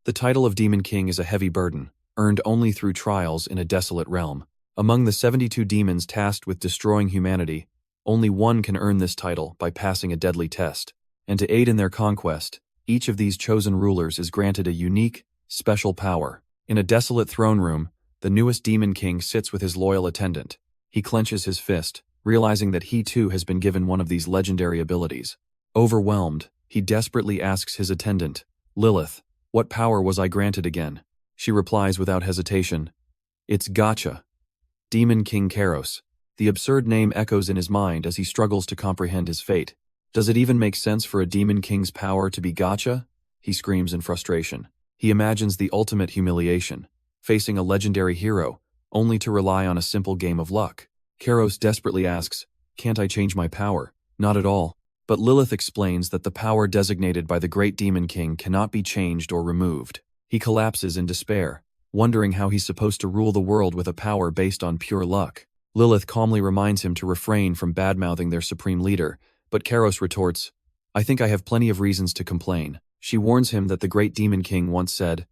The title of Demon King is a heavy burden, earned only through trials in a desolate realm. Among the 72 demons tasked with destroying humanity, only one can earn this title by passing a deadly test. And to aid in their conquest, each of these chosen rulers is granted a unique, special power. In a desolate throne room, the newest Demon King sits with his loyal attendant. He clenches his fist, realizing that he too has been given one of these legendary abilities. Overwhelmed, he desperately asks his attendant, Lilith, what power was I granted again? She replies without hesitation, it's Gacha. Demon King Kairos. The absurd name echoes in his mind as he struggles to comprehend his fate. Does it even make sense for a Demon King's power to be Gacha? He screams in frustration. He imagines the ultimate humiliation, facing a legendary hero, only to rely on a simple game of luck. Kairos desperately asks, can't I change my power? Not at all. But Lilith explains that the power designated by the great Demon King cannot be changed or removed. He collapses in despair, wondering how he's supposed to rule the world with a power based on pure luck. Lilith calmly reminds him to refrain from badmouthing their supreme leader, but Kairos retorts, I think I have plenty of reasons to complain. She warns him that the great Demon King once said,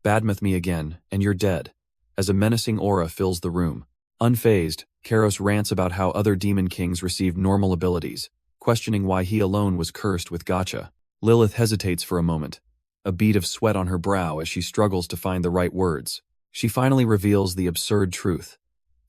badmouth me again, and you're dead, as a menacing aura fills the room. Unfazed, Kairos rants about how other Demon Kings received normal abilities, questioning why he alone was cursed with Gacha. Lilith hesitates for a moment, a bead of sweat on her brow as she struggles to find the right words. She finally reveals the absurd truth.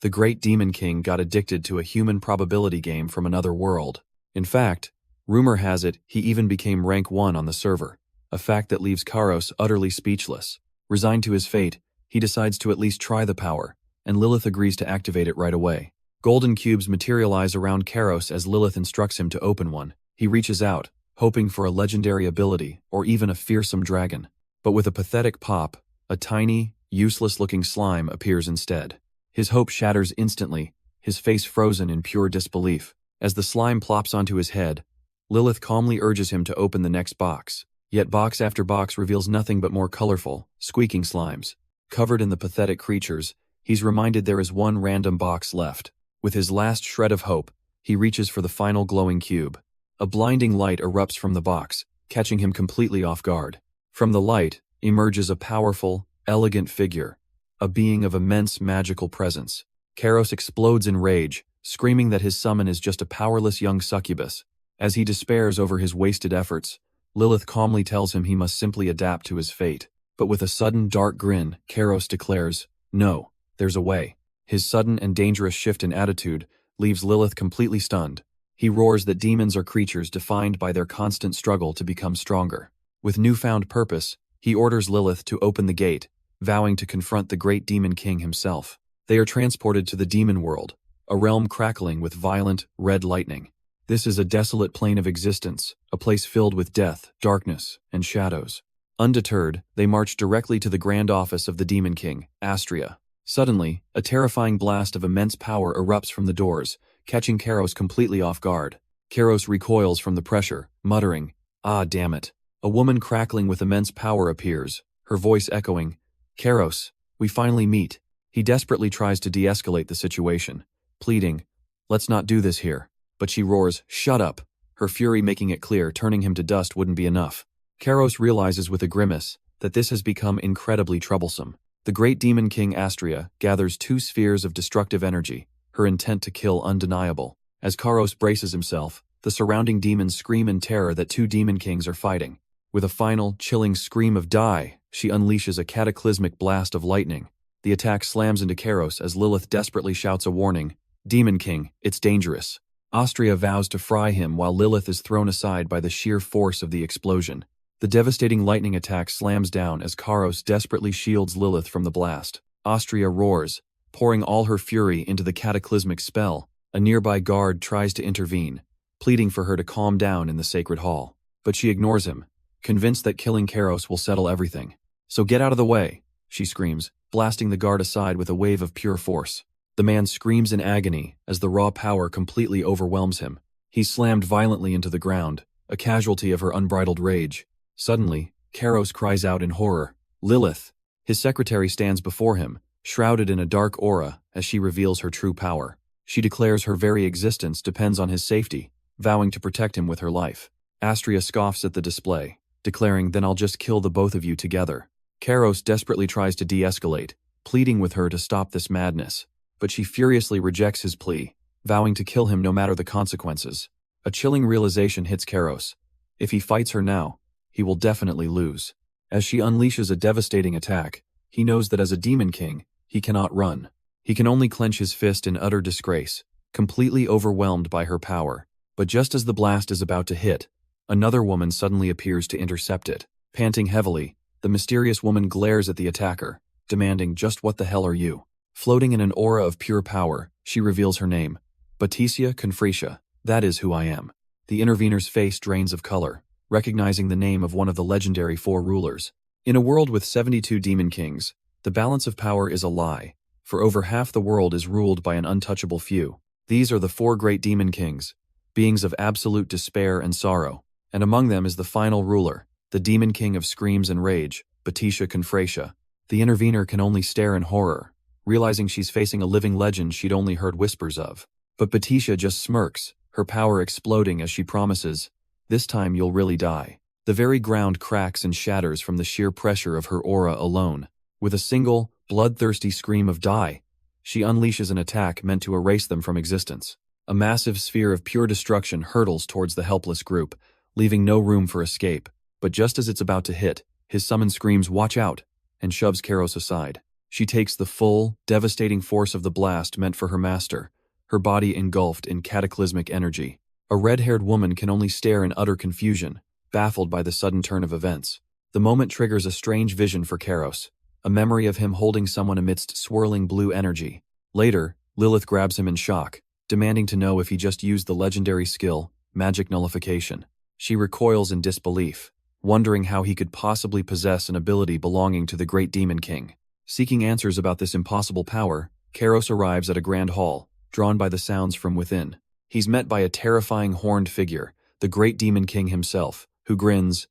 The great Demon King got addicted to a human probability game from another world. In fact, rumor has it he even became rank 1 on the server, a fact that leaves Kairos utterly speechless. Resigned to his fate, he decides to at least try the power, and Lilith agrees to activate it right away. Golden cubes materialize around Kairos as Lilith instructs him to open one. He reaches out, hoping for a legendary ability or even a fearsome dragon. But with a pathetic pop, a tiny, useless-looking slime appears instead. His hope shatters instantly, his face frozen in pure disbelief. As the slime plops onto his head, Lilith calmly urges him to open the next box. Yet box after box reveals nothing but more colorful, squeaking slimes. Covered in the pathetic creatures, he's reminded there is one random box left. With his last shred of hope, he reaches for the final glowing cube. A blinding light erupts from the box, catching him completely off guard. From the light emerges a powerful, elegant figure, a being of immense magical presence. Kairos explodes in rage, screaming that his summon is just a powerless young succubus. As he despairs over his wasted efforts, Lilith calmly tells him he must simply adapt to his fate. But with a sudden dark grin, Kairos declares, no, there's a way. His sudden and dangerous shift in attitude leaves Lilith completely stunned. He roars that demons are creatures defined by their constant struggle to become stronger. With newfound purpose, he orders Lilith to open the gate, vowing to confront the great Demon King himself. They are transported to the demon world, a realm crackling with violent, red lightning. This is a desolate plane of existence, a place filled with death, darkness, and shadows. Undeterred, they march directly to the grand office of the Demon King, Asura. Suddenly, a terrifying blast of immense power erupts from the doors, catching Kairos completely off guard. Kairos recoils from the pressure, muttering, ah, damn it. A woman crackling with immense power appears, her voice echoing, Kairos, we finally meet. He desperately tries to de-escalate the situation, pleading, let's not do this here. But she roars, shut up, her fury making it clear turning him to dust wouldn't be enough. Kairos realizes with a grimace that this has become incredibly troublesome. The great Demon King Asura gathers 2 spheres of destructive energy, her intent to kill undeniable. As Kairos braces himself, the surrounding demons scream in terror that 2 Demon Kings are fighting. With a final, chilling scream of die, she unleashes a cataclysmic blast of lightning. The attack slams into Kairos as Lilith desperately shouts a warning, Demon King, it's dangerous. Asura vows to fry him while Lilith is thrown aside by the sheer force of the explosion. The devastating lightning attack slams down as Kairos desperately shields Lilith from the blast. Asura roars, pouring all her fury into the cataclysmic spell. A nearby guard tries to intervene, pleading for her to calm down in the sacred hall. But she ignores him, convinced that killing Kairos will settle everything. So get out of the way, she screams, blasting the guard aside with a wave of pure force. The man screams in agony as the raw power completely overwhelms him. He's slammed violently into the ground, a casualty of her unbridled rage. Suddenly, Kairos cries out in horror, Lilith! His secretary stands before him, shrouded in a dark aura as she reveals her true power. She declares her very existence depends on his safety, vowing to protect him with her life. Asura scoffs at the display, declaring, then I'll just kill the both of you together. Kairos desperately tries to de-escalate, pleading with her to stop this madness. But she furiously rejects his plea, vowing to kill him no matter the consequences. A chilling realization hits Kairos. If he fights her now, he will definitely lose. As she unleashes a devastating attack, he knows that as a demon king, he cannot run. He can only clench his fist in utter disgrace, completely overwhelmed by her power. But just as the blast is about to hit, another woman suddenly appears to intercept it. Panting heavily, the mysterious woman glares at the attacker, demanding, "Just what the hell are you?" Floating in an aura of pure power, she reveals her name. Baticia Confretia. That is who I am. The intervener's face drains of color, recognizing the name of one of the legendary four rulers. In a world with 72 demon kings, the balance of power is a lie, for over half the world is ruled by an untouchable few. These are the four great demon kings, beings of absolute despair and sorrow, and among them is the final ruler, the demon king of screams and rage, Baticia Confretia. The intervener can only stare in horror, realizing she's facing a living legend she'd only heard whispers of. But Baticia just smirks, her power exploding as she promises, "This time you'll really die." The very ground cracks and shatters from the sheer pressure of her aura alone. With a single, bloodthirsty scream of "die," she unleashes an attack meant to erase them from existence. A massive sphere of pure destruction hurtles towards the helpless group, leaving no room for escape. But just as it's about to hit, his summon screams, "Watch out!" and shoves Kairos aside. She takes the full, devastating force of the blast meant for her master, her body engulfed in cataclysmic energy. A red-haired woman can only stare in utter confusion, baffled by the sudden turn of events. The moment triggers a strange vision for Kairos, a memory of him holding someone amidst swirling blue energy. Later, Lilith grabs him in shock, demanding to know if he just used the legendary skill, magic nullification. She recoils in disbelief, wondering how he could possibly possess an ability belonging to the great demon king. Seeking answers about this impossible power, Kairos arrives at a grand hall, drawn by the sounds from within. He's met by a terrifying horned figure, the great demon king himself, who grins,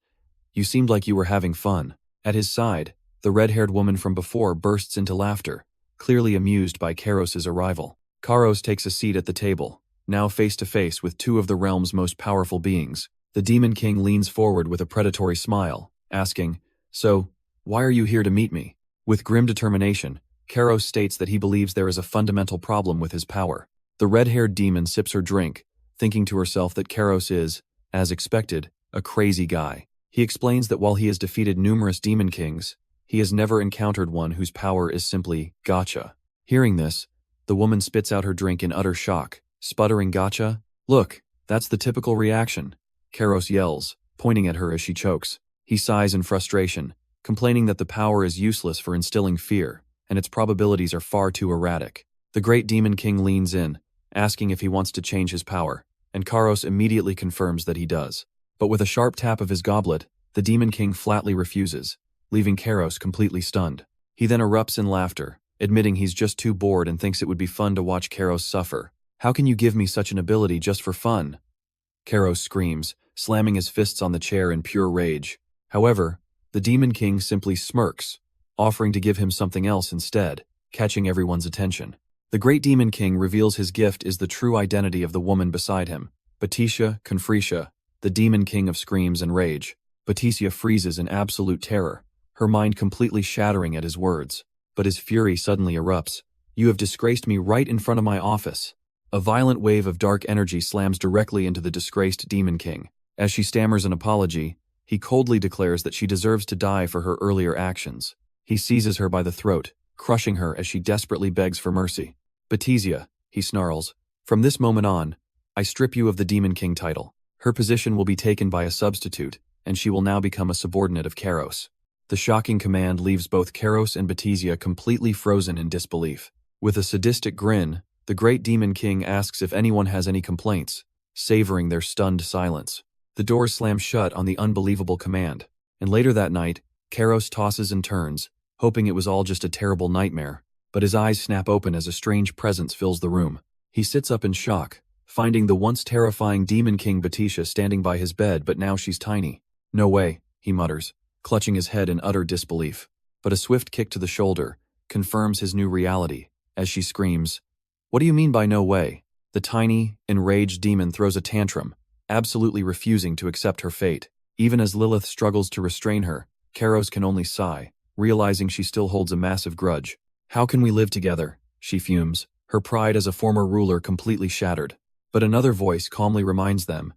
"You seemed like you were having fun." At his side, the red-haired woman from before bursts into laughter, clearly amused by Kairos' arrival. Kairos takes a seat at the table, now face to face with two of the realm's most powerful beings. The demon king leans forward with a predatory smile, asking, "So, why are you here to meet me?" With grim determination, Kairos states that he believes there is a fundamental problem with his power. The red-haired demon sips her drink, thinking to herself that Kairos is, as expected, a crazy guy. He explains that while he has defeated numerous demon kings, he has never encountered one whose power is simply Gacha. Hearing this, the woman spits out her drink in utter shock, sputtering, "Gacha? Look, that's the typical reaction," Kairos yells, pointing at her as she chokes. He sighs in frustration, complaining that the power is useless for instilling fear, and its probabilities are far too erratic. The great demon king leans in, asking if he wants to change his power, and Kairos immediately confirms that he does. But with a sharp tap of his goblet, the demon king flatly refuses, leaving Kairos completely stunned. He then erupts in laughter, admitting he's just too bored and thinks it would be fun to watch Kairos suffer. "How can you give me such an ability just for fun?" Kairos screams, slamming his fists on the chair in pure rage. However, the demon king simply smirks, offering to give him something else instead, catching everyone's attention. The great demon king reveals his gift is the true identity of the woman beside him, Baticia Confretia, the demon king of screams and rage. Baticia freezes in absolute terror, her mind completely shattering at his words. But his fury suddenly erupts. "You have disgraced me right in front of my office." A violent wave of dark energy slams directly into the disgraced demon king. As she stammers an apology, he coldly declares that she deserves to die for her earlier actions. He seizes her by the throat, crushing her as she desperately begs for mercy. "Baticia," he snarls, "from this moment on, I strip you of the Demon King title. Her position will be taken by a substitute, and she will now become a subordinate of Kairos." The shocking command leaves both Kairos and Baticia completely frozen in disbelief. With a sadistic grin, the great demon king asks if anyone has any complaints, savoring their stunned silence. The doors slam shut on the unbelievable command, and later that night, Kairos tosses and turns, hoping it was all just a terrible nightmare, but his eyes snap open as a strange presence fills the room. He sits up in shock, finding the once terrifying demon king Baticia standing by his bed, but now she's tiny. "No way," he mutters, clutching his head in utter disbelief. But a swift kick to the shoulder confirms his new reality, as she screams, "What do you mean by no way?" The tiny, enraged demon throws a tantrum, absolutely refusing to accept her fate. Even as Lilith struggles to restrain her, Kairos can only sigh, realizing she still holds a massive grudge. How can we live together? She fumes, her pride as a former ruler completely shattered. But another voice calmly reminds them,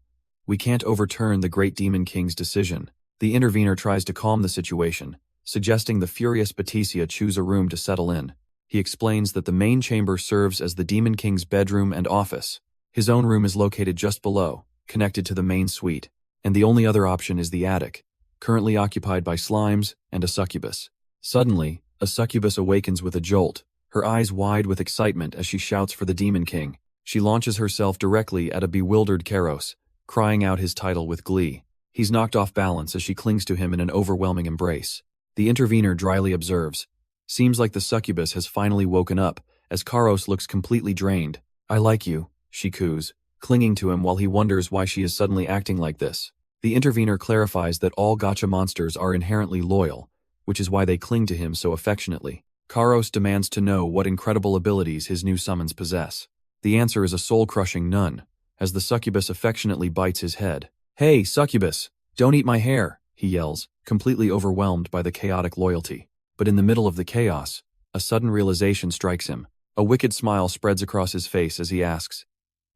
we can't overturn the great demon king's decision. The intervener tries to calm the situation, suggesting the furious Beticia choose a room to settle in. He explains that the main chamber serves as the demon king's bedroom and office. His own room is located just below, connected to the main suite, and the only other option is the attic, currently occupied by slimes and a succubus. Suddenly, a succubus awakens with a jolt, her eyes wide with excitement as she shouts for the demon king. She launches herself directly at a bewildered Kairos, crying out his title with glee. He's knocked off balance as she clings to him in an overwhelming embrace. The intervener dryly observes, seems like the succubus has finally woken up, as Kairos looks completely drained. I like you, she coos, clinging to him while he wonders why she is suddenly acting like this. The intervener clarifies that all gacha monsters are inherently loyal, which is why they cling to him so affectionately. Kairos demands to know what incredible abilities his new summons possess. The answer is a soul-crushing none, as the succubus affectionately bites his head. Hey, succubus, don't eat my hair, he yells, completely overwhelmed by the chaotic loyalty. But in the middle of the chaos, a sudden realization strikes him. A wicked smile spreads across his face as he asks,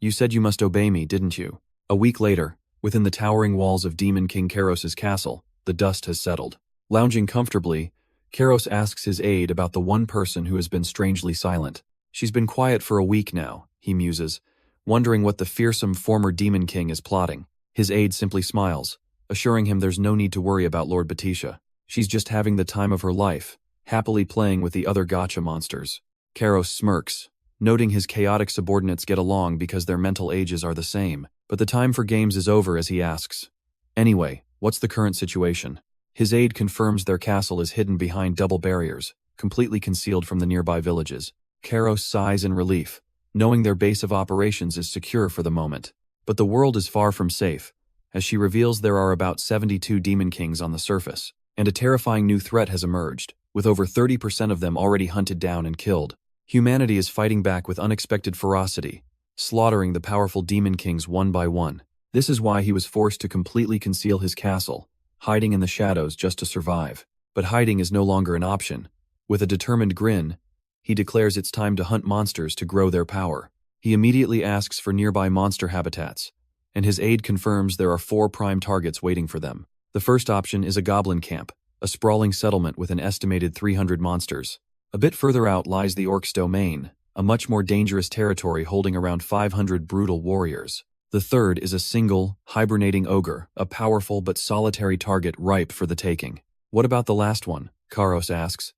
you said you must obey me, didn't you? A week later, within the towering walls of Demon King Kairos's castle, the dust has settled. Lounging comfortably, Kairos asks his aide about the one person who has been strangely silent. She's been quiet for a week now, he muses, wondering what the fearsome former Demon King is plotting. His aide simply smiles, assuring him there's no need to worry about Lord Beticia. She's just having the time of her life, happily playing with the other gacha monsters. Kairos smirks, noting his chaotic subordinates get along because their mental ages are the same, but the time for games is over as he asks, anyway, what's the current situation? His aide confirms their castle is hidden behind double barriers, completely concealed from the nearby villages. Kairos sighs in relief, knowing their base of operations is secure for the moment. But the world is far from safe, as she reveals there are about 72 demon kings on the surface, and a terrifying new threat has emerged, with over 30% of them already hunted down and killed. Humanity is fighting back with unexpected ferocity, slaughtering the powerful demon kings one by one. This is why he was forced to completely conceal his castle, hiding in the shadows just to survive. But hiding is no longer an option. With a determined grin, he declares it's time to hunt monsters to grow their power. He immediately asks for nearby monster habitats, and his aide confirms there are 4 prime targets waiting for them. The first option is a goblin camp, a sprawling settlement with an estimated 300 monsters. A bit further out lies the Orcs' domain, a much more dangerous territory holding around 500 brutal warriors. The third is a single, hibernating ogre, a powerful but solitary target ripe for the taking. What about the last one? Kairos asks,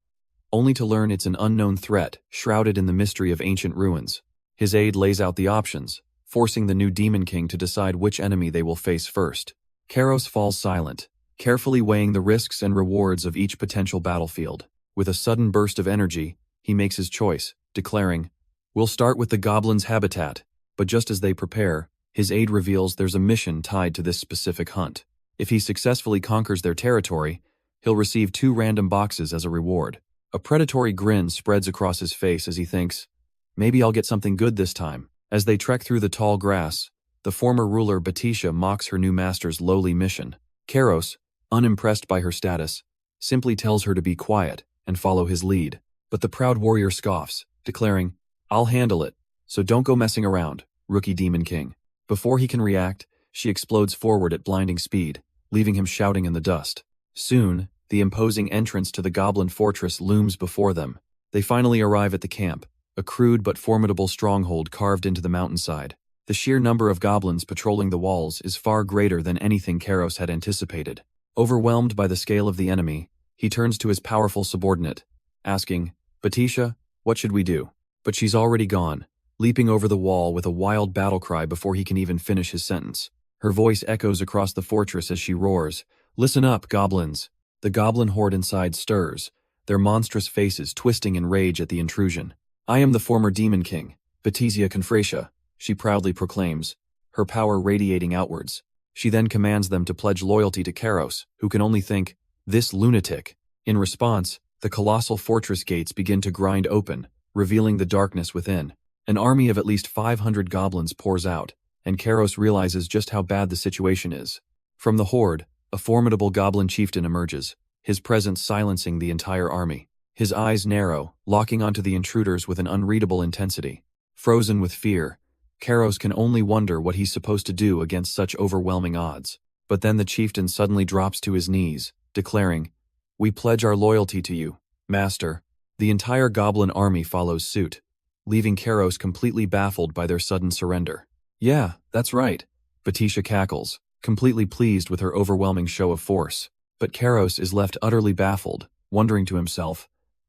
only to learn it's an unknown threat, shrouded in the mystery of ancient ruins. His aide lays out the options, forcing the new Demon King to decide which enemy they will face first. Kairos falls silent, carefully weighing the risks and rewards of each potential battlefield. With a sudden burst of energy, he makes his choice, declaring, we'll start with the goblin's habitat. But just as they prepare, his aide reveals there's a mission tied to this specific hunt. If he successfully conquers their territory, he'll receive 2 random boxes as a reward. A predatory grin spreads across his face as he thinks, maybe I'll get something good this time. As they trek through the tall grass, the former ruler Beticia mocks her new master's lowly mission. Kairos, unimpressed by her status, simply tells her to be quiet and follow his lead. But the proud warrior scoffs, declaring, I'll handle it, so don't go messing around, rookie Demon King. Before he can react, she explodes forward at blinding speed, leaving him shouting in the dust. Soon, the imposing entrance to the goblin fortress looms before them. They finally arrive at the camp, a crude but formidable stronghold carved into the mountainside. The sheer number of goblins patrolling the walls is far greater than anything Kairos had anticipated. Overwhelmed by the scale of the enemy, he turns to his powerful subordinate, asking, Beticia, what should we do? But she's already gone, leaping over the wall with a wild battle cry before he can even finish his sentence. Her voice echoes across the fortress as she roars, Listen up, goblins! The goblin horde inside stirs, their monstrous faces twisting in rage at the intrusion. I am the former Demon King, Beticia Confratia, she proudly proclaims, her power radiating outwards. She then commands them to pledge loyalty to Kairos, who can only think, this lunatic. In response, the colossal fortress gates begin to grind open, revealing the darkness within. An army of at least 500 goblins pours out, and Kairos realizes just how bad the situation is. From the horde, a formidable goblin chieftain emerges, his presence silencing the entire army. His eyes narrow, locking onto the intruders with an unreadable intensity. Frozen with fear, Kairos can only wonder what he's supposed to do against such overwhelming odds. But then the chieftain suddenly drops to his knees, declaring, "We pledge our loyalty to you, Master." The entire goblin army follows suit, leaving Kairos completely baffled by their sudden surrender. "Yeah, that's right," Batisha cackles, completely pleased with her overwhelming show of force. But Kairos is left utterly baffled, wondering to himself,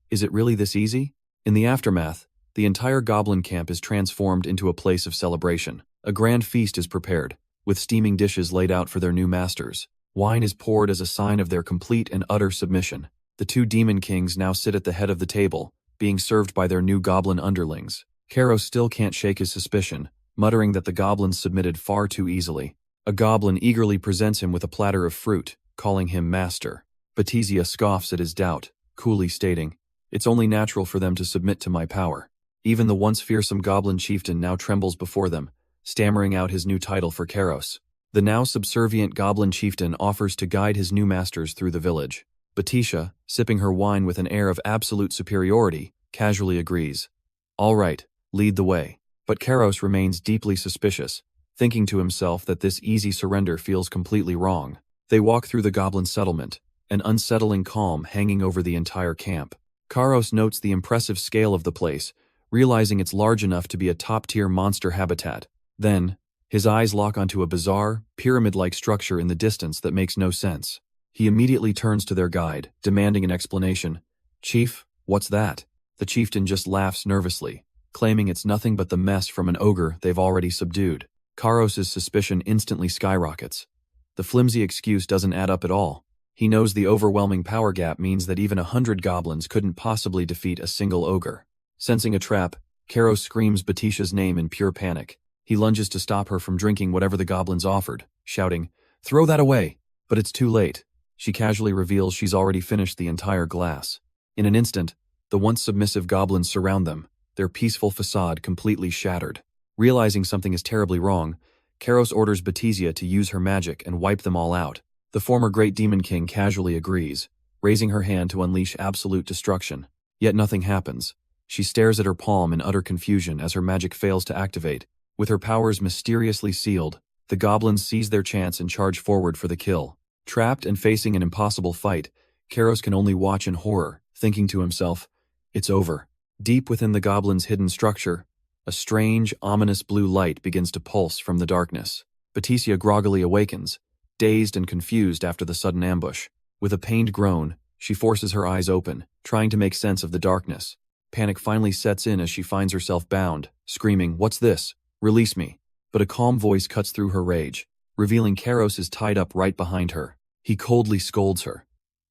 is it really this easy? In the aftermath, the entire goblin camp is transformed into a place of celebration. A grand feast is prepared, with steaming dishes laid out for their new masters. Wine is poured as a sign of their complete and utter submission. The two demon kings now sit at the head of the table, being served by their new goblin underlings. Kairos still can't shake his suspicion, muttering that the goblins submitted far too easily. A goblin eagerly presents him with a platter of fruit, calling him master. Batisha scoffs at his doubt, coolly stating, "It's only natural for them to submit to my power." Even the once fearsome goblin chieftain now trembles before them, stammering out his new title for Kairos. The now subservient goblin chieftain offers to guide his new masters through the village. Batisha, sipping her wine with an air of absolute superiority, casually agrees. "All right, lead the way." But Kairos remains deeply suspicious, thinking to himself that this easy surrender feels completely wrong. They walk through the goblin settlement, an unsettling calm hanging over the entire camp. Kairos notes the impressive scale of the place, realizing it's large enough to be a top-tier monster habitat. Then, his eyes lock onto a bizarre, pyramid-like structure in the distance that makes no sense. He immediately turns to their guide, demanding an explanation. "Chief, what's that?" The chieftain just laughs nervously, claiming it's nothing but the mess from an ogre they've already subdued. Kairos' suspicion instantly skyrockets. The flimsy excuse doesn't add up at all. He knows the overwhelming power gap means that even 100 goblins couldn't possibly defeat a single ogre. Sensing a trap, Kairos screams Batisha's name in pure panic. He lunges to stop her from drinking whatever the goblins offered, shouting, "Throw that away!" But it's too late. She casually reveals she's already finished the entire glass. In an instant, the once submissive goblins surround them, their peaceful facade completely shattered. Realizing something is terribly wrong, Kairos orders Batisha to use her magic and wipe them all out. The former Great Demon King casually agrees, raising her hand to unleash absolute destruction. Yet nothing happens. She stares at her palm in utter confusion as her magic fails to activate. With her powers mysteriously sealed, the goblins seize their chance and charge forward for the kill. Trapped and facing an impossible fight, Kairos can only watch in horror, thinking to himself, "It's over." Deep within the goblin's hidden structure, a strange, ominous blue light begins to pulse from the darkness. Batisha groggily awakens, dazed and confused after the sudden ambush. With a pained groan, she forces her eyes open, trying to make sense of the darkness. Panic finally sets in as she finds herself bound, screaming, "What's this? Release me." But a calm voice cuts through her rage, revealing Kairos is tied up right behind her. He coldly scolds her.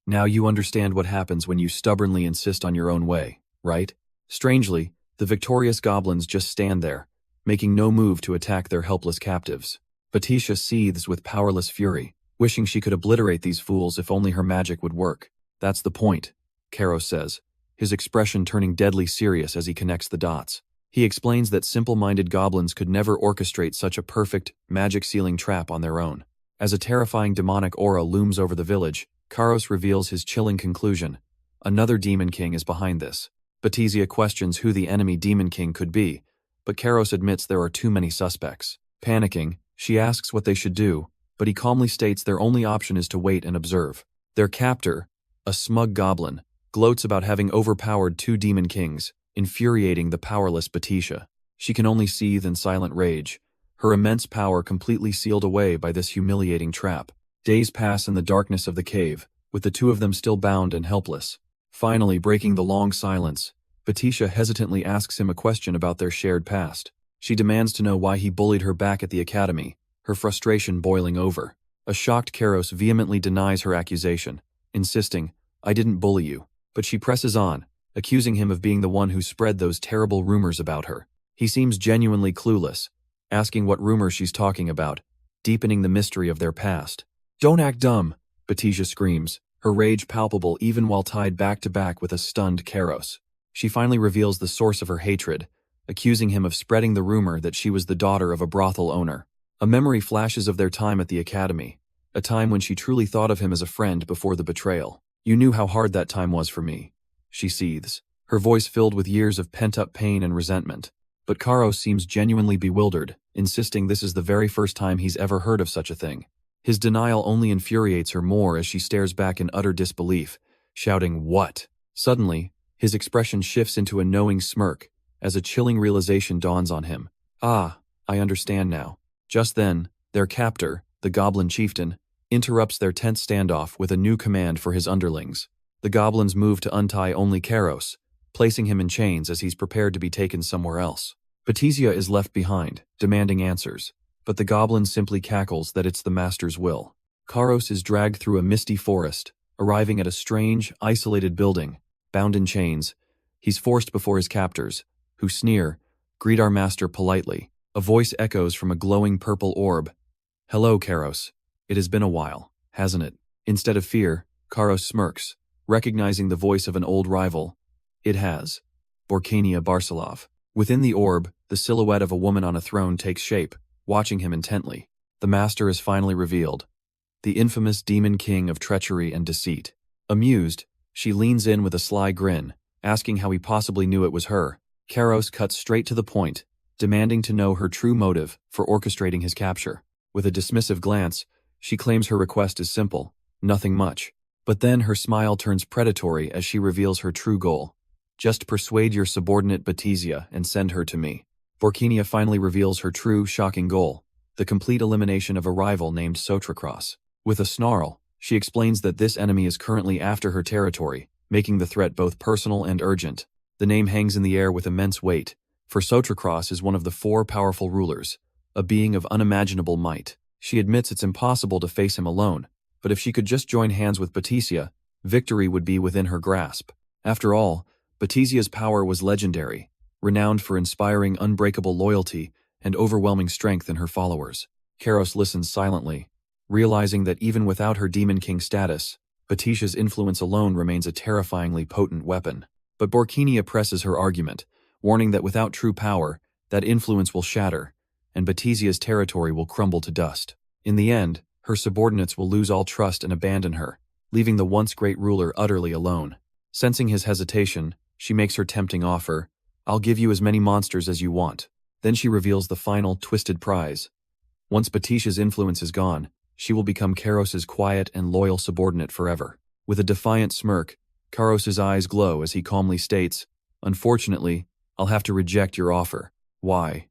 "Now you understand what happens when you stubbornly insist on your own way, right?" Strangely, the victorious goblins just stand there, making no move to attack their helpless captives. Batisha seethes with powerless fury, wishing she could obliterate these fools if only her magic would work. "That's the point," Kairos says, his expression turning deadly serious as he connects the dots. He explains that simple-minded goblins could never orchestrate such a perfect, magic-sealing trap on their own. As a terrifying demonic aura looms over the village, Kairos reveals his chilling conclusion. Another demon king is behind this. Batisha questions who the enemy demon king could be, but Kairos admits there are too many suspects. Panicking, she asks what they should do, but he calmly states their only option is to wait and observe. Their captor, a smug goblin, gloats about having overpowered two demon kings, infuriating the powerless Batisha. She can only seethe in silent rage, her immense power completely sealed away by this humiliating trap. Days pass in the darkness of the cave, with the two of them still bound and helpless. Finally, breaking the long silence, Batisha hesitantly asks him a question about their shared past. She demands to know why he bullied her back at the academy, her frustration boiling over. A shocked Kairos vehemently denies her accusation, insisting, "I didn't bully you." But she presses on, accusing him of being the one who spread those terrible rumors about her. He seems genuinely clueless, asking what rumors she's talking about, deepening the mystery of their past. "Don't act dumb," Batisha screams, her rage palpable even while tied back to back with a stunned Kairos. She finally reveals the source of her hatred, accusing him of spreading the rumor that she was the daughter of a brothel owner. A memory flashes of their time at the academy, a time when she truly thought of him as a friend before the betrayal. You knew how hard that time was for me. She seethes, her voice filled with years of pent-up pain and resentment. But Karos seems genuinely bewildered, insisting this is the very first time he's ever heard of such a thing. His denial only infuriates her more as she stares back in utter disbelief, shouting, "What?" Suddenly, his expression shifts into a knowing smirk, as a chilling realization dawns on him. Ah, I understand now. Just then, their captor, the goblin chieftain, interrupts their tense standoff with a new command for his underlings. The goblins move to untie only Karos, placing him in chains as he's prepared to be taken somewhere else. Batisia is left behind, demanding answers, but the goblin simply cackles that it's the master's will. Karos is dragged through a misty forest, arriving at a strange, isolated building. Bound in chains, he's forced before his captors, who sneer, "Greet our master politely." A voice echoes from a glowing purple orb. "Hello, Karos. It has been a while, hasn't it?" Instead of fear, Karos smirks, recognizing the voice of an old rival. It has. Borkania Barsalov. Within the orb, the silhouette of a woman on a throne takes shape, watching him intently. The master is finally revealed. The infamous demon king of treachery and deceit. Amused, she leans in with a sly grin, asking how he possibly knew it was her. Karos cuts straight to the point, demanding to know her true motive for orchestrating his capture. With a dismissive glance, she claims her request is simple, nothing much. But then her smile turns predatory as she reveals her true goal. "Just persuade your subordinate Batisia and send her to me." Borkania finally reveals her true, shocking goal, the complete elimination of a rival named Sotracross. With a snarl, she explains that this enemy is currently after her territory, making the threat both personal and urgent. The name hangs in the air with immense weight, for Sotracross is one of the 4 powerful rulers, a being of unimaginable might. She admits it's impossible to face him alone, but if she could just join hands with Batisia, victory would be within her grasp. After all, Batisia's power was legendary, renowned for inspiring unbreakable loyalty and overwhelming strength in her followers. Karos listens silently, realizing that even without her Demon King status, Batisia's influence alone remains a terrifyingly potent weapon. But Borkania presses her argument, warning that without true power, that influence will shatter, and Batisia's territory will crumble to dust. In the end, her subordinates will lose all trust and abandon her, leaving the once great ruler utterly alone. Sensing his hesitation, she makes her tempting offer, "I'll give you as many monsters as you want." Then she reveals the final, twisted prize. Once Batisia's influence is gone, she will become Karos's quiet and loyal subordinate forever. With a defiant smirk, Karos's eyes glow as he calmly states, "Unfortunately, I'll have to reject your offer." "Why?"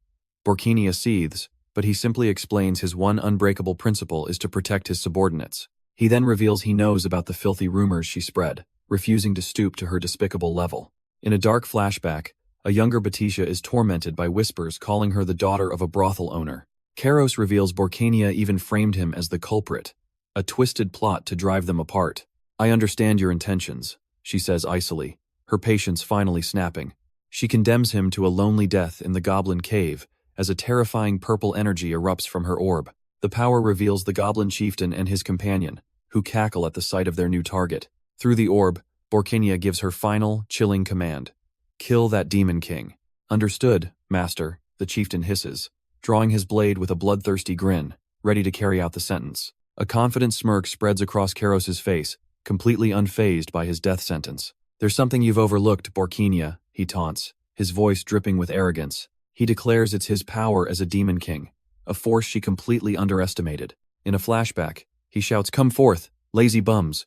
Borkania seethes, but he simply explains his one unbreakable principle is to protect his subordinates. He then reveals he knows about the filthy rumors she spread, refusing to stoop to her despicable level. In a dark flashback, a younger Batisia is tormented by whispers calling her the daughter of a brothel owner. Karos reveals Borkania even framed him as the culprit, a twisted plot to drive them apart. "I understand your intentions," she says icily, her patience finally snapping. She condemns him to a lonely death in the goblin cave as a terrifying purple energy erupts from her orb. The power reveals the goblin chieftain and his companion, who cackle at the sight of their new target. Through the orb, Borkania gives her final, chilling command. "Kill that demon king." "Understood, master," the chieftain hisses, drawing his blade with a bloodthirsty grin, ready to carry out the sentence. A confident smirk spreads across Karos's face, completely unfazed by his death sentence. "There's something you've overlooked, Borkania," he taunts, his voice dripping with arrogance. He declares it's his power as a demon king, a force she completely underestimated. In a flashback, he shouts, "Come forth, lazy bums,"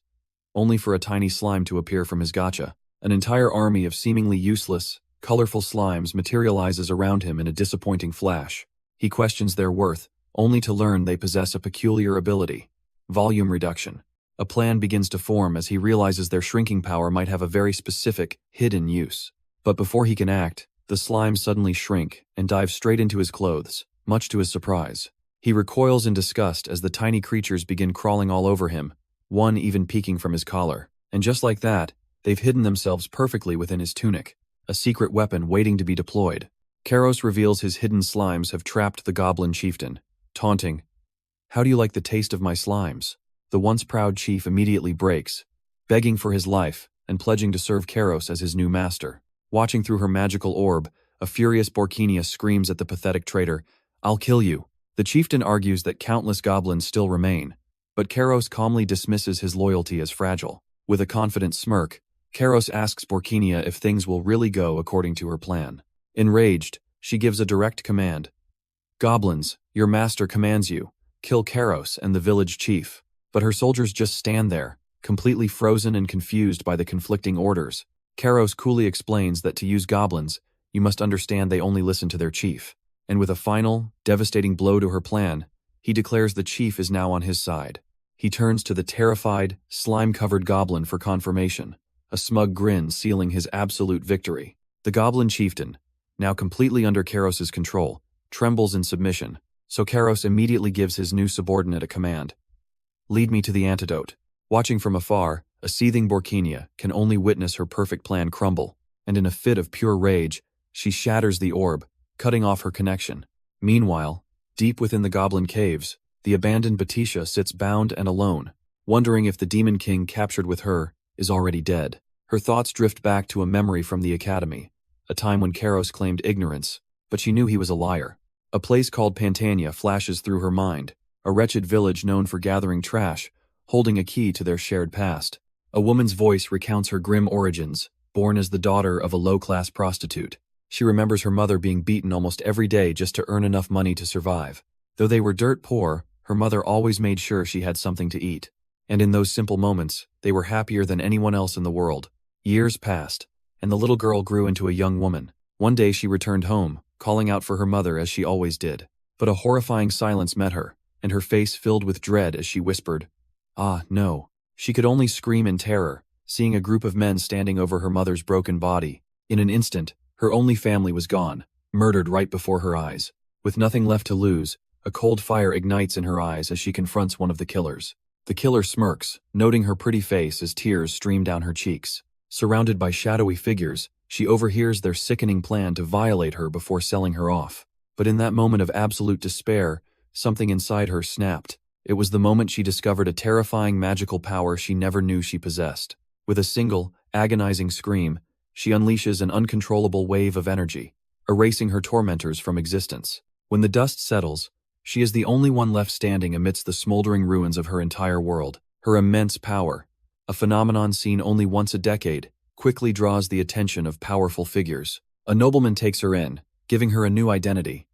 only for a tiny slime to appear from his gacha. An entire army of seemingly useless, colorful slimes materializes around him in a disappointing flash. He questions their worth, only to learn they possess a peculiar ability: volume reduction. A plan begins to form as he realizes their shrinking power might have a very specific, hidden use. But before he can act, the slimes suddenly shrink and dive straight into his clothes, much to his surprise. He recoils in disgust as the tiny creatures begin crawling all over him, one even peeking from his collar. And just like that, they've hidden themselves perfectly within his tunic, a secret weapon waiting to be deployed. Karos reveals his hidden slimes have trapped the goblin chieftain, taunting, "How do you like the taste of my slimes?" The once proud chief immediately breaks, begging for his life and pledging to serve Karos as his new master. Watching through her magical orb, a furious Borkania screams at the pathetic traitor, "I'll kill you." The chieftain argues that countless goblins still remain, but Karos calmly dismisses his loyalty as fragile. With a confident smirk, Karos asks Borkinia if things will really go according to her plan. Enraged, she gives a direct command. Goblins, your master commands you. Kill Karos and the village chief. But her soldiers just stand there, completely frozen and confused by the conflicting orders. Karos coolly explains that to use goblins, you must understand they only listen to their chief. And with a final, devastating blow to her plan, he declares the chief is now on his side. He turns to the terrified, slime-covered goblin for confirmation, a smug grin sealing his absolute victory. The goblin chieftain, now completely under Karos's control, trembles in submission, so Karos immediately gives his new subordinate a command. Lead me to the antidote. Watching from afar, a seething Borkinia can only witness her perfect plan crumble, and in a fit of pure rage, she shatters the orb, cutting off her connection. Meanwhile, deep within the goblin caves, the abandoned Batisha sits bound and alone, wondering if the demon king captured with her is already dead. Her thoughts drift back to a memory from the academy, a time when Karos claimed ignorance, but she knew he was a liar. A place called Pantania flashes through her mind, a wretched village known for gathering trash, holding a key to their shared past. A woman's voice recounts her grim origins, born as the daughter of a low-class prostitute. She remembers her mother being beaten almost every day just to earn enough money to survive. Though they were dirt poor, her mother always made sure she had something to eat. And in those simple moments, they were happier than anyone else in the world. Years passed, and the little girl grew into a young woman. One day she returned home, calling out for her mother as she always did. But a horrifying silence met her, and her face filled with dread as she whispered, "Ah, no." She could only scream in terror, seeing a group of men standing over her mother's broken body. In an instant, her only family was gone, murdered right before her eyes. With nothing left to lose, a cold fire ignites in her eyes as she confronts one of the killers. The killer smirks, noting her pretty face as tears stream down her cheeks. Surrounded by shadowy figures, she overhears their sickening plan to violate her before selling her off. But in that moment of absolute despair, something inside her snapped. It was the moment she discovered a terrifying magical power she never knew she possessed. With a single, agonizing scream, she unleashes an uncontrollable wave of energy, erasing her tormentors from existence. When the dust settles, she is the only one left standing amidst the smoldering ruins of her entire world. Her immense power, a phenomenon seen only once a decade, quickly draws the attention of powerful figures. A nobleman takes her in, giving her a new identity.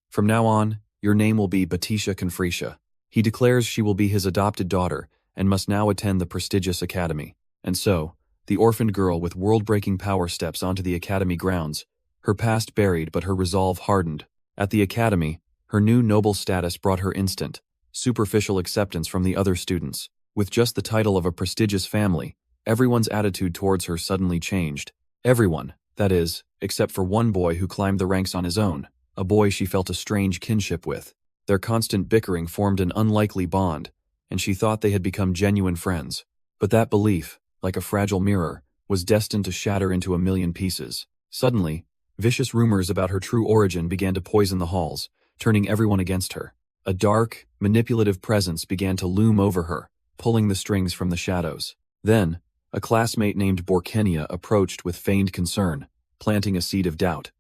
From now on, your name will be Batisha Confretia. He declares she will be his adopted daughter and must now attend the prestigious academy. And so, the orphaned girl with world-breaking power steps onto the academy grounds, her past buried but her resolve hardened. At the academy, her new noble status brought her instant, superficial acceptance from the other students. With just the title of a prestigious family, everyone's attitude towards her suddenly changed. Everyone, that is, except for one boy who climbed the ranks on his own, a boy she felt a strange kinship with. Their constant bickering formed an unlikely bond, and she thought they had become genuine friends. But that belief, like a fragile mirror, was destined to shatter into a million pieces. Suddenly, vicious rumors about her true origin began to poison the halls, turning everyone against her. A dark, manipulative presence began to loom over her, pulling the strings from the shadows. Then, a classmate named Borkinia approached with feigned concern, planting a seed of doubt.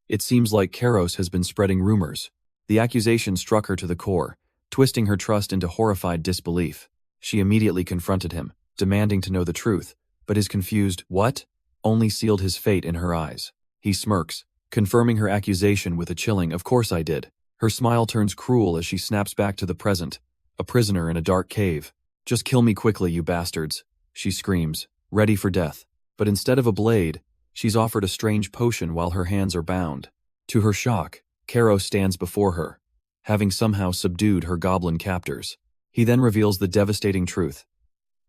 It seems like Karos has been spreading rumors. The accusation struck her to the core, twisting her trust into horrified disbelief. She immediately confronted him, demanding to know the truth, but his confused "what?" only sealed his fate in her eyes. He smirks, confirming her accusation with a chilling "of course I did." Her smile turns cruel as she snaps back to the present, a prisoner in a dark cave. "Just kill me quickly, you bastards," she screams, ready for death. But instead of a blade, she's offered a strange potion while her hands are bound. To her shock, Karos stands before her, having somehow subdued her goblin captors. He then reveals the devastating truth.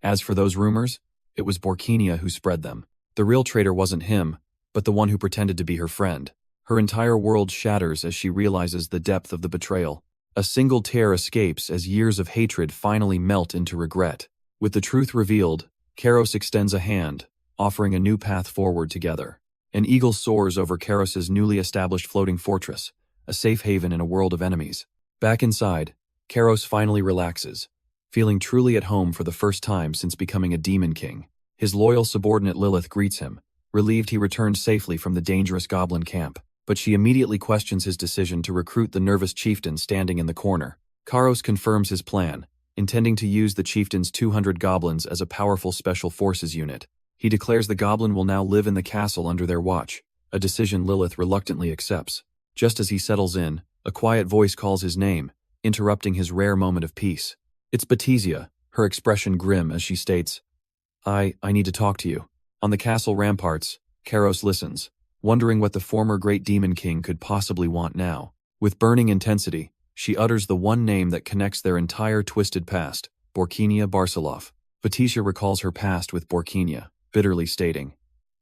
As for those rumors, it was Borkinia who spread them. The real traitor wasn't him, but the one who pretended to be her friend. Her entire world shatters as she realizes the depth of the betrayal. A single tear escapes as years of hatred finally melt into regret. With the truth revealed, Karos extends a hand, offering a new path forward together. An eagle soars over Karos's newly established floating fortress, a safe haven in a world of enemies. Back inside, Karos finally relaxes, feeling truly at home for the first time since becoming a demon king. His loyal subordinate Lilith greets him, relieved he returned safely from the dangerous goblin camp. But she immediately questions his decision to recruit the nervous chieftain standing in the corner. Karos confirms his plan, intending to use the chieftain's 200 goblins as a powerful special forces unit. He declares the goblin will now live in the castle under their watch, a decision Lilith reluctantly accepts. Just as he settles in, a quiet voice calls his name, interrupting his rare moment of peace. It's Batisia, her expression grim as she states, I need to talk to you. On the castle ramparts, Karos listens, wondering what the former great demon king could possibly want now. With burning intensity, she utters the one name that connects their entire twisted past, Borkinia Barcelov. Batisia recalls her past with Borkinia, bitterly stating,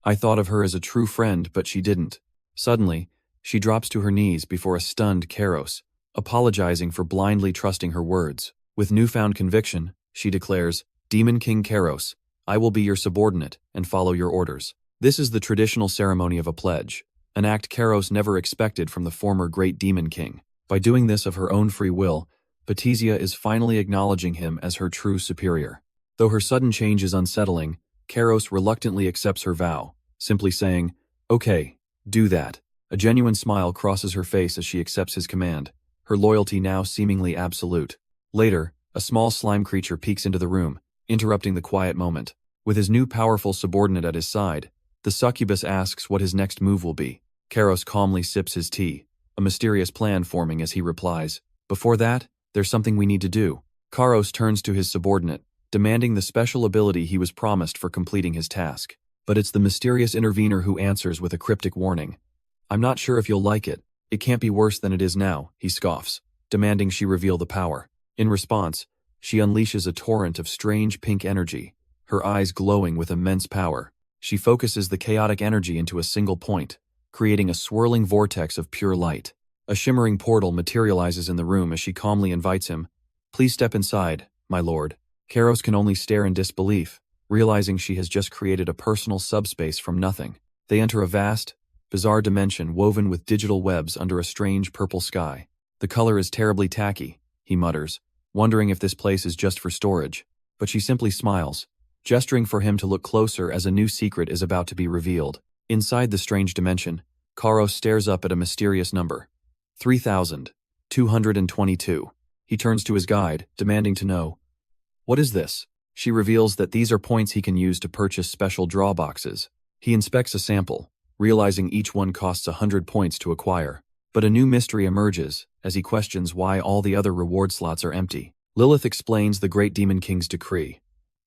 I thought of her as a true friend, but she didn't. Suddenly, she drops to her knees before a stunned Karos, apologizing for blindly trusting her words. With newfound conviction, she declares, Demon King Karos, I will be your subordinate and follow your orders. This is the traditional ceremony of a pledge, an act Karos never expected from the former great demon king. By doing this of her own free will, Batisia is finally acknowledging him as her true superior. Though her sudden change is unsettling, Karos reluctantly accepts her vow, simply saying, Okay, do that. A genuine smile crosses her face as she accepts his command, her loyalty now seemingly absolute. Later, a small slime creature peeks into the room, interrupting the quiet moment. With his new powerful subordinate at his side, the succubus asks what his next move will be. Karos calmly sips his tea, a mysterious plan forming as he replies, Before that, there's something we need to do. Karos turns to his subordinate, demanding the special ability he was promised for completing his task. But it's the mysterious intervener who answers with a cryptic warning. I'm not sure if you'll like it. It can't be worse than it is now, he scoffs, demanding she reveal the power. In response, she unleashes a torrent of strange pink energy, her eyes glowing with immense power. She focuses the chaotic energy into a single point, creating a swirling vortex of pure light. A shimmering portal materializes in the room as she calmly invites him. Please step inside, my lord. Karos can only stare in disbelief, realizing she has just created a personal subspace from nothing. They enter a vast, bizarre dimension woven with digital webs under a strange purple sky. The color is terribly tacky, he mutters, wondering if this place is just for storage. But she simply smiles, gesturing for him to look closer as a new secret is about to be revealed. Inside the strange dimension, Karos stares up at a mysterious number. 3,222. He turns to his guide, demanding to know, What is this? She reveals that these are points he can use to purchase special draw boxes. He inspects a sample, realizing each one costs 100 points to acquire. But a new mystery emerges as he questions why all the other reward slots are empty. Lilith explains the Great Demon King's decree.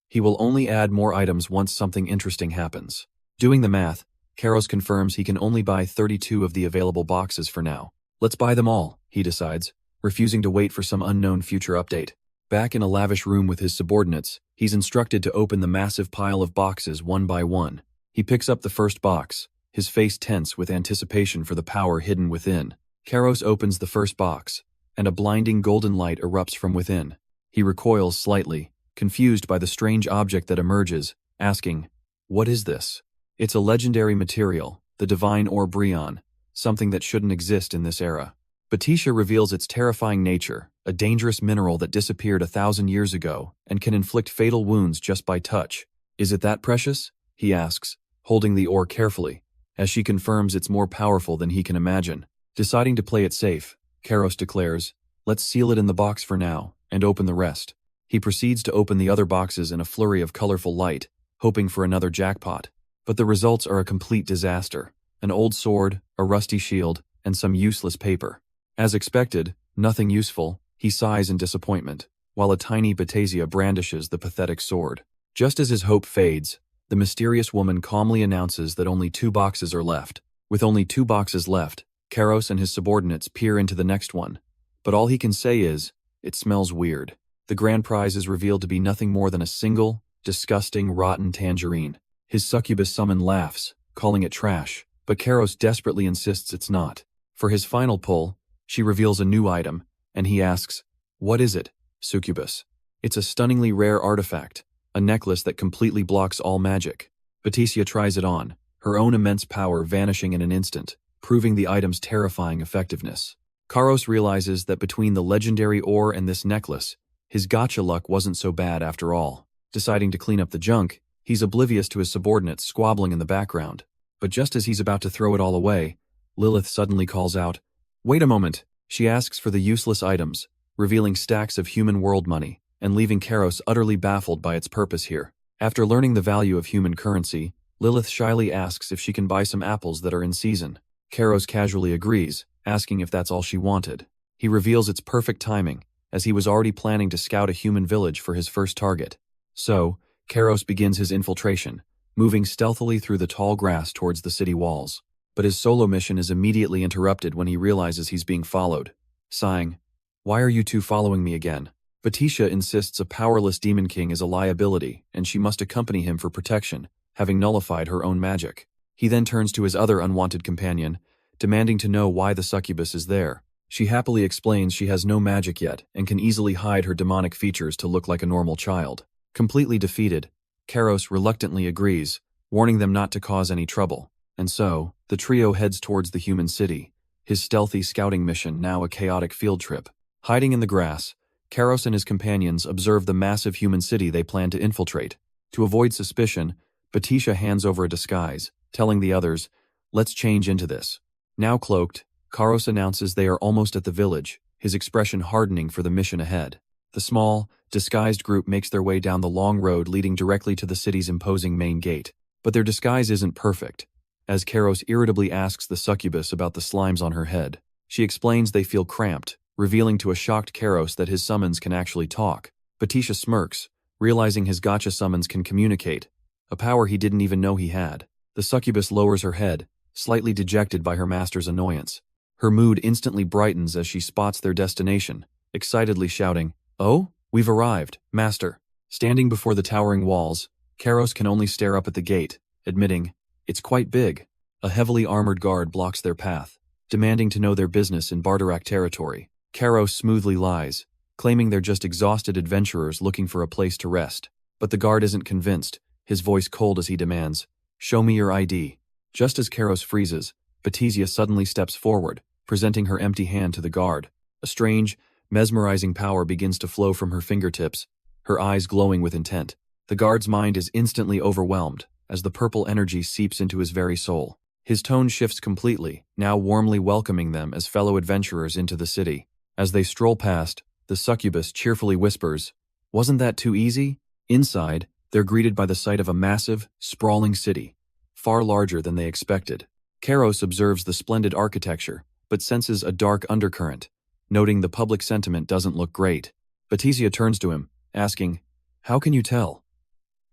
He will only add more items once something interesting happens. Doing the math, Karos confirms he can only buy 32 of the available boxes for now. Let's buy them all, he decides, refusing to wait for some unknown future update. Back in a lavish room with his subordinates, he's instructed to open the massive pile of boxes one by one. He picks up the first box, his face tense with anticipation for the power hidden within. Karos opens the first box, and a blinding golden light erupts from within. He recoils slightly, confused by the strange object that emerges, asking, What is this? It's a legendary material, the divine ore Brion, something that shouldn't exist in this era. Batisia reveals its terrifying nature, a dangerous mineral that disappeared 1,000 years ago and can inflict fatal wounds just by touch. Is it that precious? He asks, holding the ore carefully, as she confirms it's more powerful than he can imagine. Deciding to play it safe, Karos declares, Let's seal it in the box for now, and open the rest. He proceeds to open the other boxes in a flurry of colorful light, hoping for another jackpot. But the results are a complete disaster. An old sword, a rusty shield, and some useless paper. As expected, nothing useful. He sighs in disappointment, while a tiny Batisia brandishes the pathetic sword. Just as his hope fades, the mysterious woman calmly announces that only 2 boxes are left. With only 2 boxes left, Karos and his subordinates peer into the next one. But all he can say is, it smells weird. The grand prize is revealed to be nothing more than a single, disgusting, rotten tangerine. His succubus summon laughs, calling it trash, but Karos desperately insists it's not. For his final pull, she reveals a new item, and he asks, What is it, succubus? It's a stunningly rare artifact, a necklace that completely blocks all magic. Batisia tries it on, her own immense power vanishing in an instant, proving the item's terrifying effectiveness. Karos realizes that between the legendary ore and this necklace, his gacha luck wasn't so bad after all. Deciding to clean up the junk, he's oblivious to his subordinates squabbling in the background. But just as he's about to throw it all away, Lilith suddenly calls out, Wait a moment. She asks for the useless items, revealing stacks of human world money, and leaving Karos utterly baffled by its purpose here. After learning the value of human currency, Lilith shyly asks if she can buy some apples that are in season. Karos casually agrees, asking if that's all she wanted. He reveals it's perfect timing, as he was already planning to scout a human village for his first target. So, Karos begins his infiltration, moving stealthily through the tall grass towards the city walls. But his solo mission is immediately interrupted when he realizes he's being followed. Sighing, "Why are you two following me again?" Batisha insists a powerless demon king is a liability and she must accompany him for protection, having nullified her own magic. He then turns to his other unwanted companion, demanding to know why the succubus is there. She happily explains she has no magic yet and can easily hide her demonic features to look like a normal child. Completely defeated, Karos reluctantly agrees, warning them not to cause any trouble. And so, the trio heads towards the human city, his stealthy scouting mission now a chaotic field trip. Hiding in the grass, Karos and his companions observe the massive human city they plan to infiltrate. To avoid suspicion, Batisha hands over a disguise, telling the others, "Let's change into this." Now cloaked, Karos announces they are almost at the village, his expression hardening for the mission ahead. The small, disguised group makes their way down the long road leading directly to the city's imposing main gate. But their disguise isn't perfect, as Karos irritably asks the succubus about the slimes on her head. She explains they feel cramped, revealing to a shocked Karos that his summons can actually talk. Batisha smirks, realizing his Gacha summons can communicate, a power he didn't even know he had. The succubus lowers her head, slightly dejected by her master's annoyance. Her mood instantly brightens as she spots their destination, excitedly shouting, "Oh, we've arrived, master." Standing before the towering walls, Karos can only stare up at the gate, admitting, "It's quite big." A heavily armored guard blocks their path, demanding to know their business in Bardarak territory. Karos smoothly lies, claiming they're just exhausted adventurers looking for a place to rest. But the guard isn't convinced, his voice cold as he demands, "Show me your ID." Just as Karos freezes, Batisha suddenly steps forward, presenting her empty hand to the guard. A strange, mesmerizing power begins to flow from her fingertips, her eyes glowing with intent. The guard's mind is instantly overwhelmed, as the purple energy seeps into his very soul. His tone shifts completely, now warmly welcoming them as fellow adventurers into the city. As they stroll past, the succubus cheerfully whispers, "Wasn't that too easy?" Inside, they're greeted by the sight of a massive, sprawling city, far larger than they expected. Karos observes the splendid architecture, but senses a dark undercurrent, noting the public sentiment doesn't look great. Batisha turns to him, asking, "How can you tell?"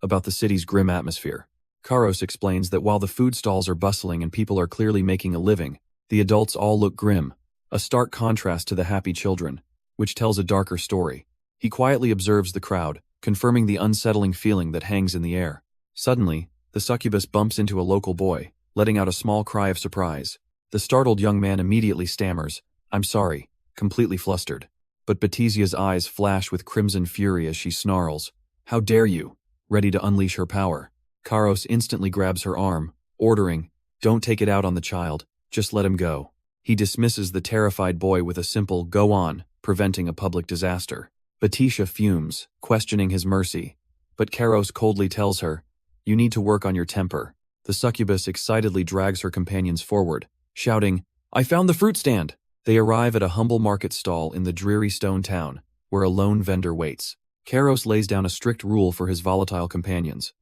About the city's grim atmosphere. Karos explains that while the food stalls are bustling and people are clearly making a living, the adults all look grim, a stark contrast to the happy children, which tells a darker story. He quietly observes the crowd, confirming the unsettling feeling that hangs in the air. Suddenly, the succubus bumps into a local boy, letting out a small cry of surprise. The startled young man immediately stammers, "I'm sorry," completely flustered. But Batisha's eyes flash with crimson fury as she snarls, "How dare you?" ready to unleash her power. Karos instantly grabs her arm, ordering, "Don't take it out on the child, just let him go." He dismisses the terrified boy with a simple "go on," preventing a public disaster. Batisha fumes, questioning his mercy, but Karos coldly tells her, "You need to work on your temper." The succubus excitedly drags her companions forward, shouting, "I found the fruit stand!" They arrive at a humble market stall in the dreary stone town, where a lone vendor waits. Karos lays down a strict rule for his volatile companions.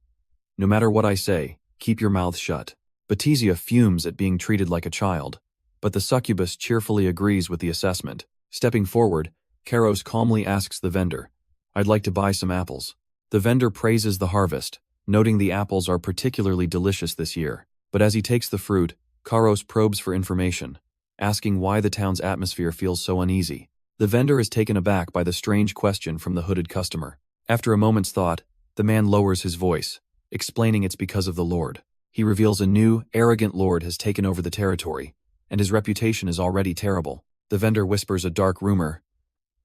"No matter what I say, keep your mouths shut." Batisha fumes at being treated like a child, but the succubus cheerfully agrees with the assessment. Stepping forward, Karos calmly asks the vendor, "I'd like to buy some apples." The vendor praises the harvest, noting the apples are particularly delicious this year. But as he takes the fruit, Karos probes for information, asking why the town's atmosphere feels so uneasy. The vendor is taken aback by the strange question from the hooded customer. After a moment's thought, the man lowers his voice, explaining it's because of the Lord. He reveals a new, arrogant lord has taken over the territory, and his reputation is already terrible. The vendor whispers a dark rumor.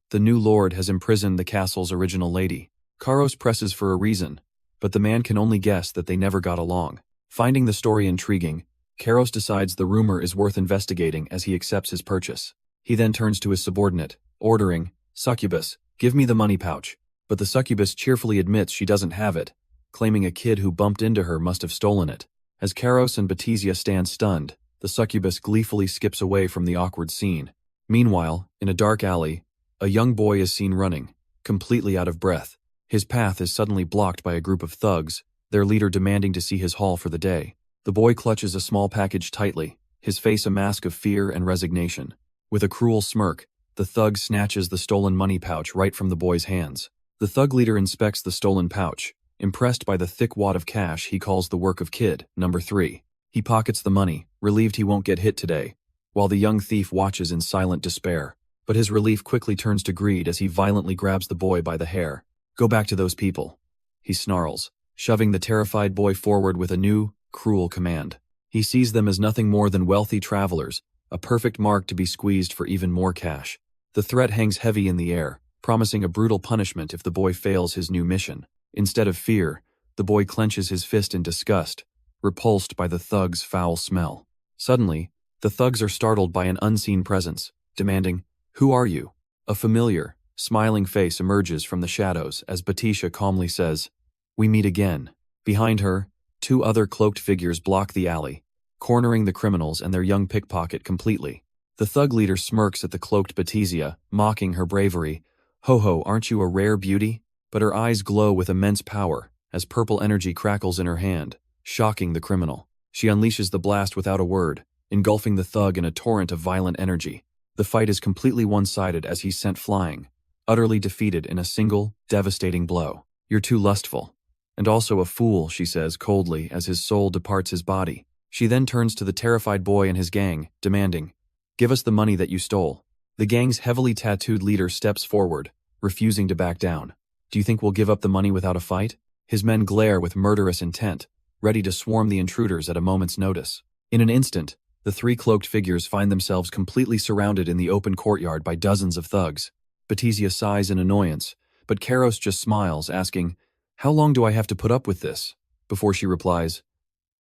The new lord has imprisoned the castle's original lady. Karos presses for a reason, but the man can only guess that they never got along. Finding the story intriguing, Karos decides the rumor is worth investigating as he accepts his purchase. He then turns to his subordinate, ordering, "Succubus, give me the money pouch." But the succubus cheerfully admits she doesn't have it, claiming a kid who bumped into her must have stolen it. As Karos and Batisha stand stunned, the succubus gleefully skips away from the awkward scene. Meanwhile, in a dark alley, a young boy is seen running, completely out of breath. His path is suddenly blocked by a group of thugs, their leader demanding to see his haul for the day. The boy clutches a small package tightly, his face a mask of fear and resignation. With a cruel smirk, the thug snatches the stolen money pouch right from the boy's hands. The thug leader inspects the stolen pouch, impressed by the thick wad of cash he calls the work of kid, number 3. He pockets the money, relieved he won't get hit today, while the young thief watches in silent despair. But his relief quickly turns to greed as he violently grabs the boy by the hair. "Go back to those people," he snarls, shoving the terrified boy forward with a new, cruel command. He sees them as nothing more than wealthy travelers, a perfect mark to be squeezed for even more cash. The threat hangs heavy in the air, promising a brutal punishment if the boy fails his new mission. Instead of fear, the boy clenches his fist in disgust, repulsed by the thug's foul smell. Suddenly, the thugs are startled by an unseen presence, demanding, "Who are you?" A familiar, smiling face emerges from the shadows as Batisha calmly says, "We meet again." Behind her, 2 other cloaked figures block the alley, cornering the criminals and their young pickpocket completely. The thug leader smirks at the cloaked Batisia, mocking her bravery. "Ho-ho, aren't you a rare beauty?" But her eyes glow with immense power as purple energy crackles in her hand, shocking the criminal. She unleashes the blast without a word, engulfing the thug in a torrent of violent energy. The fight is completely one-sided as he's sent flying, utterly defeated in a single, devastating blow. "You're too lustful. And also a fool," she says coldly as his soul departs his body. She then turns to the terrified boy and his gang, demanding, "Give us the money that you stole." The gang's heavily tattooed leader steps forward, refusing to back down. "Do you think we'll give up the money without a fight?" His men glare with murderous intent, ready to swarm the intruders at a moment's notice. In an instant, the 3 cloaked figures find themselves completely surrounded in the open courtyard by dozens of thugs. Batisia sighs in annoyance, but Karos just smiles, asking, "How long do I have to put up with this?" Before she replies,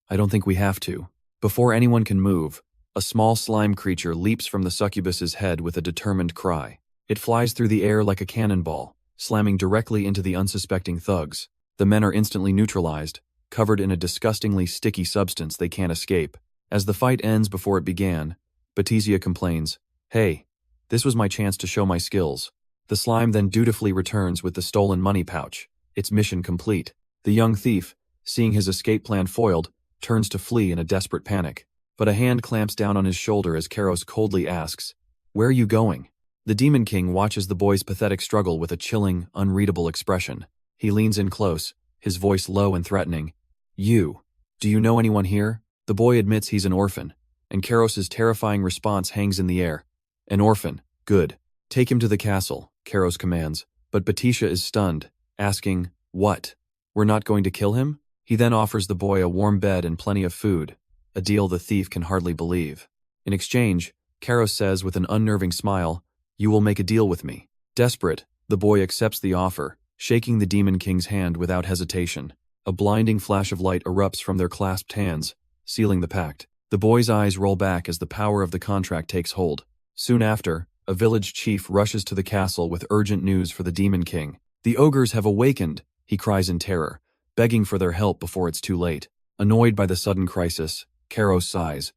"I don't think we have to." Before anyone can move, a small slime creature leaps from the succubus's head with a determined cry. It flies through the air like a cannonball, slamming directly into the unsuspecting thugs. The men are instantly neutralized, covered in a disgustingly sticky substance they can't escape. As the fight ends before it began, Batisia complains, "Hey, this was my chance to show my skills." The slime then dutifully returns with the stolen money pouch, its mission complete. The young thief, seeing his escape plan foiled, turns to flee in a desperate panic. But a hand clamps down on his shoulder as Karos coldly asks, "Where are you going?" The Demon King watches the boy's pathetic struggle with a chilling, unreadable expression. He leans in close, his voice low and threatening. Do you know anyone here?" The boy admits he's an orphan, and Karos's terrifying response hangs in the air. "An orphan, good. Take him to the castle," Karos commands, but Batisha is stunned, asking, "What? We're not going to kill him?" He then offers the boy a warm bed and plenty of food, a deal the thief can hardly believe. In exchange, Karos says with an unnerving smile, "You will make a deal with me." Desperate, the boy accepts the offer, shaking the Demon King's hand without hesitation. A blinding flash of light erupts from their clasped hands, sealing the pact. The boy's eyes roll back as the power of the contract takes hold. Soon after, a village chief rushes to the castle with urgent news for the Demon King. "The ogres have awakened," he cries in terror, begging for their help before it's too late. Annoyed by the sudden crisis, Karos sighs,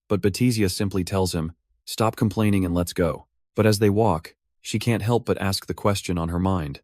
but Batisia simply tells him, "Stop complaining and let's go." But as they walk, she can't help but ask the question on her mind.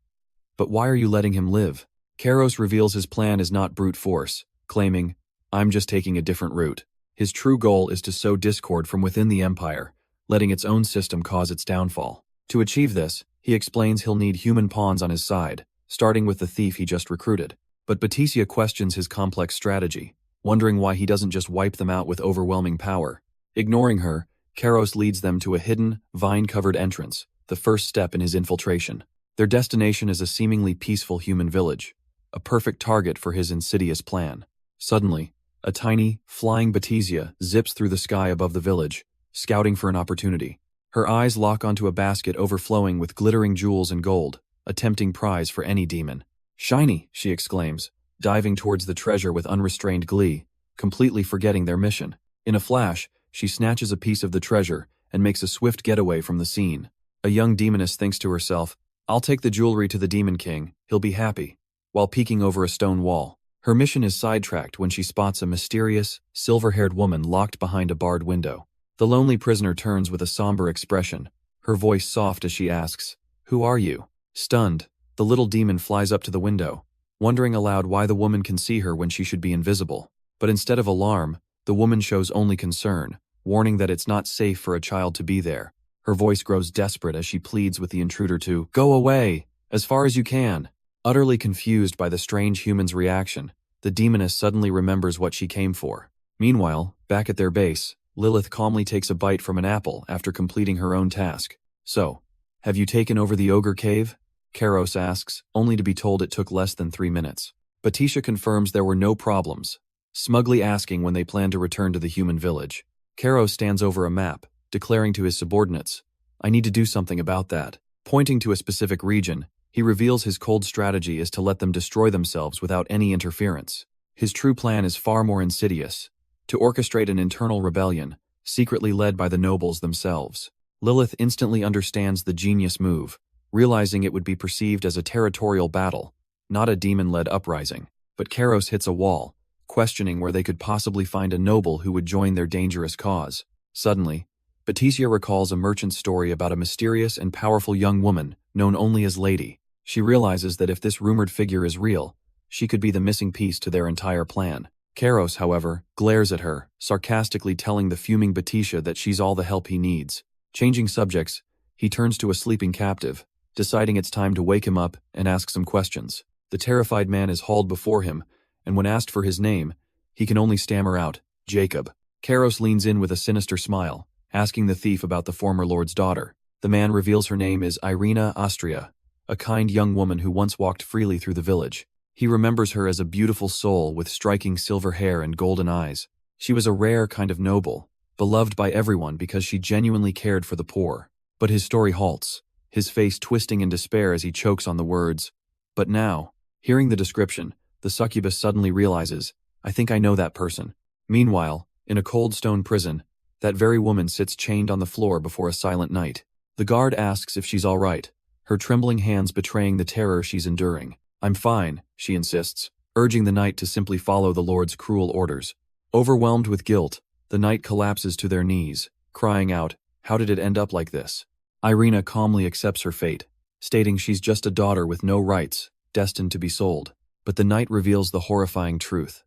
"But why are you letting him live?" Karos reveals his plan is not brute force, claiming, "I'm just taking a different route." His true goal is to sow discord from within the empire, letting its own system cause its downfall. To achieve this, he explains he'll need human pawns on his side, starting with the thief he just recruited. But Batisia questions his complex strategy, wondering why he doesn't just wipe them out with overwhelming power. Ignoring her, Karos leads them to a hidden, vine-covered entrance, the first step in his infiltration. Their destination is a seemingly peaceful human village, a perfect target for his insidious plan. Suddenly, a tiny, flying Batisia zips through the sky above the village, scouting for an opportunity. Her eyes lock onto a basket overflowing with glittering jewels and gold, a tempting prize for any demon. "Shiny!" she exclaims, diving towards the treasure with unrestrained glee, completely forgetting their mission. In a flash, she snatches a piece of the treasure and makes a swift getaway from the scene. A young demoness thinks to herself, "I'll take the jewelry to the Demon King, he'll be happy," while peeking over a stone wall. Her mission is sidetracked when she spots a mysterious, silver-haired woman locked behind a barred window. The lonely prisoner turns with a somber expression, her voice soft as she asks, "Who are you?" Stunned, The little demon flies up to the window, wondering aloud why the woman can see her when she should be invisible. But instead of alarm, the woman shows only concern, warning that it's not safe for a child to be there. Her voice grows desperate as she pleads with the intruder to go away, as far as you can. Utterly confused by the strange human's reaction, the demoness suddenly remembers what she came for. Meanwhile, back at their base, Lilith calmly takes a bite from an apple after completing her own task. So, have you taken over the ogre cave? Karos asks, only to be told it took less than 3 minutes. Batisha confirms there were no problems, smugly asking when they plan to return to the human village. Karos stands over a map, declaring to his subordinates, I need to do something about that. Pointing to a specific region, he reveals his cold strategy is to let them destroy themselves without any interference. His true plan is far more insidious, to orchestrate an internal rebellion, secretly led by the nobles themselves. Lilith instantly understands the genius move, realizing it would be perceived as a territorial battle, not a demon-led uprising. But Karos hits a wall, questioning where they could possibly find a noble who would join their dangerous cause. Suddenly, Batisha recalls a merchant's story about a mysterious and powerful young woman known only as Lady. She realizes that if this rumored figure is real, she could be the missing piece to their entire plan. Karos, however, glares at her, sarcastically telling the fuming Batisha that she's all the help he needs. Changing subjects, he turns to a sleeping captive, deciding it's time to wake him up and ask some questions. The terrified man is hauled before him, and when asked for his name, he can only stammer out, Jacob. Karos leans in with a sinister smile, asking the thief about the former lord's daughter. The man reveals her name is Irina Austria, a kind young woman who once walked freely through the village. He remembers her as a beautiful soul with striking silver hair and golden eyes. She was a rare kind of noble, beloved by everyone because she genuinely cared for the poor. But his story halts, his face twisting in despair as he chokes on the words, but now. Hearing the description, the succubus suddenly realizes, I think I know that person. Meanwhile, in a cold stone prison, that very woman sits chained on the floor before a silent night. The guard asks if she's all right, her trembling hands betraying the terror she's enduring. I'm fine, she insists, urging the knight to simply follow the Lord's cruel orders. Overwhelmed with guilt, the knight collapses to their knees, crying out, how did it end up like this? Irina calmly accepts her fate, stating she's just a daughter with no rights, destined to be sold. But the knight reveals the horrifying truth.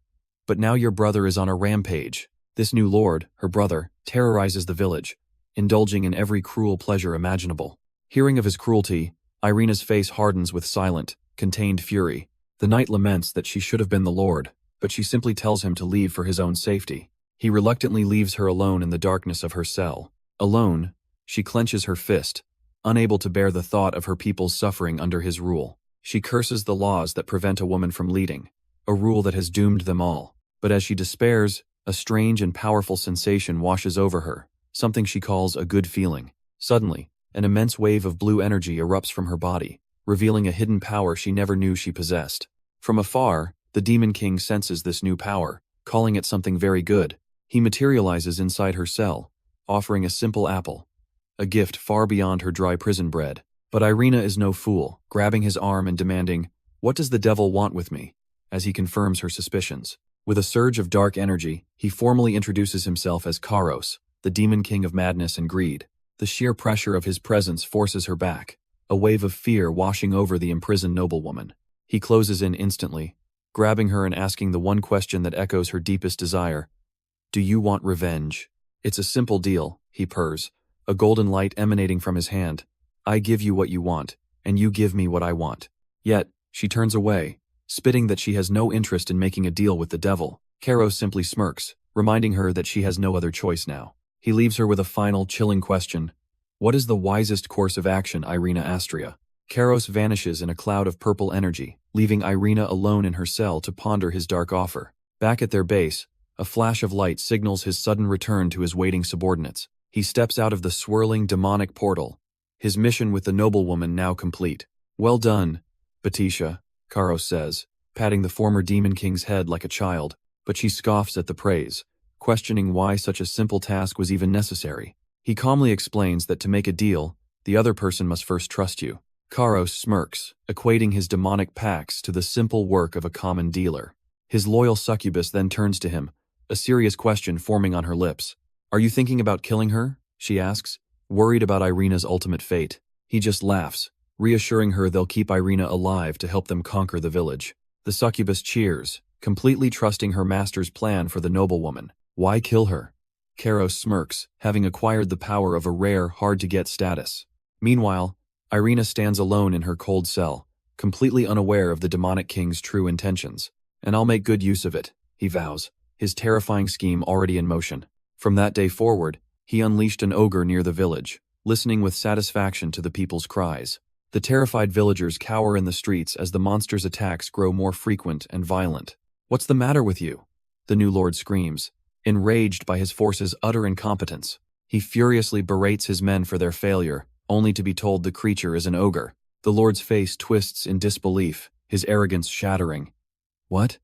But now your brother is on a rampage. This new lord, her brother, terrorizes the village, indulging in every cruel pleasure imaginable. Hearing of his cruelty, Irina's face hardens with silent, contained fury. The knight laments that she should have been the lord, but she simply tells him to leave for his own safety. He reluctantly leaves her alone in the darkness of her cell. Alone, she clenches her fist, unable to bear the thought of her people's suffering under his rule. She curses the laws that prevent a woman from leading, a rule that has doomed them all. But as she despairs, a strange and powerful sensation washes over her, something she calls a good feeling. Suddenly, an immense wave of blue energy erupts from her body, revealing a hidden power she never knew she possessed. From afar, the Demon King senses this new power, calling it something very good. He materializes inside her cell, offering a simple apple, a gift far beyond her dry prison bread. But Irina is no fool, grabbing his arm and demanding, what does the devil want with me? As he confirms her suspicions. With a surge of dark energy, he formally introduces himself as Karos, the Demon King of madness and greed. The sheer pressure of his presence forces her back, a wave of fear washing over the imprisoned noblewoman. He closes in instantly, grabbing her and asking the one question that echoes her deepest desire. Do you want revenge? It's a simple deal, he purrs, a golden light emanating from his hand. I give you what you want, and you give me what I want. Yet, she turns away, spitting that she has no interest in making a deal with the devil. Karos simply smirks, reminding her that she has no other choice now. He leaves her with a final, chilling question. What is the wisest course of action, Irina Astria? Karos vanishes in a cloud of purple energy, leaving Irina alone in her cell to ponder his dark offer. Back at their base, a flash of light signals his sudden return to his waiting subordinates. He steps out of the swirling demonic portal, his mission with the noblewoman now complete. Well done, Batisha, Karos says, patting the former Demon King's head like a child, but she scoffs at the praise, questioning why such a simple task was even necessary. He calmly explains that to make a deal, the other person must first trust you. Karos smirks, equating his demonic pacts to the simple work of a common dealer. His loyal succubus then turns to him, a serious question forming on her lips. Are you thinking about killing her? She asks, worried about Irina's ultimate fate. He just laughs, reassuring her they'll keep Irina alive to help them conquer the village. The succubus cheers, completely trusting her master's plan for the noblewoman. Why kill her? Kairos smirks, having acquired the power of a rare, hard-to-get status. Meanwhile, Irina stands alone in her cold cell, completely unaware of the demonic king's true intentions. And I'll make good use of it, he vows, his terrifying scheme already in motion. From that day forward, he unleashed an ogre near the village, listening with satisfaction to the people's cries. The terrified villagers cower in the streets as the monster's attacks grow more frequent and violent. What's the matter with you? The new lord screams, enraged by his force's utter incompetence. He furiously berates his men for their failure, only to be told the creature is an ogre. The lord's face twists in disbelief, his arrogance shattering. What?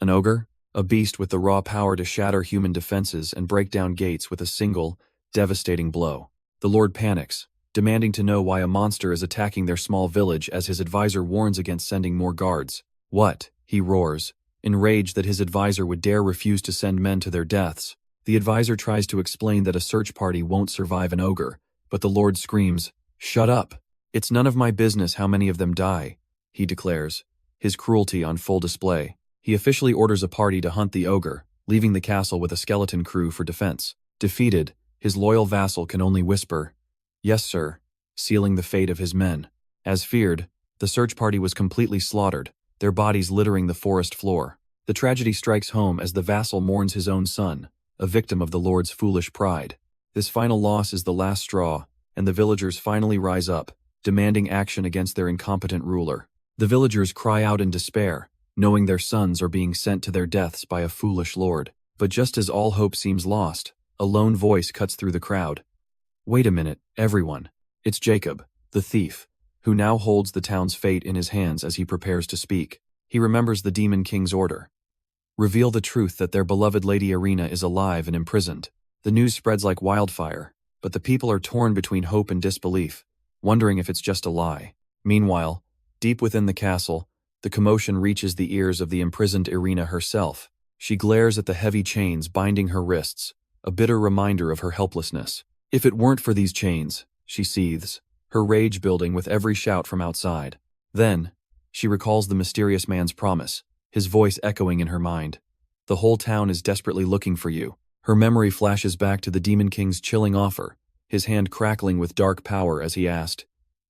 An ogre? A beast with the raw power to shatter human defenses and break down gates with a single, devastating blow. The lord panics, demanding to know why a monster is attacking their small village as his advisor warns against sending more guards. What? He roars, enraged that his advisor would dare refuse to send men to their deaths. The advisor tries to explain that a search party won't survive an ogre, but the lord screams, "Shut up! It's none of my business how many of them die," he declares, his cruelty on full display. He officially orders a party to hunt the ogre, leaving the castle with a skeleton crew for defense. Defeated, his loyal vassal can only whisper, "Yes, sir," sealing the fate of his men. As feared, the search party was completely slaughtered, their bodies littering the forest floor. The tragedy strikes home as the vassal mourns his own son, a victim of the lord's foolish pride. This final loss is the last straw, and the villagers finally rise up, demanding action against their incompetent ruler. The villagers cry out in despair, knowing their sons are being sent to their deaths by a foolish lord. But just as all hope seems lost, a lone voice cuts through the crowd. Wait a minute, everyone. It's Jacob, the thief, who now holds the town's fate in his hands as he prepares to speak. He remembers the Demon King's order. Reveal the truth that their beloved Lady Irina is alive and imprisoned. The news spreads like wildfire, but the people are torn between hope and disbelief, wondering if it's just a lie. Meanwhile, deep within the castle, the commotion reaches the ears of the imprisoned Irina herself. She glares at the heavy chains binding her wrists, a bitter reminder of her helplessness. If it weren't for these chains, she seethes, her rage building with every shout from outside. Then, she recalls the mysterious man's promise, his voice echoing in her mind. The whole town is desperately looking for you. Her memory flashes back to the Demon King's chilling offer, his hand crackling with dark power as he asked,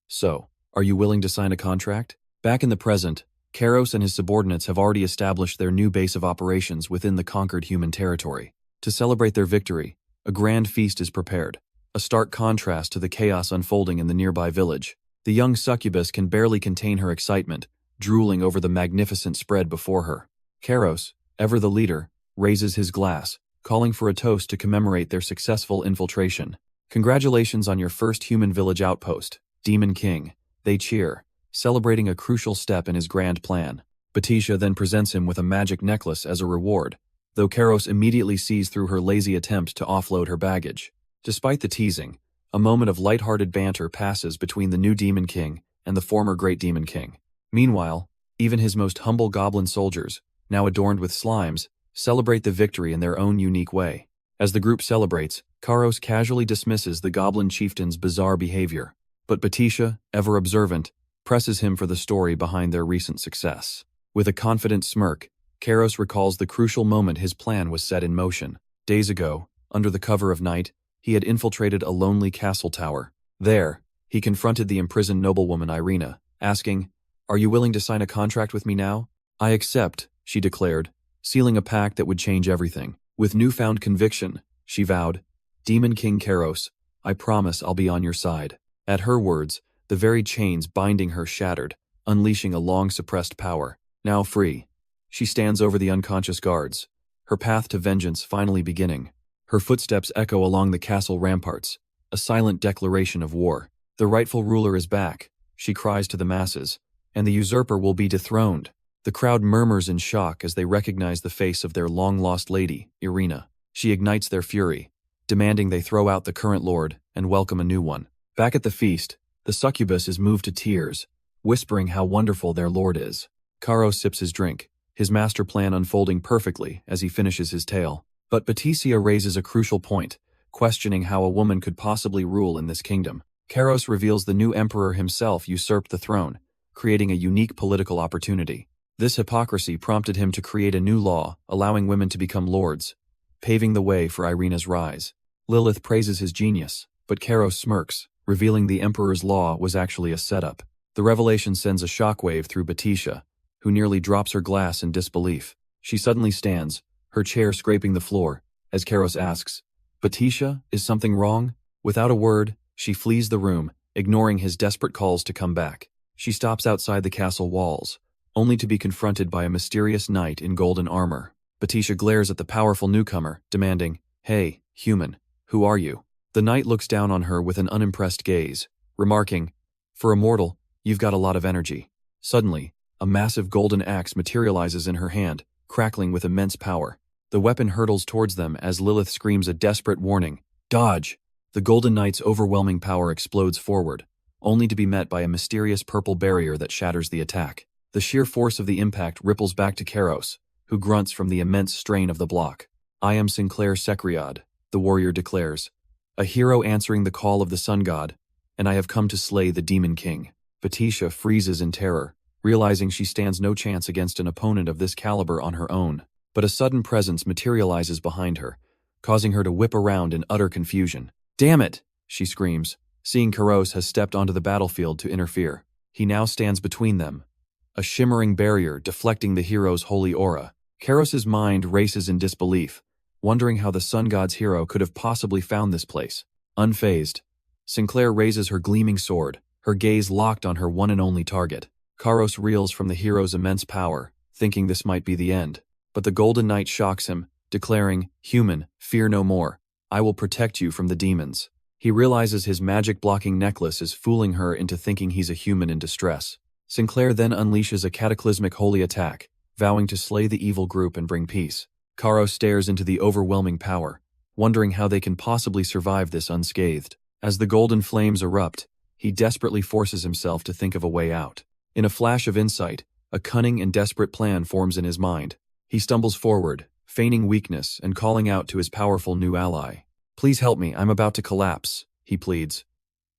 "So, are you willing to sign a contract?" Back in the present, Kairos and his subordinates have already established their new base of operations within the conquered human territory. To celebrate their victory, a grand feast is prepared, a stark contrast to the chaos unfolding in the nearby village. The young succubus can barely contain her excitement, drooling over the magnificent spread before her. Kairos, ever the leader, raises his glass, calling for a toast to commemorate their successful infiltration. "Congratulations on your first human village outpost, Demon King," they cheer, celebrating a crucial step in his grand plan. Batisha then presents him with a magic necklace as a reward, though Kairos immediately sees through her lazy attempt to offload her baggage. Despite the teasing, a moment of light-hearted banter passes between the new Demon King and the former Great Demon King. Meanwhile, even his most humble goblin soldiers, now adorned with slimes, celebrate the victory in their own unique way. As the group celebrates, Kairos casually dismisses the goblin chieftain's bizarre behavior, but Batisha, ever observant, presses him for the story behind their recent success. With a confident smirk, Kairos recalls the crucial moment his plan was set in motion. Days ago, under the cover of night, he had infiltrated a lonely castle tower. There, he confronted the imprisoned noblewoman Irina, asking, "Are you willing to sign a contract with me now?" "I accept," she declared, sealing a pact that would change everything. With newfound conviction, she vowed, "Demon King Kairos, I promise I'll be on your side." At her words, the very chains binding her shattered, unleashing a long-suppressed power. Now free, she stands over the unconscious guards, her path to vengeance finally beginning. Her footsteps echo along the castle ramparts, a silent declaration of war. "The rightful ruler is back," she cries to the masses, "and the usurper will be dethroned." The crowd murmurs in shock as they recognize the face of their long-lost lady, Irina. She ignites their fury, demanding they throw out the current lord and welcome a new one. Back at the feast, the succubus is moved to tears, whispering how wonderful their lord is. Kairos sips his drink, his master plan unfolding perfectly as he finishes his tale. But Batisha raises a crucial point, questioning how a woman could possibly rule in this kingdom. Kairos reveals the new emperor himself usurped the throne, creating a unique political opportunity. This hypocrisy prompted him to create a new law, allowing women to become lords, paving the way for Irina's rise. Lilith praises his genius, but Kairos smirks, revealing the emperor's law was actually a setup. The revelation sends a shockwave through Batisha, who nearly drops her glass in disbelief. She suddenly stands, her chair scraping the floor, as Kairos asks, "Batisha, is something wrong?" Without a word, she flees the room, ignoring his desperate calls to come back. She stops outside the castle walls, only to be confronted by a mysterious knight in golden armor. Batisha glares at the powerful newcomer, demanding, "Hey, human, who are you?" The knight looks down on her with an unimpressed gaze, remarking, "For a mortal, you've got a lot of energy." Suddenly, a massive golden axe materializes in her hand, crackling with immense power. The weapon hurtles towards them as Lilith screams a desperate warning, "Dodge!" The golden knight's overwhelming power explodes forward, only to be met by a mysterious purple barrier that shatters the attack. The sheer force of the impact ripples back to Kairos, who grunts from the immense strain of the block. "I am Sinclair Sekriad," the warrior declares, "a hero answering the call of the sun god, and I have come to slay the demon king." Batisha freezes in terror, realizing she stands no chance against an opponent of this caliber on her own. But a sudden presence materializes behind her, causing her to whip around in utter confusion. "Damn it!" she screams, seeing Kairos has stepped onto the battlefield to interfere. He now stands between them, a shimmering barrier deflecting the hero's holy aura. Kairos's mind races in disbelief, wondering how the sun god's hero could have possibly found this place. Unfazed, Sinclair raises her gleaming sword, her gaze locked on her one and only target. Kairos reels from the hero's immense power, thinking this might be the end. But the Golden Knight shocks him, declaring, "Human, fear no more. I will protect you from the demons." He realizes his magic-blocking necklace is fooling her into thinking he's a human in distress. Sinclair then unleashes a cataclysmic holy attack, vowing to slay the evil group and bring peace. Kairos stares into the overwhelming power, wondering how they can possibly survive this unscathed. As the golden flames erupt, he desperately forces himself to think of a way out. In a flash of insight, a cunning and desperate plan forms in his mind. He stumbles forward, feigning weakness and calling out to his powerful new ally. "Please help me, I'm about to collapse," he pleads,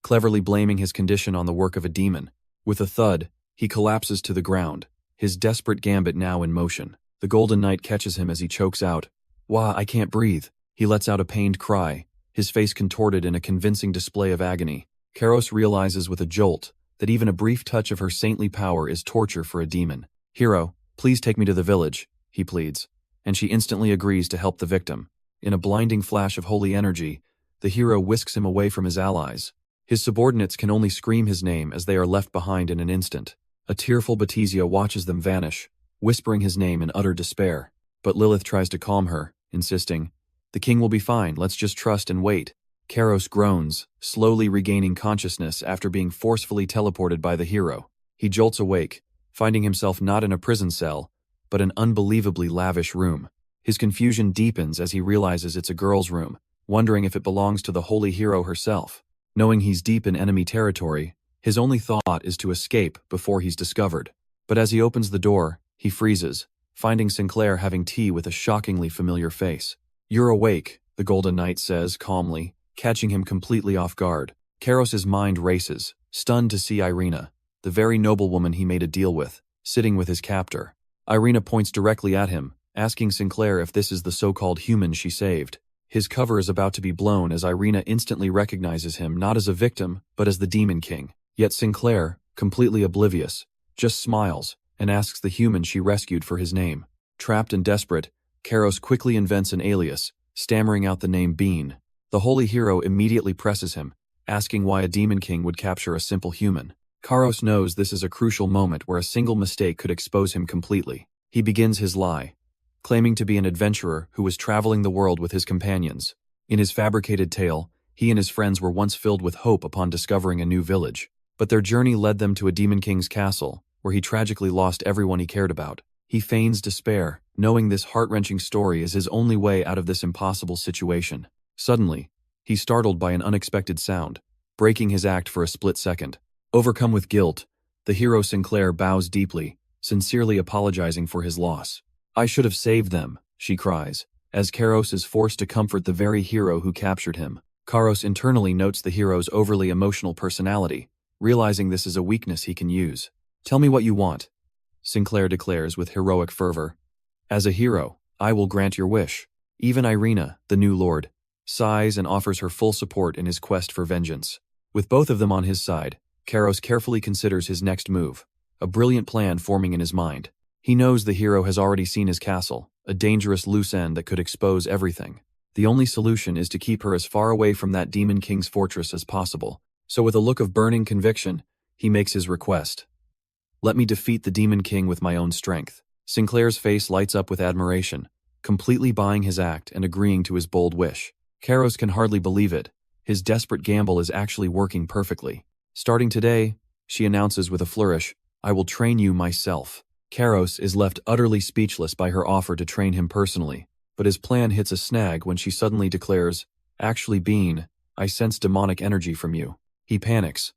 cleverly blaming his condition on the work of a demon. With a thud, he collapses to the ground, his desperate gambit now in motion. The Golden Knight catches him as he chokes out, "Wah, I can't breathe." He lets out a pained cry, his face contorted in a convincing display of agony. Kairos realizes with a jolt that even a brief touch of her saintly power is torture for a demon. "Hero, please take me to the village," he pleads, and she instantly agrees to help the victim. In a blinding flash of holy energy, the hero whisks him away from his allies. His subordinates can only scream his name as they are left behind in an instant. A tearful Batisia watches them vanish, whispering his name in utter despair. But Lilith tries to calm her, insisting, "The king will be fine, let's just trust and wait." Kairos groans, slowly regaining consciousness after being forcefully teleported by the hero. He jolts awake, finding himself not in a prison cell, but an unbelievably lavish room. His confusion deepens as he realizes it's a girl's room, wondering if it belongs to the holy hero herself. Knowing he's deep in enemy territory, his only thought is to escape before he's discovered. But as he opens the door, he freezes, finding Sinclair having tea with a shockingly familiar face. "You're awake," the Golden Knight says calmly, catching him completely off guard. Kairos's mind races, stunned to see Irina, the very noblewoman he made a deal with, sitting with his captor. Irina points directly at him, asking Sinclair if this is the so-called human she saved. His cover is about to be blown as Irina instantly recognizes him not as a victim, but as the Demon King. Yet Sinclair, completely oblivious, just smiles and asks the human she rescued for his name. Trapped and desperate, Kairos quickly invents an alias, stammering out the name Bean. The holy hero immediately presses him, asking why a Demon King would capture a simple human. Kairos knows this is a crucial moment where a single mistake could expose him completely. He begins his lie, claiming to be an adventurer who was traveling the world with his companions. In his fabricated tale, he and his friends were once filled with hope upon discovering a new village. But their journey led them to a Demon King's castle, where he tragically lost everyone he cared about. He feigns despair, knowing this heart-wrenching story is his only way out of this impossible situation. Suddenly, he's startled by an unexpected sound, breaking his act for a split second. Overcome with guilt, the hero Sinclair bows deeply, sincerely apologizing for his loss. "I should have saved them," she cries, as Kairos is forced to comfort the very hero who captured him. Karos internally notes the hero's overly emotional personality, realizing this is a weakness he can use. "Tell me what you want," Sinclair declares with heroic fervor. "As a hero, I will grant your wish." Even Irina, the new lord, sighs and offers her full support in his quest for vengeance. With both of them on his side, Karos carefully considers his next move, a brilliant plan forming in his mind. He knows the hero has already seen his castle, a dangerous loose end that could expose everything. The only solution is to keep her as far away from that Demon King's fortress as possible. So with a look of burning conviction, he makes his request. "Let me defeat the Demon King with my own strength." Sinclair's face lights up with admiration, completely buying his act and agreeing to his bold wish. Karos can hardly believe it. His desperate gamble is actually working perfectly. "Starting today," she announces with a flourish, "I will train you myself." Karos is left utterly speechless by her offer to train him personally, but his plan hits a snag when she suddenly declares, "Actually, Bean, I sense demonic energy from you." He panics.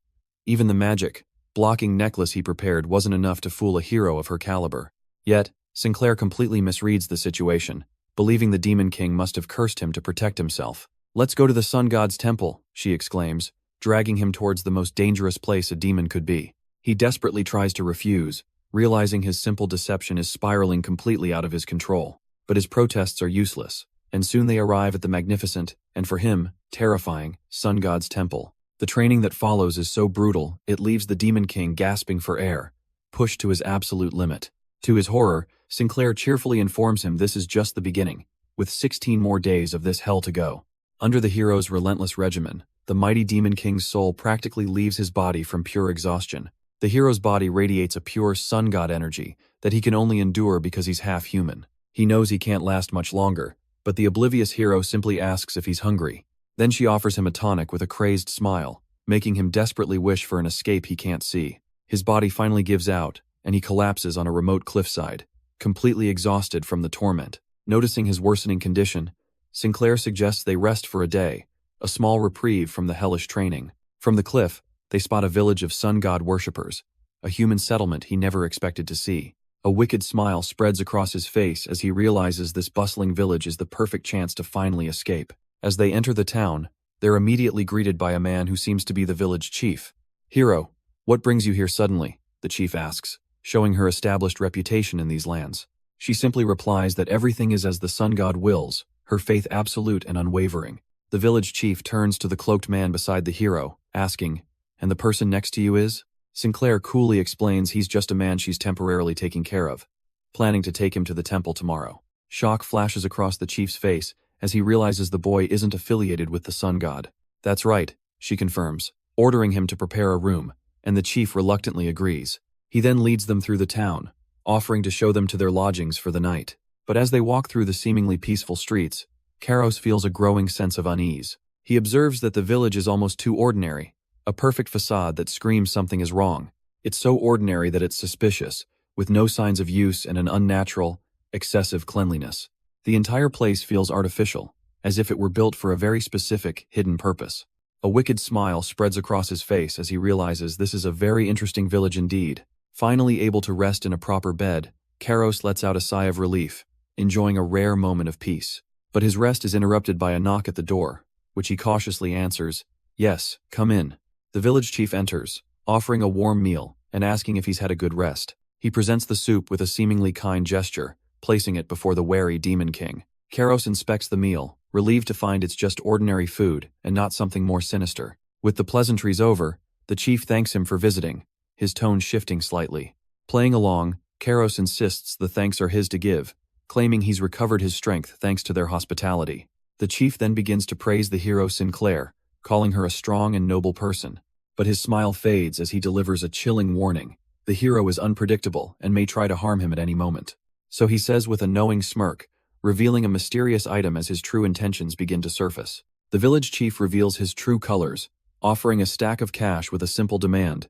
Even the magic, blocking necklace he prepared wasn't enough to fool a hero of her caliber. Yet, Sinclair completely misreads the situation, believing the Demon King must have cursed him to protect himself. "Let's go to the Sun God's temple," she exclaims, dragging him towards the most dangerous place a demon could be. He desperately tries to refuse, realizing his simple deception is spiraling completely out of his control. But his protests are useless, and soon they arrive at the magnificent, and for him, terrifying, Sun God's temple. The training that follows is so brutal, it leaves the Demon King gasping for air, pushed to his absolute limit. To his horror, Sinclair cheerfully informs him this is just the beginning, with 16 more days of this hell to go. Under the hero's relentless regimen, the mighty Demon King's soul practically leaves his body from pure exhaustion. The hero's body radiates a pure sun god energy that he can only endure because he's half human. He knows he can't last much longer, but the oblivious hero simply asks if he's hungry. Then she offers him a tonic with a crazed smile, making him desperately wish for an escape he can't see. His body finally gives out, and he collapses on a remote cliffside, completely exhausted from the torment. Noticing his worsening condition, Sinclair suggests they rest for a day, a small reprieve from the hellish training. From the cliff, they spot a village of sun god worshippers, a human settlement he never expected to see. A wicked smile spreads across his face as he realizes this bustling village is the perfect chance to finally escape. As they enter the town, they're immediately greeted by a man who seems to be the village chief. "Hero, what brings you here suddenly?" the chief asks, showing her established reputation in these lands. She simply replies that everything is as the sun god wills, her faith absolute and unwavering. The village chief turns to the cloaked man beside the hero, asking, "And the person next to you is?" Sinclair coolly explains he's just a man she's temporarily taking care of, planning to take him to the temple tomorrow. Shock flashes across the chief's face as he realizes the boy isn't affiliated with the sun god. "That's right," she confirms, ordering him to prepare a room, and the chief reluctantly agrees. He then leads them through the town, offering to show them to their lodgings for the night. But as they walk through the seemingly peaceful streets, Karos feels a growing sense of unease. He observes that the village is almost too ordinary, a perfect facade that screams something is wrong. It's so ordinary that it's suspicious, with no signs of use and an unnatural, excessive cleanliness. The entire place feels artificial, as if it were built for a very specific, hidden purpose. A wicked smile spreads across his face as he realizes this is a very interesting village indeed. Finally able to rest in a proper bed, Karos lets out a sigh of relief, enjoying a rare moment of peace. But his rest is interrupted by a knock at the door, which he cautiously answers, "Yes, come in." The village chief enters, offering a warm meal and asking if he's had a good rest. He presents the soup with a seemingly kind gesture, placing it before the wary Demon King. Karos inspects the meal, relieved to find it's just ordinary food and not something more sinister. With the pleasantries over, the chief thanks him for visiting, his tone shifting slightly. Playing along, Karos insists the thanks are his to give, claiming he's recovered his strength thanks to their hospitality. The chief then begins to praise the hero Sinclair, calling her a strong and noble person. But his smile fades as he delivers a chilling warning. The hero is unpredictable and may try to harm him at any moment. So he says with a knowing smirk, revealing a mysterious item as his true intentions begin to surface. The village chief reveals his true colors, offering a stack of cash with a simple demand.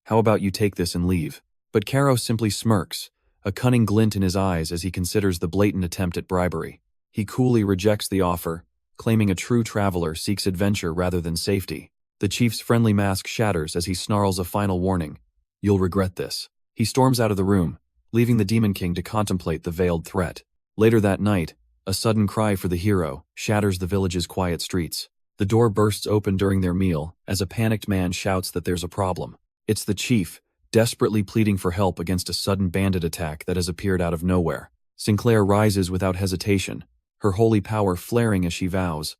"How about you take this and leave?" But Karos simply smirks, a cunning glint in his eyes as he considers the blatant attempt at bribery. He coolly rejects the offer, claiming a true traveler seeks adventure rather than safety. The chief's friendly mask shatters as he snarls a final warning. "You'll regret this." He storms out of the room, leaving the Demon King to contemplate the veiled threat. Later that night, a sudden cry for the hero shatters the village's quiet streets. The door bursts open during their meal as a panicked man shouts that there's a problem. It's the chief, desperately pleading for help against a sudden bandit attack that has appeared out of nowhere. Sinclair rises without hesitation, her holy power flaring as she vows,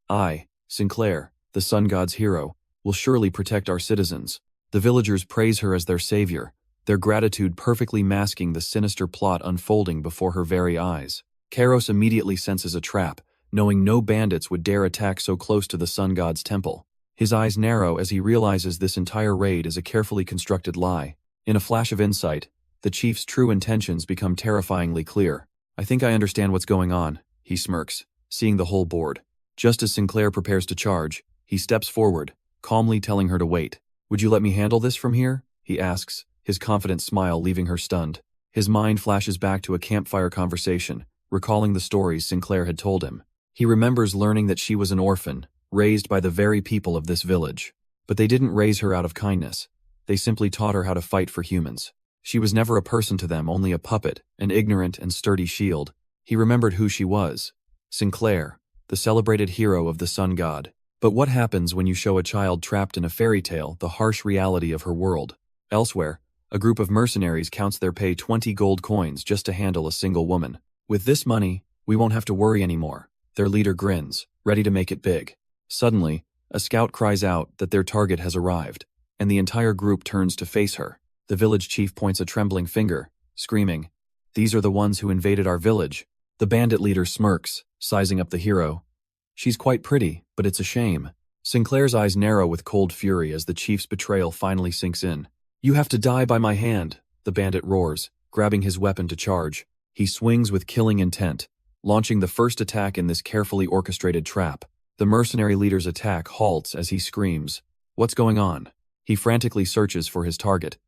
I, Sinclair, the sun god's hero, will surely protect our citizens. The villagers praise her as their savior, their gratitude perfectly masking the sinister plot unfolding before her very eyes. Kairos immediately senses a trap, knowing no bandits would dare attack so close to the sun god's temple. His eyes narrow as he realizes this entire raid is a carefully constructed lie. In a flash of insight, the chief's true intentions become terrifyingly clear. I think I understand what's going on, he smirks, seeing the whole board. Just as Sinclair prepares to charge, he steps forward, calmly telling her to wait. Would you let me handle this from here? He asks, his confident smile leaving her stunned. His mind flashes back to a campfire conversation, recalling the stories Sinclair had told him. He remembers learning that she was an orphan, raised by the very people of this village. But they didn't raise her out of kindness. They simply taught her how to fight for humans. She was never a person to them, only a puppet, an ignorant and sturdy shield. He remembered who she was. Sinclair, the celebrated hero of the sun god. But what happens when you show a child trapped in a fairy tale the harsh reality of her world? Elsewhere, a group of mercenaries counts their pay 20 gold coins just to handle a single woman. With this money, we won't have to worry anymore. Their leader grins, ready to make it big. Suddenly, a scout cries out that their target has arrived, and the entire group turns to face her. The village chief points a trembling finger, screaming, "These are the ones who invaded our village." The bandit leader smirks, sizing up the hero. She's quite pretty, but it's a shame. Sinclair's eyes narrow with cold fury as the chief's betrayal finally sinks in. You have to die by my hand, the bandit roars, grabbing his weapon to charge. He swings with killing intent, launching the first attack in this carefully orchestrated trap. The mercenary leader's attack halts as he screams, "What's going on?" He frantically searches for his target,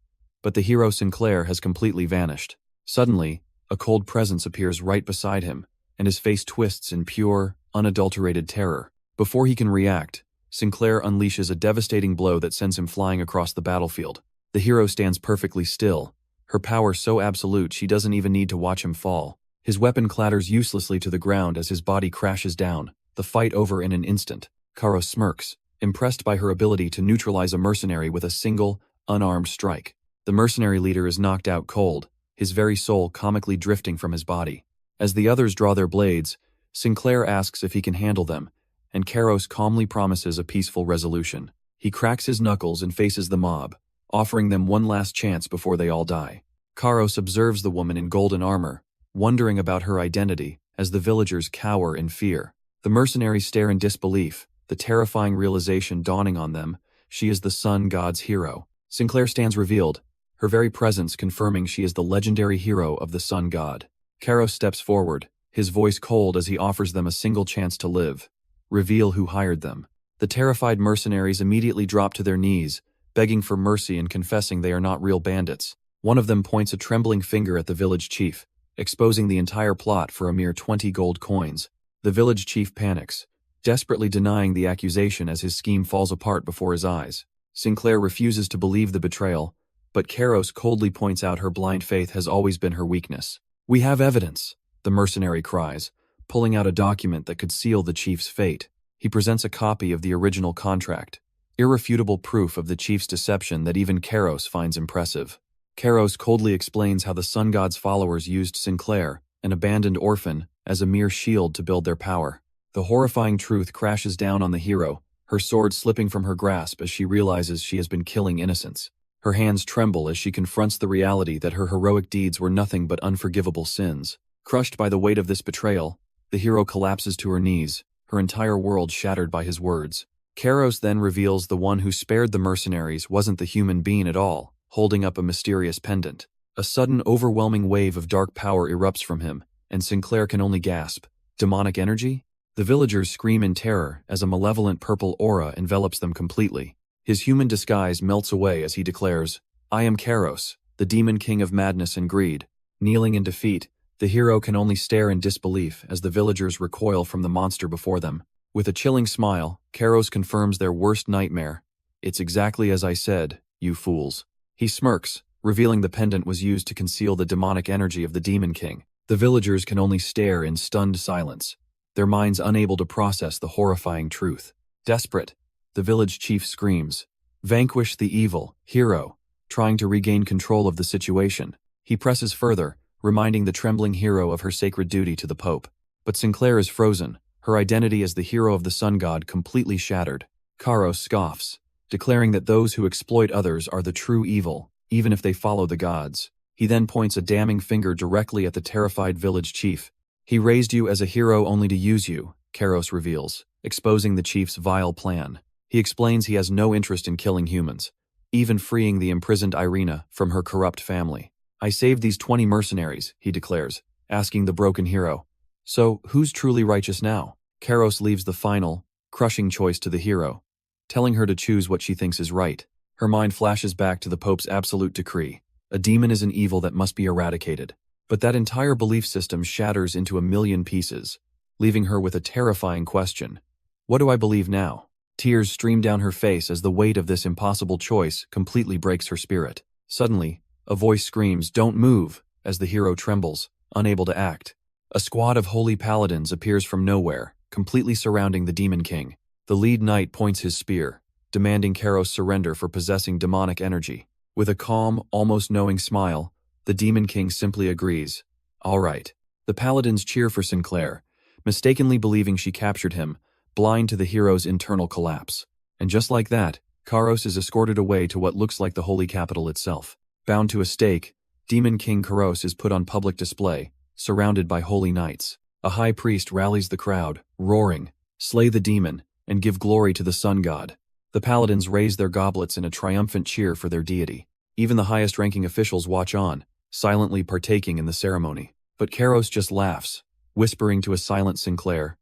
but the hero Sinclair has completely vanished. Suddenly, a cold presence appears right beside him, and his face twists in pure, unadulterated terror. Before he can react, Sinclair unleashes a devastating blow that sends him flying across the battlefield. The hero stands perfectly still, her power so absolute she doesn't even need to watch him fall. His weapon clatters uselessly to the ground as his body crashes down, the fight over in an instant. Karo smirks, impressed by her ability to neutralize a mercenary with a single, unarmed strike. The mercenary leader is knocked out cold, his very soul comically drifting from his body. As the others draw their blades, Sinclair asks if he can handle them, and Karos calmly promises a peaceful resolution. He cracks his knuckles and faces the mob, offering them one last chance before they all die. Karos observes the woman in golden armor, wondering about her identity as the villagers cower in fear. The mercenaries stare in disbelief, the terrifying realization dawning on them, she is the sun god's hero. Sinclair stands revealed, her very presence confirming she is the legendary hero of the sun god. Karos steps forward, his voice cold as he offers them a single chance to live. Reveal who hired them. The terrified mercenaries immediately drop to their knees, begging for mercy and confessing they are not real bandits. One of them points a trembling finger at the village chief, exposing the entire plot for a mere 20 gold coins. The village chief panics, desperately denying the accusation as his scheme falls apart before his eyes. Sinclair refuses to believe the betrayal, but Karos coldly points out her blind faith has always been her weakness. We have evidence, the mercenary cries, pulling out a document that could seal the chief's fate. He presents a copy of the original contract, irrefutable proof of the chief's deception that even Karos finds impressive. Karos coldly explains how the sun god's followers used Sinclair, an abandoned orphan, as a mere shield to build their power. The horrifying truth crashes down on the hero, her sword slipping from her grasp as she realizes she has been killing innocents. Her hands tremble as she confronts the reality that her heroic deeds were nothing but unforgivable sins. Crushed by the weight of this betrayal, the hero collapses to her knees, her entire world shattered by his words. Karos then reveals the one who spared the mercenaries wasn't the human being at all, holding up a mysterious pendant. A sudden, overwhelming wave of dark power erupts from him, and Sinclair can only gasp. Demonic energy? The villagers scream in terror as a malevolent purple aura envelops them completely. His human disguise melts away as he declares, I am Karos, the demon king of madness and greed. Kneeling in defeat, the hero can only stare in disbelief as the villagers recoil from the monster before them. With a chilling smile, Karos confirms their worst nightmare. It's exactly as I said, you fools. He smirks, revealing the pendant was used to conceal the demonic energy of the Demon King. The villagers can only stare in stunned silence, their minds unable to process the horrifying truth. Desperate, the village chief screams, "Vanquish the evil, hero," trying to regain control of the situation. He presses further, reminding the trembling hero of her sacred duty to the Pope. But Sinclair is frozen, her identity as the hero of the sun god completely shattered. Karos scoffs, declaring that those who exploit others are the true evil, even if they follow the gods. He then points a damning finger directly at the terrified village chief. "He raised you as a hero only to use you," Karos reveals, exposing the chief's vile plan. He explains he has no interest in killing humans, even freeing the imprisoned Irina from her corrupt family. "I saved these 20 mercenaries," he declares, asking the broken hero, "So, who's truly righteous now?" Karos leaves the final, crushing choice to the hero, telling her to choose what she thinks is right. Her mind flashes back to the Pope's absolute decree. A demon is an evil that must be eradicated. But that entire belief system shatters into a million pieces, leaving her with a terrifying question. What do I believe now? Tears stream down her face as the weight of this impossible choice completely breaks her spirit. Suddenly, a voice screams, "Don't move," as the hero trembles, unable to act. A squad of holy paladins appears from nowhere, completely surrounding the Demon King. The lead knight points his spear, demanding Karos surrender for possessing demonic energy. With a calm, almost knowing smile, the Demon King simply agrees. All right. The paladins cheer for Sinclair, mistakenly believing she captured him, blind to the hero's internal collapse. And just like that, Karos is escorted away to what looks like the holy capital itself. Bound to a stake, Demon King Karos is put on public display, surrounded by holy knights. A high priest rallies the crowd, roaring, "Slay the demon, and give glory to the sun god." The paladins raise their goblets in a triumphant cheer for their deity. Even the highest-ranking officials watch on, silently partaking in the ceremony. But Karos just laughs, whispering to a silent Sinclair,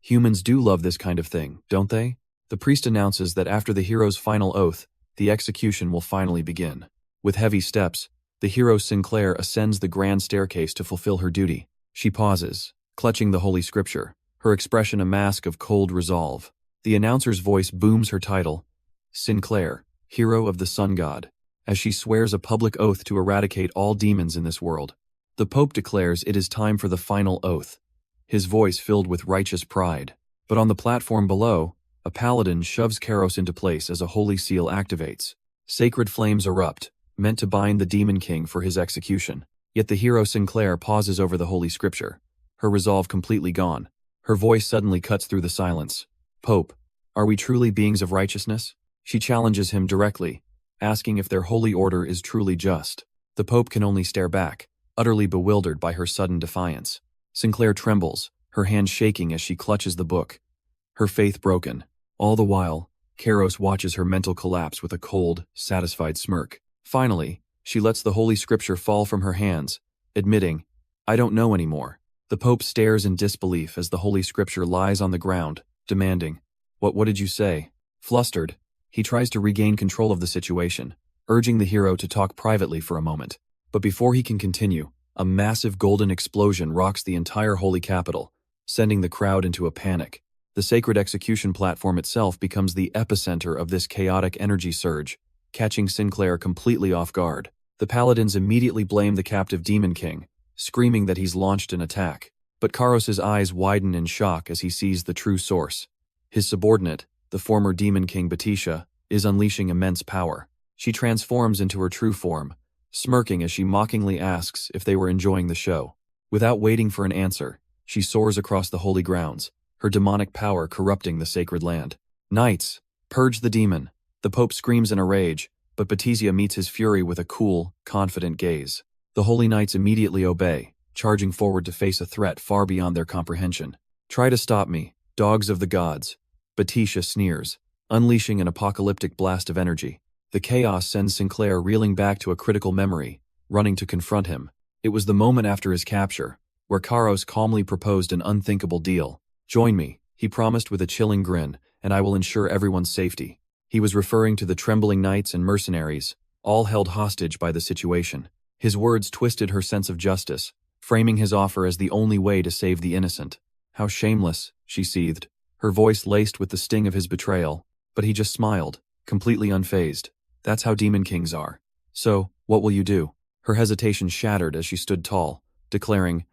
"Humans do love this kind of thing, don't they?" The priest announces that after the hero's final oath, the execution will finally begin. With heavy steps, the hero Sinclair ascends the grand staircase to fulfill her duty. She pauses, clutching the holy scripture, her expression a mask of cold resolve. The announcer's voice booms her title, Sinclair, hero of the sun god, as she swears a public oath to eradicate all demons in this world. The Pope declares it is time for the final oath, his voice filled with righteous pride. But on the platform below, a paladin shoves Karos into place as a holy seal activates. Sacred flames erupt, meant to bind the Demon King for his execution. Yet the hero Sinclair pauses over the holy scripture, her resolve completely gone. Her voice suddenly cuts through the silence. "Pope, are we truly beings of righteousness?" She challenges him directly, asking if their holy order is truly just. The Pope can only stare back, utterly bewildered by her sudden defiance. Sinclair trembles, her hand shaking as she clutches the book, her faith broken. All the while, Karos watches her mental collapse with a cold, satisfied smirk. Finally, she lets the holy scripture fall from her hands, admitting, "I don't know anymore." The Pope stares in disbelief as the holy scripture lies on the ground, demanding, What did you say?" Flustered, he tries to regain control of the situation, urging the hero to talk privately for a moment. But before he can continue, a massive golden explosion rocks the entire holy capital, sending the crowd into a panic. The sacred execution platform itself becomes the epicenter of this chaotic energy surge, catching Sinclair completely off guard. The paladins immediately blame the captive Demon King, screaming that he's launched an attack. But Karos's eyes widen in shock as he sees the true source. His subordinate, the former Demon King Batisha, is unleashing immense power. She transforms into her true form, smirking as she mockingly asks if they were enjoying the show. Without waiting for an answer, she soars across the holy grounds, her demonic power corrupting the sacred land. "Knights, purge the demon!" The Pope screams in a rage, but Batisia meets his fury with a cool, confident gaze. The holy knights immediately obey, charging forward to face a threat far beyond their comprehension. "Try to stop me, dogs of the gods," Batisha sneers, unleashing an apocalyptic blast of energy. The chaos sends Sinclair reeling back to a critical memory, running to confront him. It was the moment after his capture, where Karos calmly proposed an unthinkable deal. "Join me," he promised with a chilling grin, "and I will ensure everyone's safety." He was referring to the trembling knights and mercenaries, all held hostage by the situation. His words twisted her sense of justice, framing his offer as the only way to save the innocent. "How shameless," she seethed, her voice laced with the sting of his betrayal, but he just smiled, completely unfazed. "That's how demon kings are. So, what will you do?" Her hesitation shattered as she stood tall, declaring,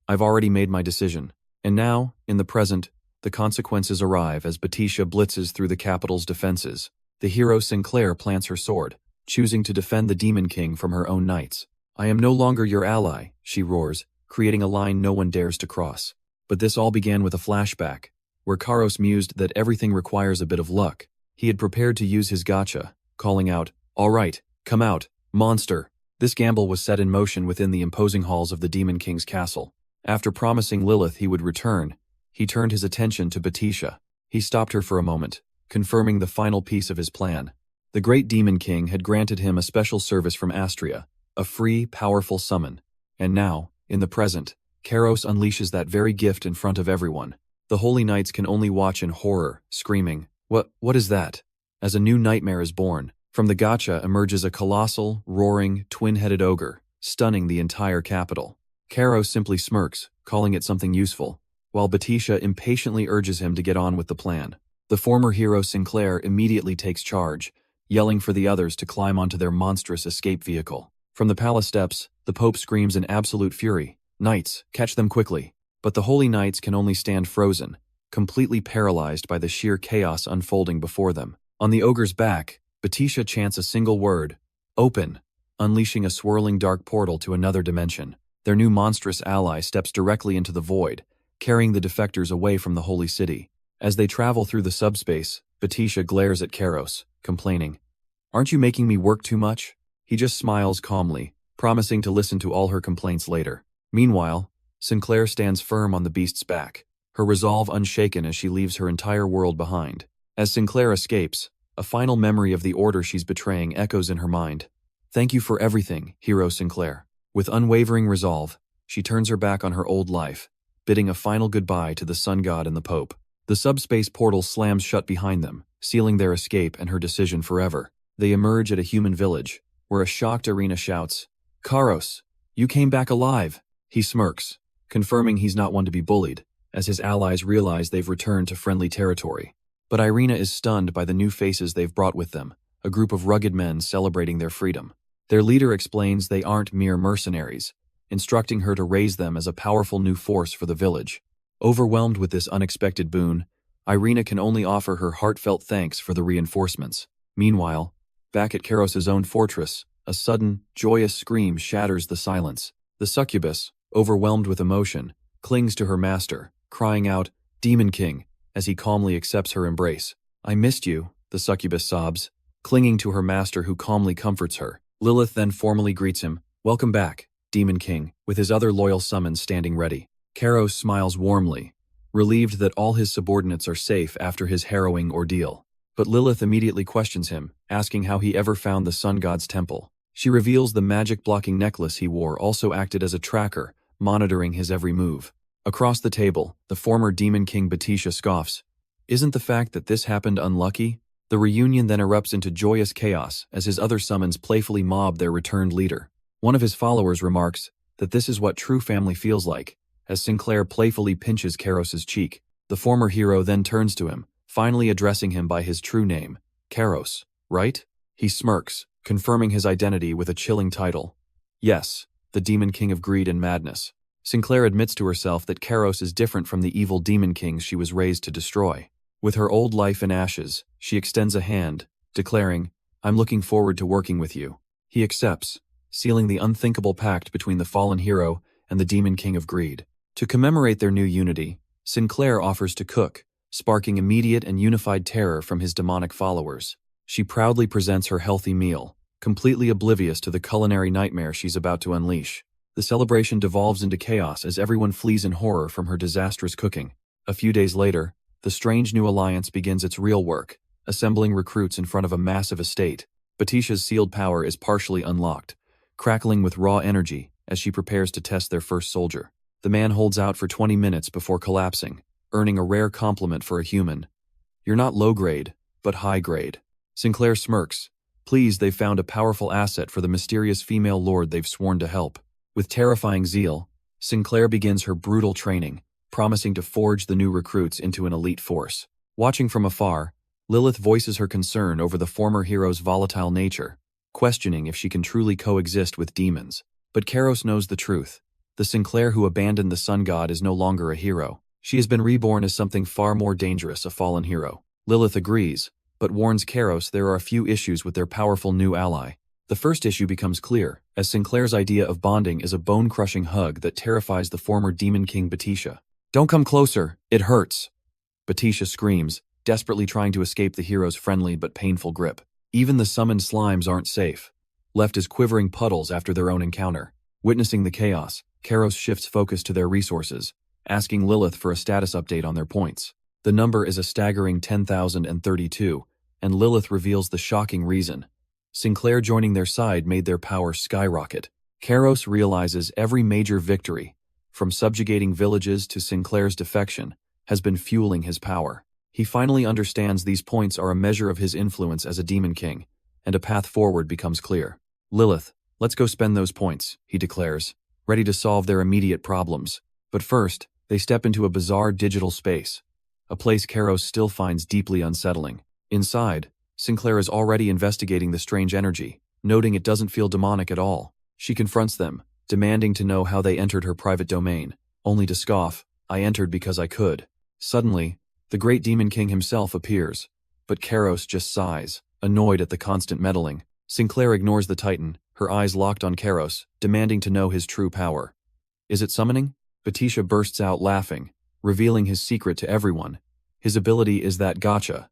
"I've already made my decision. And now, in the present, the consequences arrive as Batisha blitzes through the capital's defenses. The hero Sinclair plants her sword, choosing to defend the Demon King from her own knights. "I am no longer your ally," she roars, creating a line no one dares to cross. But this all began with a flashback, where Karos mused that everything requires a bit of luck. He had prepared to use his gacha, calling out, "All right, come out, monster." This gamble was set in motion within the imposing halls of the Demon King's castle. After promising Lilith he would return, he turned his attention to Batisha. He stopped her for a moment, confirming the final piece of his plan. The great Demon King had granted him a special service from Astria, a free, powerful summon. And now, in the present, Karos unleashes that very gift in front of everyone. The Holy Knights can only watch in horror, screaming, What is that?" As a new nightmare is born, from the gacha emerges a colossal, roaring, twin-headed ogre, stunning the entire capital. Karos simply smirks, calling it something useful, while Batisha impatiently urges him to get on with the plan. The former hero Sinclair immediately takes charge, yelling for the others to climb onto their monstrous escape vehicle. From the palace steps, the Pope screams in absolute fury, "Knights, catch them quickly!" But the Holy Knights can only stand frozen, completely paralyzed by the sheer chaos unfolding before them. On the ogre's back, Batisha chants a single word, "Open," unleashing a swirling dark portal to another dimension. Their new monstrous ally steps directly into the void, carrying the defectors away from the holy city. As they travel through the subspace, Batisha glares at Karos, complaining, "Aren't you making me work too much?" He just smiles calmly, promising to listen to all her complaints later. Meanwhile, Sinclair stands firm on the beast's back, her resolve unshaken as she leaves her entire world behind. As Sinclair escapes, a final memory of the order she's betraying echoes in her mind. "Thank you for everything, Hero Sinclair." With unwavering resolve, she turns her back on her old life, bidding a final goodbye to the sun god and the Pope. The subspace portal slams shut behind them, sealing their escape and her decision forever. They emerge at a human village, where a shocked Irina shouts, "Karos, you came back alive!" He smirks, confirming he's not one to be bullied, as his allies realize they've returned to friendly territory. But Irina is stunned by the new faces they've brought with them, a group of rugged men celebrating their freedom. Their leader explains they aren't mere mercenaries, instructing her to raise them as a powerful new force for the village. Overwhelmed with this unexpected boon, Irina can only offer her heartfelt thanks for the reinforcements. Meanwhile, back at Karos' own fortress, a sudden, joyous scream shatters the silence. The succubus, overwhelmed with emotion, clings to her master, crying out, "Demon King," as he calmly accepts her embrace. "I missed you," the succubus sobs, clinging to her master who calmly comforts her. Lilith then formally greets him, "Welcome back, Demon King," with his other loyal summons standing ready. Karos smiles warmly, relieved that all his subordinates are safe after his harrowing ordeal. But Lilith immediately questions him, asking how he ever found the sun god's temple. She reveals the magic-blocking necklace he wore also acted as a tracker, monitoring his every move. Across the table, the former Demon King Batisha scoffs. "Isn't the fact that this happened unlucky?" The reunion then erupts into joyous chaos as his other summons playfully mob their returned leader. One of his followers remarks that this is what true family feels like, as Sinclair playfully pinches Karos' cheek. The former hero then turns to him, finally addressing him by his true name, "Karos, right?" He smirks, confirming his identity with a chilling title. "Yes, the Demon King of Greed and Madness." Sinclair admits to herself that Karos is different from the evil Demon Kings she was raised to destroy. With her old life in ashes, she extends a hand, declaring, "I'm looking forward to working with you." He accepts, sealing the unthinkable pact between the fallen hero and the Demon King of Greed. To commemorate their new unity, Sinclair offers to cook, sparking immediate and unified terror from his demonic followers. She proudly presents her healthy meal, completely oblivious to the culinary nightmare she's about to unleash. The celebration devolves into chaos as everyone flees in horror from her disastrous cooking. A few days later, the strange new alliance begins its real work, assembling recruits in front of a massive estate. Batisha's sealed power is partially unlocked, crackling with raw energy as she prepares to test their first soldier. The man holds out for 20 minutes before collapsing, earning a rare compliment for a human. "You're not low grade, but high grade." Sinclair smirks, pleased they've found a powerful asset for the mysterious female lord they've sworn to help. With terrifying zeal, Sinclair begins her brutal training, promising to forge the new recruits into an elite force. Watching from afar, Lilith voices her concern over the former hero's volatile nature, questioning if she can truly coexist with demons. But Karos knows the truth. The Sinclair who abandoned the sun god is no longer a hero. She has been reborn as something far more dangerous, a fallen hero. Lilith agrees, but warns Kairos there are a few issues with their powerful new ally. The first issue becomes clear, as Sinclair's idea of bonding is a bone-crushing hug that terrifies the former Demon King Batisha. "Don't come closer, it hurts!" Batisha screams, desperately trying to escape the hero's friendly but painful grip. Even the summoned slimes aren't safe, left as quivering puddles after their own encounter. Witnessing the chaos, Kairos shifts focus to their resources, asking Lilith for a status update on their points. The number is a staggering 10,032, and Lilith reveals the shocking reason. Sinclair joining their side made their power skyrocket. Kairos realizes every major victory, from subjugating villages to Sinclair's defection, has been fueling his power. He finally understands these points are a measure of his influence as a Demon King, and a path forward becomes clear. "Lilith, let's go spend those points," he declares, ready to solve their immediate problems. But first, they step into a bizarre digital space, a place Kairos still finds deeply unsettling. Inside, Sinclair is already investigating the strange energy, noting it doesn't feel demonic at all. She confronts them, demanding to know how they entered her private domain, only to scoff, "I entered because I could." Suddenly, the great Demon King himself appears, but Kairos just sighs, annoyed at the constant meddling. Sinclair ignores the Titan, her eyes locked on Kairos, demanding to know his true power. "Is it summoning?" Batisha bursts out laughing, revealing his secret to everyone. His ability is that Gacha.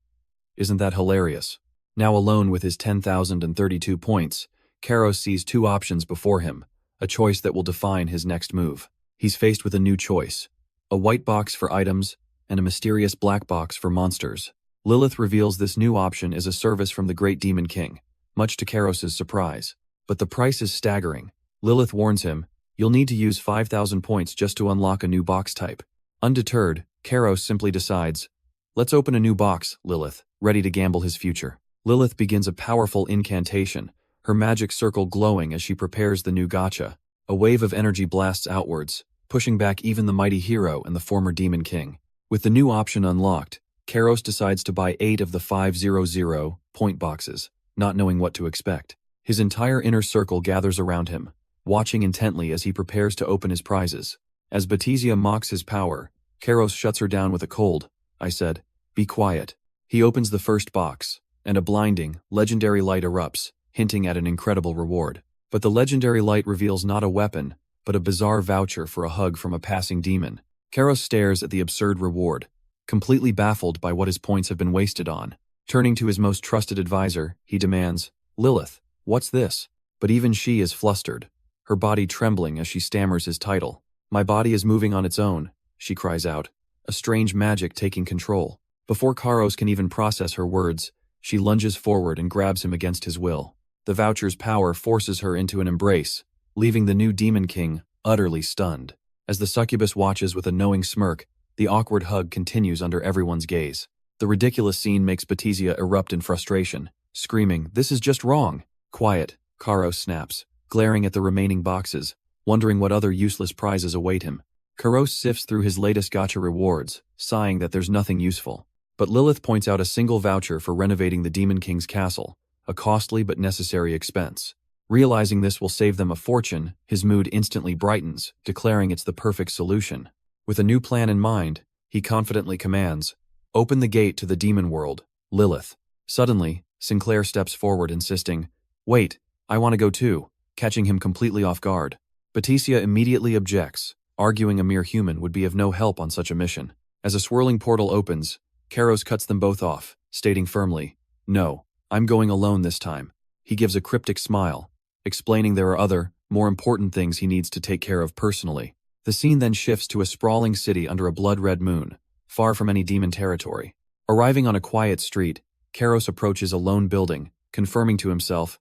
Isn't that hilarious? Now alone with his 10,032 points, Kairos sees two options before him, a choice that will define his next move. He's faced with a new choice, a white box for items and a mysterious black box for monsters. Lilith reveals this new option is a service from the great Demon King, much to Kairos' surprise. But the price is staggering. Lilith warns him, "You'll need to use 5,000 points just to unlock a new box type." Undeterred, Kairos simply decides, "Let's open a new box, Lilith," ready to gamble his future. Lilith begins a powerful incantation, her magic circle glowing as she prepares the new gacha. A wave of energy blasts outwards, pushing back even the mighty hero and the former Demon King. With the new option unlocked, Kairos decides to buy 8 of the 500 point boxes, not knowing what to expect. His entire inner circle gathers around him, watching intently as he prepares to open his prizes. As Batisha mocks his power, Kairos shuts her down with a cold, "I said, be quiet." He opens the first box, and a blinding, legendary light erupts, hinting at an incredible reward. But the legendary light reveals not a weapon, but a bizarre voucher for a hug from a passing demon. Kairos stares at the absurd reward, completely baffled by what his points have been wasted on. Turning to his most trusted advisor, he demands, "Lilith, what's this?" But even she is flustered, her body trembling as she stammers his title. "My body is moving on its own," she cries out, a strange magic taking control. Before Kairos can even process her words, she lunges forward and grabs him against his will. The voucher's power forces her into an embrace, leaving the new Demon King utterly stunned. As the succubus watches with a knowing smirk, the awkward hug continues under everyone's gaze. The ridiculous scene makes Batisha erupt in frustration, screaming, "This is just wrong!" "Quiet," Kairos snaps, glaring at the remaining boxes, wondering what other useless prizes await him. Kairos sifts through his latest gacha rewards, sighing that there's nothing useful. But Lilith points out a single voucher for renovating the Demon King's castle, a costly but necessary expense. Realizing this will save them a fortune, his mood instantly brightens, declaring it's the perfect solution. With a new plan in mind, he confidently commands, "Open the gate to the demon world, Lilith." Suddenly, Sinclair steps forward insisting, "Wait, I want to go too," catching him completely off guard. Batisha immediately objects, arguing a mere human would be of no help on such a mission. As a swirling portal opens, Kairos cuts them both off, stating firmly, "No, I'm going alone this time." He gives a cryptic smile, explaining there are other, more important things he needs to take care of personally. The scene then shifts to a sprawling city under a blood-red moon, far from any demon territory. Arriving on a quiet street, Kairos approaches a lone building, confirming to himself,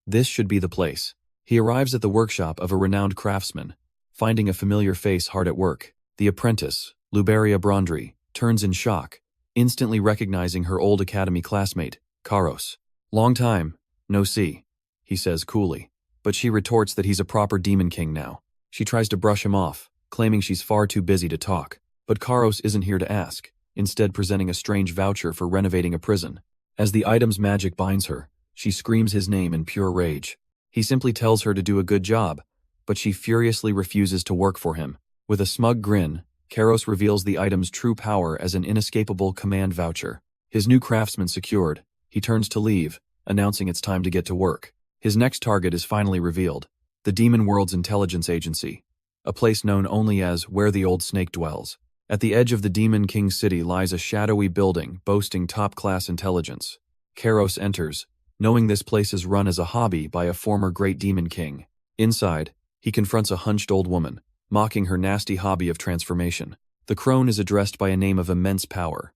this should be the place. He arrives at the workshop of a renowned craftsman, finding a familiar face hard at work. The apprentice, Luberia Brondri, turns in shock, instantly recognizing her old academy classmate, Kairos. "Long time, no see," he says coolly. But she retorts that he's a proper Demon King now. She tries to brush him off, claiming she's far too busy to talk. But Kairos isn't here to ask, instead presenting a strange voucher for renovating a prison. As the item's magic binds her, she screams his name in pure rage. He simply tells her to do a good job, but she furiously refuses to work for him. With a smug grin, Karos reveals the item's true power as an inescapable command voucher. His new craftsman secured, he turns to leave, announcing it's time to get to work. His next target is finally revealed: the Demon World's intelligence agency, a place known only as where the old snake dwells. At the edge of the Demon King's city lies a shadowy building boasting top-class intelligence. Karos enters, knowing this place is run as a hobby by a former great demon king. Inside, he confronts a hunched old woman, mocking her nasty hobby of transformation. The crone is addressed by a name of immense power: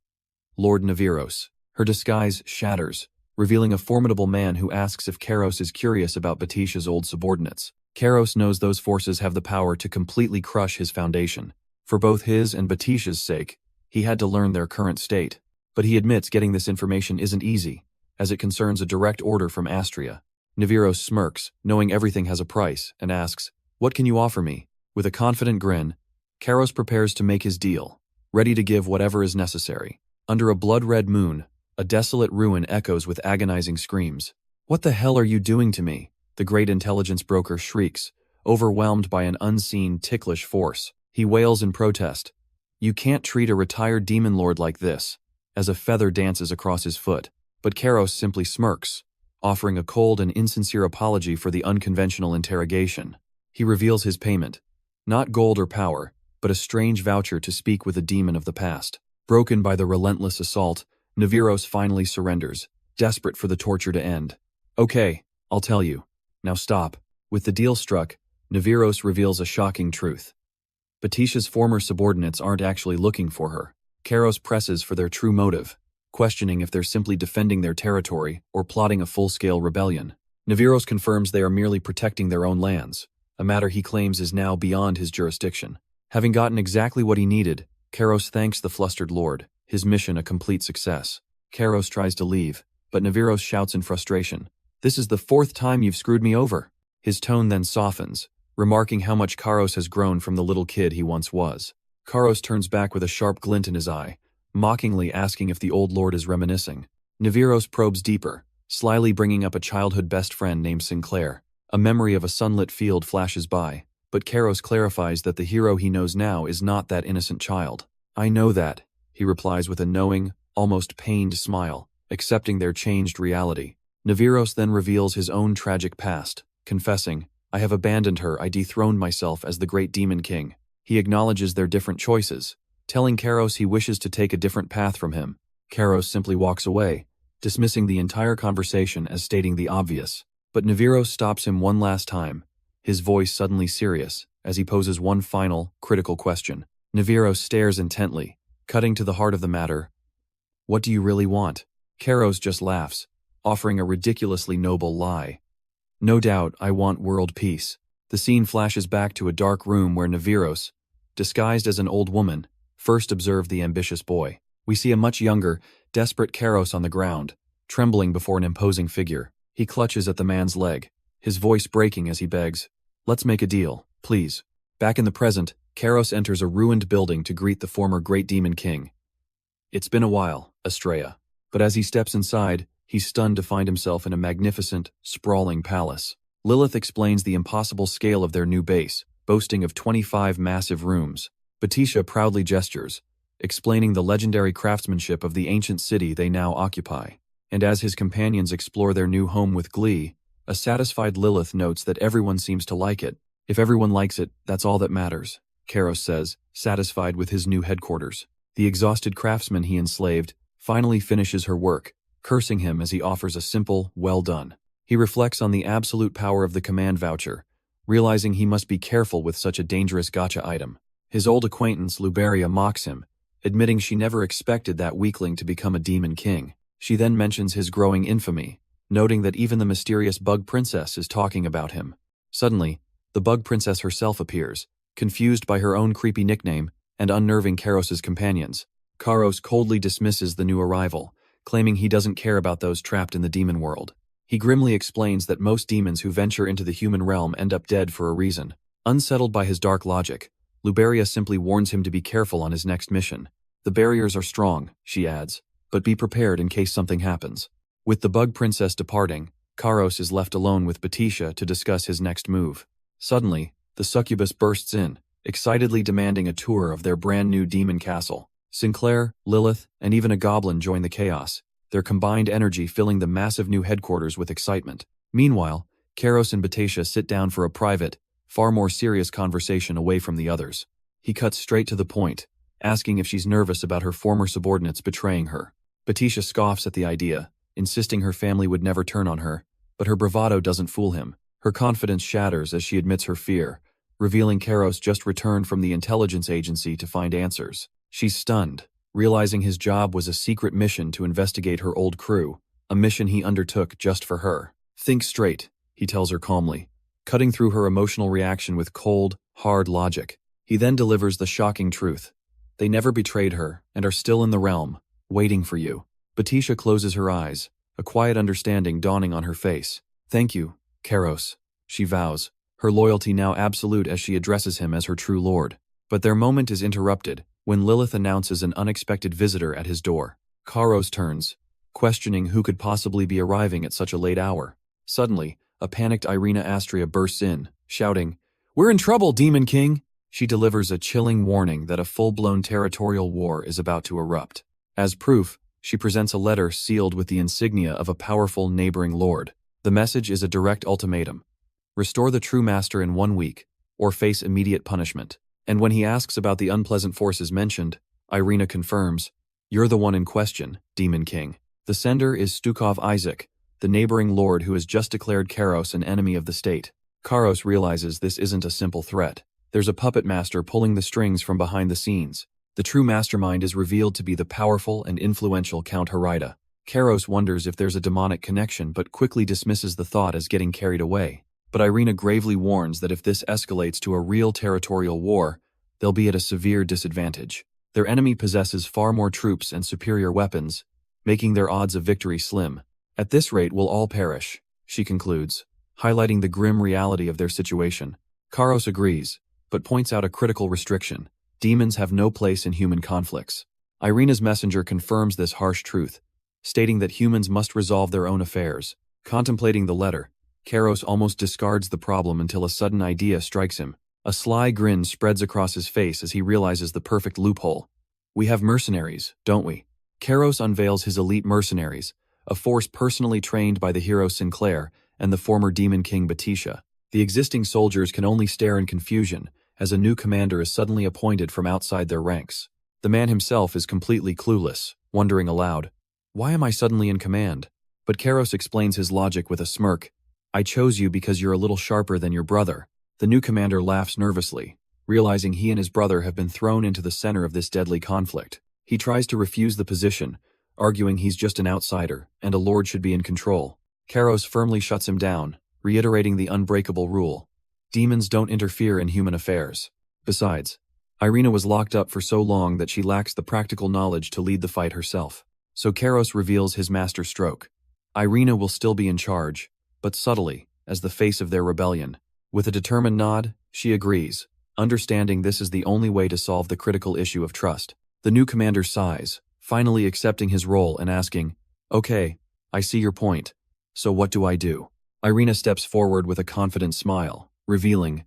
Lord Naviros. Her disguise shatters, revealing a formidable man who asks if Karos is curious about Batisha's old subordinates. Karos knows those forces have the power to completely crush his foundation. For both his and Batisha's sake, he had to learn their current state. But he admits getting this information isn't easy, as it concerns a direct order from Astria. Naviros smirks, knowing everything has a price, and asks, "What can you offer me?" With a confident grin, Karos prepares to make his deal, ready to give whatever is necessary. Under a blood-red moon, a desolate ruin echoes with agonizing screams. "What the hell are you doing to me?" the great intelligence broker shrieks, overwhelmed by an unseen, ticklish force. He wails in protest. "You can't treat a retired demon lord like this," as a feather dances across his foot. But Karos simply smirks, offering a cold and insincere apology for the unconventional interrogation. He reveals his payment: not gold or power, but a strange voucher to speak with a demon of the past. Broken by the relentless assault, Naviros finally surrenders, desperate for the torture to end. "Okay, I'll tell you. Now stop." With the deal struck, Naviros reveals a shocking truth. Batisha's former subordinates aren't actually looking for her. Karos presses for their true motive, questioning if they're simply defending their territory or plotting a full-scale rebellion. Naviros confirms they are merely protecting their own lands, a matter he claims is now beyond his jurisdiction. Having gotten exactly what he needed, Karos thanks the flustered lord, his mission a complete success. Karos tries to leave, but Naviros shouts in frustration, "This is the 4th time you've screwed me over." His tone then softens, remarking how much Karos has grown from the little kid he once was. Karos turns back with a sharp glint in his eye, mockingly asking if the old lord is reminiscing. Naviros probes deeper, slyly bringing up a childhood best friend named Sinclair. A memory of a sunlit field flashes by, but Karos clarifies that the hero he knows now is not that innocent child. "I know that," he replies with a knowing, almost pained smile, accepting their changed reality. Naviros then reveals his own tragic past, confessing, "I have abandoned her, I dethroned myself as the great demon king." He acknowledges their different choices, telling Karos he wishes to take a different path from him. Karos simply walks away, dismissing the entire conversation as stating the obvious. But Naviros stops him one last time, his voice suddenly serious, as he poses one final, critical question. Naviros stares intently, cutting to the heart of the matter. "What do you really want?" Karos just laughs, offering a ridiculously noble lie. "No doubt, I want world peace." The scene flashes back to a dark room where Naviros, disguised as an old woman, first observed the ambitious boy. We see a much younger, desperate Karos on the ground, trembling before an imposing figure. He clutches at the man's leg, his voice breaking as he begs, "Let's make a deal, please." Back in the present, Karos enters a ruined building to greet the former great demon king. "It's been a while, Estrella." But as he steps inside, he's stunned to find himself in a magnificent, sprawling palace. Lilith explains the impossible scale of their new base, boasting of 25 massive rooms. Batisha proudly gestures, explaining the legendary craftsmanship of the ancient city they now occupy. And as his companions explore their new home with glee, a satisfied Lilith notes that everyone seems to like it. "If everyone likes it, that's all that matters," Karos says, satisfied with his new headquarters. The exhausted craftsman he enslaved finally finishes her work, cursing him as he offers a simple, "well done." He reflects on the absolute power of the command voucher, realizing he must be careful with such a dangerous gacha item. His old acquaintance Luberia mocks him, admitting she never expected that weakling to become a demon king. She then mentions his growing infamy, noting that even the mysterious Bug Princess is talking about him. Suddenly, the Bug Princess herself appears, confused by her own creepy nickname and unnerving Karos's companions. Karos coldly dismisses the new arrival, claiming he doesn't care about those trapped in the demon world. He grimly explains that most demons who venture into the human realm end up dead for a reason. Unsettled by his dark logic, Luberia simply warns him to be careful on his next mission. "The barriers are strong," she adds, "but be prepared in case something happens." With the Bug Princess departing, Karos is left alone with Batisha to discuss his next move. Suddenly, the succubus bursts in, excitedly demanding a tour of their brand new demon castle. Sinclair, Lilith, and even a goblin join the chaos, their combined energy filling the massive new headquarters with excitement. Meanwhile, Karos and Batasha sit down for a private, far more serious conversation away from the others. He cuts straight to the point, asking if she's nervous about her former subordinates betraying her. Batasha scoffs at the idea, insisting her family would never turn on her, but her bravado doesn't fool him. Her confidence shatters as she admits her fear, revealing Karos just returned from the intelligence agency to find answers. She's stunned, realizing his job was a secret mission to investigate her old crew, a mission he undertook just for her. "Think straight," he tells her calmly, cutting through her emotional reaction with cold, hard logic. He then delivers the shocking truth. They never betrayed her and are still in the realm, waiting for you. Batasha closes her eyes, a quiet understanding dawning on her face. "Thank you, Karos," she vows, her loyalty now absolute as she addresses him as her true lord. But their moment is interrupted when Lilith announces an unexpected visitor at his door. Karos turns, questioning who could possibly be arriving at such a late hour. Suddenly, a panicked Irina Astria bursts in, shouting, "We're in trouble, Demon King!" She delivers a chilling warning that a full-blown territorial war is about to erupt. As proof, she presents a letter sealed with the insignia of a powerful neighboring lord. The message is a direct ultimatum. Restore the true master in 1 week, or face immediate punishment. And when he asks about the unpleasant forces mentioned, Irina confirms, "You're the one in question, Demon King." The sender is Stukov Isaac, the neighboring lord who has just declared Karos an enemy of the state. Karos realizes this isn't a simple threat. There's a puppet master pulling the strings from behind the scenes. The true mastermind is revealed to be the powerful and influential Count Harida. Karos wonders if there's a demonic connection but quickly dismisses the thought as getting carried away. But Irina gravely warns that if this escalates to a real territorial war, they'll be at a severe disadvantage. Their enemy possesses far more troops and superior weapons, making their odds of victory slim. "At this rate we'll all perish," she concludes, highlighting the grim reality of their situation. Karos agrees, but points out a critical restriction. Demons have no place in human conflicts. Irina's messenger confirms this harsh truth, stating that humans must resolve their own affairs. Contemplating the letter, Karos almost discards the problem until a sudden idea strikes him. A sly grin spreads across his face as he realizes the perfect loophole. "We have mercenaries, don't we?" Karos unveils his elite mercenaries, a force personally trained by the hero Sinclair and the former Demon King Batasha. The existing soldiers can only stare in confusion as a new commander is suddenly appointed from outside their ranks. The man himself is completely clueless, wondering aloud, "Why am I suddenly in command?" But Karos explains his logic with a smirk. "I chose you because you're a little sharper than your brother." The new commander laughs nervously, realizing he and his brother have been thrown into the center of this deadly conflict. He tries to refuse the position, arguing he's just an outsider and a lord should be in control. Karos firmly shuts him down, reiterating the unbreakable rule. Demons don't interfere in human affairs. Besides, Irina was locked up for so long that she lacks the practical knowledge to lead the fight herself. So Karos reveals his master stroke. Irina will still be in charge, but subtly, as the face of their rebellion. With a determined nod, she agrees, understanding this is the only way to solve the critical issue of trust. The new commander sighs, finally accepting his role and asking, "Okay, I see your point. So what do I do?" Irina steps forward with a confident smile, revealing,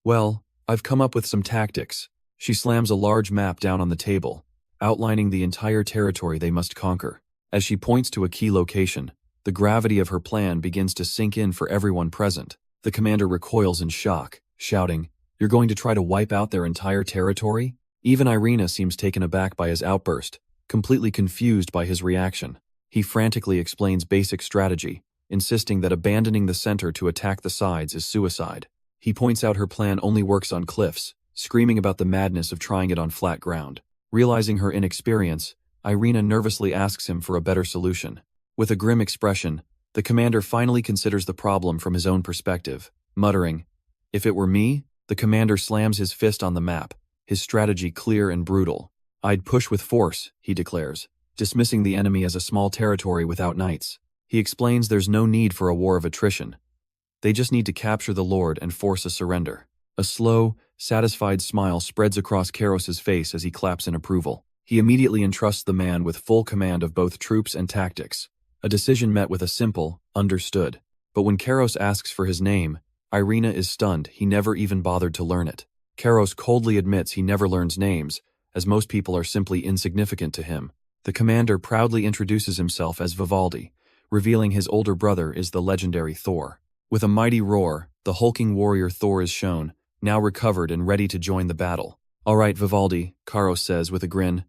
"Well, I've come up with some tactics." She slams a large map down on the table, outlining the entire territory they must conquer. As she points to a key location, the gravity of her plan begins to sink in for everyone present. The commander recoils in shock, shouting, "You're going to try to wipe out their entire territory?" Even Irina seems taken aback by his outburst, completely confused by his reaction. He frantically explains basic strategy, insisting that abandoning the center to attack the sides is suicide. He points out her plan only works on cliffs, screaming about the madness of trying it on flat ground. Realizing her inexperience, Irina nervously asks him for a better solution. With a grim expression, the commander finally considers the problem from his own perspective, muttering, "If it were me," the commander slams his fist on the map, his strategy clear and brutal. "I'd push with force," he declares, dismissing the enemy as a small territory without knights. He explains there's no need for a war of attrition. They just need to capture the lord and force a surrender. A slow, satisfied smile spreads across Karos's face as he claps in approval. He immediately entrusts the man with full command of both troops and tactics, a decision met with a simple, "understood." But when Karos asks for his name, Irina is stunned he never even bothered to learn it. Karos coldly admits he never learns names, as most people are simply insignificant to him. The commander proudly introduces himself as Vivaldi, revealing his older brother is the legendary Thor. With a mighty roar, the hulking warrior Thor is shown, now recovered and ready to join the battle. "All right, Vivaldi," Karos says with a grin.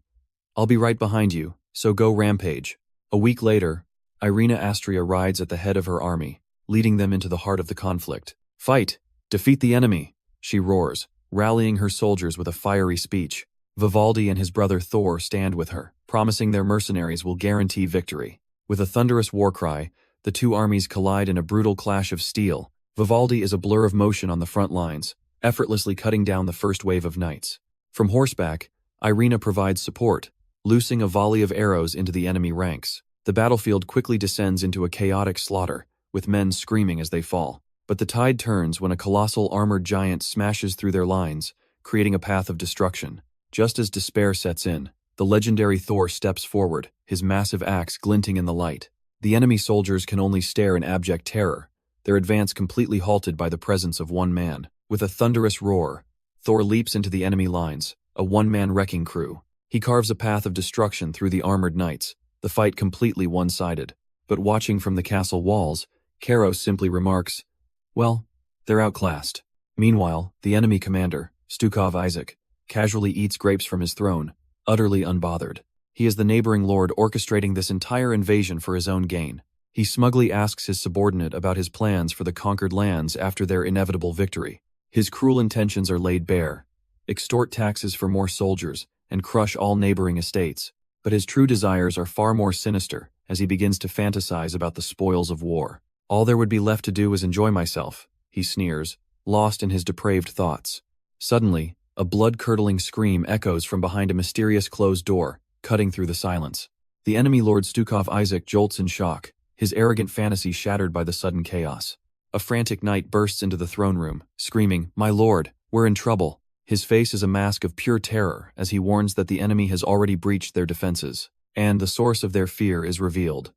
"I'll be right behind you, so go rampage." A week later, Irina Astria rides at the head of her army, leading them into the heart of the conflict. "Fight! Defeat the enemy!" she roars, rallying her soldiers with a fiery speech. Vivaldi and his brother Thor stand with her, promising their mercenaries will guarantee victory. With a thunderous war cry, the two armies collide in a brutal clash of steel. Vivaldi is a blur of motion on the front lines, effortlessly cutting down the first wave of knights. From horseback, Irina provides support, loosing a volley of arrows into the enemy ranks. The battlefield quickly descends into a chaotic slaughter, with men screaming as they fall. But the tide turns when a colossal armored giant smashes through their lines, creating a path of destruction. Just as despair sets in, the legendary Thor steps forward, his massive axe glinting in the light. The enemy soldiers can only stare in abject terror, their advance completely halted by the presence of one man. With a thunderous roar, Thor leaps into the enemy lines, a one-man wrecking crew. He carves a path of destruction through the armored knights, the fight completely one-sided. But watching from the castle walls, Karos simply remarks, "Well, they're outclassed." Meanwhile, the enemy commander, Stukov Isaac, casually eats grapes from his throne, utterly unbothered. He is the neighboring lord orchestrating this entire invasion for his own gain. He smugly asks his subordinate about his plans for the conquered lands after their inevitable victory. His cruel intentions are laid bare: extort taxes for more soldiers and crush all neighboring estates. But his true desires are far more sinister as he begins to fantasize about the spoils of war. "All there would be left to do is enjoy myself," he sneers, lost in his depraved thoughts. Suddenly, a blood-curdling scream echoes from behind a mysterious closed door, cutting through the silence. The enemy Lord Stukov Isaac jolts in shock, his arrogant fantasy shattered by the sudden chaos. A frantic knight bursts into the throne room, screaming, "My lord, we're in trouble." His face is a mask of pure terror as he warns that the enemy has already breached their defenses, and the source of their fear is revealed.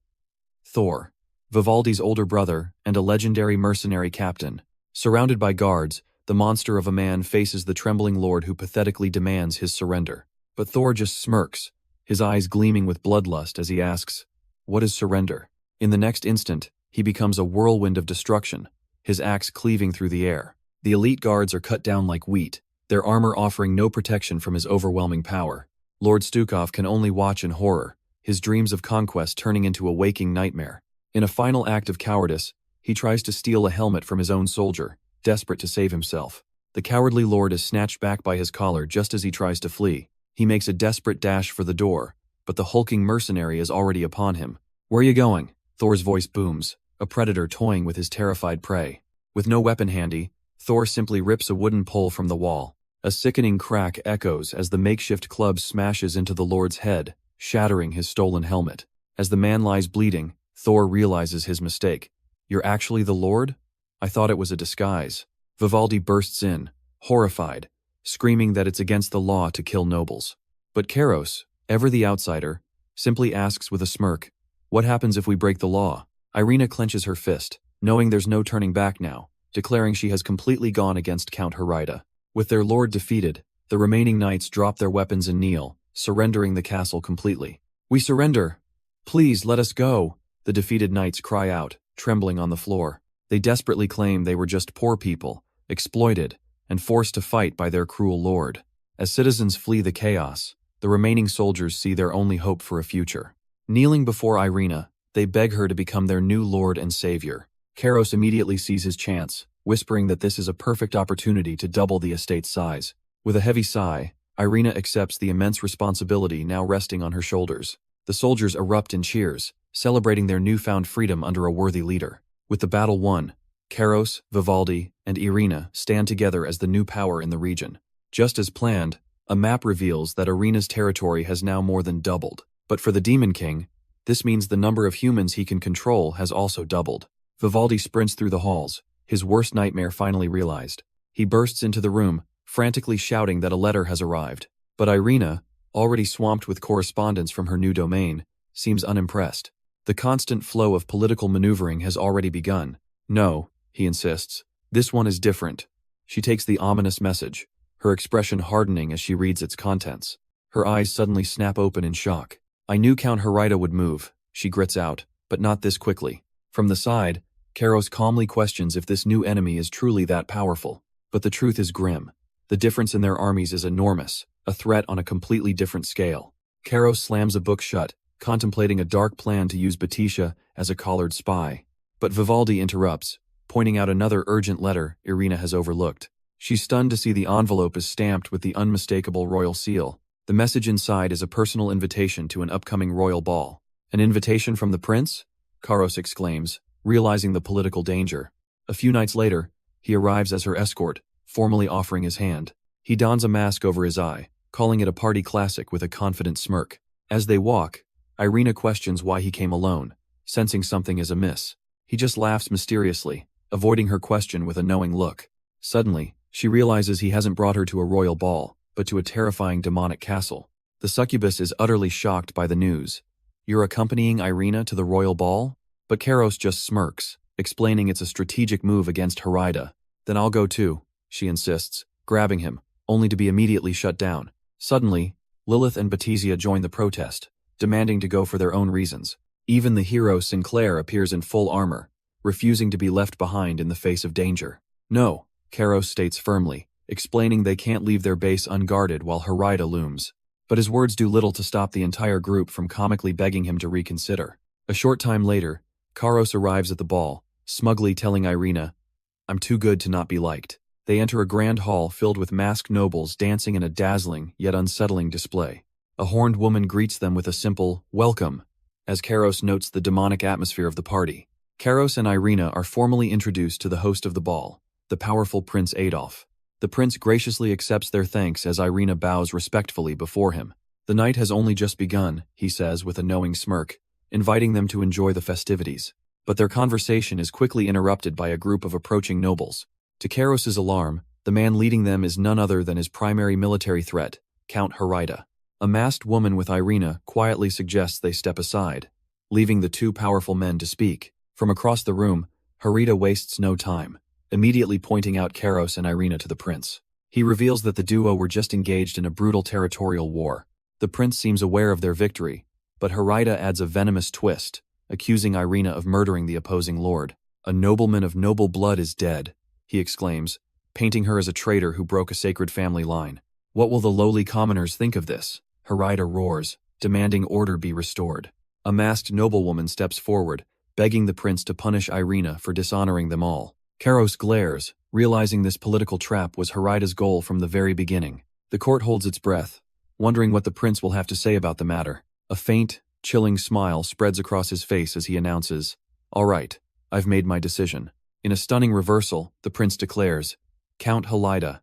Thor, Vivaldi's older brother and a legendary mercenary captain. Surrounded by guards, the monster of a man faces the trembling lord who pathetically demands his surrender. But Thor just smirks, his eyes gleaming with bloodlust as he asks, "What is surrender?" In the next instant, he becomes a whirlwind of destruction, his axe cleaving through the air. The elite guards are cut down like wheat, their armor offering no protection from his overwhelming power. Lord Stukov can only watch in horror, his dreams of conquest turning into a waking nightmare. In a final act of cowardice, he tries to steal a helmet from his own soldier, desperate to save himself. The cowardly lord is snatched back by his collar just as he tries to flee. He makes a desperate dash for the door, but the hulking mercenary is already upon him. "Where are you going?" Thor's voice booms, a predator toying with his terrified prey. With no weapon handy, Thor simply rips a wooden pole from the wall. A sickening crack echoes as the makeshift club smashes into the lord's head, shattering his stolen helmet. As the man lies bleeding, Thor realizes his mistake. "You're actually the lord? I thought it was a disguise." Vivaldi bursts in, horrified, screaming that it's against the law to kill nobles. But Karos, ever the outsider, simply asks with a smirk, "What happens if we break the law?" Irina clenches her fist, knowing there's no turning back now, declaring she has completely gone against Count Harida. With their lord defeated, the remaining knights drop their weapons and kneel, surrendering the castle completely. "We surrender! Please let us go!" the defeated knights cry out, trembling on the floor. They desperately claim they were just poor people, exploited, and forced to fight by their cruel lord. As citizens flee the chaos, the remaining soldiers see their only hope for a future. Kneeling before Irina, they beg her to become their new lord and savior. Karos immediately sees his chance, whispering that this is a perfect opportunity to double the estate's size. With a heavy sigh, Irina accepts the immense responsibility now resting on her shoulders. The soldiers erupt in cheers, celebrating their newfound freedom under a worthy leader. With the battle won, Karos, Vivaldi, and Irina stand together as the new power in the region. Just as planned, a map reveals that Irina's territory has now more than doubled. But for the Demon King, this means the number of humans he can control has also doubled. Vivaldi sprints through the halls, his worst nightmare finally realized. He bursts into the room, frantically shouting that a letter has arrived. But Irina, already swamped with correspondence from her new domain, seems unimpressed. The constant flow of political maneuvering has already begun. "No," he insists. "This one is different." She takes the ominous message, her expression hardening as she reads its contents. Her eyes suddenly snap open in shock. I knew Count Harida would move, she grits out, but not this quickly. From the side, Karos calmly questions if this new enemy is truly that powerful. But the truth is grim. The difference in their armies is enormous, a threat on a completely different scale. Karos slams a book shut, contemplating a dark plan to use Batisha as a collared spy. But Vivaldi interrupts, pointing out another urgent letter Irina has overlooked. She's stunned to see the envelope is stamped with the unmistakable royal seal. The message inside is a personal invitation to an upcoming royal ball. An invitation from the prince? Karos exclaims, realizing the political danger. A few nights later, he arrives as her escort, formally offering his hand. He dons a mask over his eye, calling it a party classic with a confident smirk. As they walk, Irina questions why he came alone, sensing something is amiss. He just laughs mysteriously, avoiding her question with a knowing look. Suddenly, she realizes he hasn't brought her to a royal ball, but to a terrifying demonic castle. The succubus is utterly shocked by the news. You're accompanying Irina to the royal ball? But Karos just smirks, explaining it's a strategic move against Harida. Then I'll go too, she insists, grabbing him, only to be immediately shut down. Suddenly, Lilith and Batisia join the protest, demanding to go for their own reasons. Even the hero Sinclair appears in full armor, refusing to be left behind in the face of danger. No, Karos states firmly, explaining they can't leave their base unguarded while Harida looms. But his words do little to stop the entire group from comically begging him to reconsider. A short time later, Karos arrives at the ball, smugly telling Irina, I'm too good to not be liked. They enter a grand hall filled with masked nobles dancing in a dazzling yet unsettling display. A horned woman greets them with a simple, welcome, as Karos notes the demonic atmosphere of the party. Karos and Irina are formally introduced to the host of the ball, the powerful Prince Adolf. The prince graciously accepts their thanks as Irina bows respectfully before him. The night has only just begun, he says with a knowing smirk, inviting them to enjoy the festivities. But their conversation is quickly interrupted by a group of approaching nobles. To Karos's alarm, the man leading them is none other than his primary military threat, Count Harida. A masked woman with Irina quietly suggests they step aside, leaving the two powerful men to speak. From across the room, Harida wastes no time, immediately pointing out Karos and Irina to the prince. He reveals that the duo were just engaged in a brutal territorial war. The prince seems aware of their victory, but Harida adds a venomous twist, accusing Irina of murdering the opposing lord. A nobleman of noble blood is dead, he exclaims, painting her as a traitor who broke a sacred family line. What will the lowly commoners think of this? Harida roars, demanding order be restored. A masked noblewoman steps forward, begging the prince to punish Irina for dishonoring them all. Karos glares, realizing this political trap was Harida's goal from the very beginning. The court holds its breath, wondering what the prince will have to say about the matter. A faint, chilling smile spreads across his face as he announces, All right, I've made my decision. In a stunning reversal, the prince declares, Count Harida,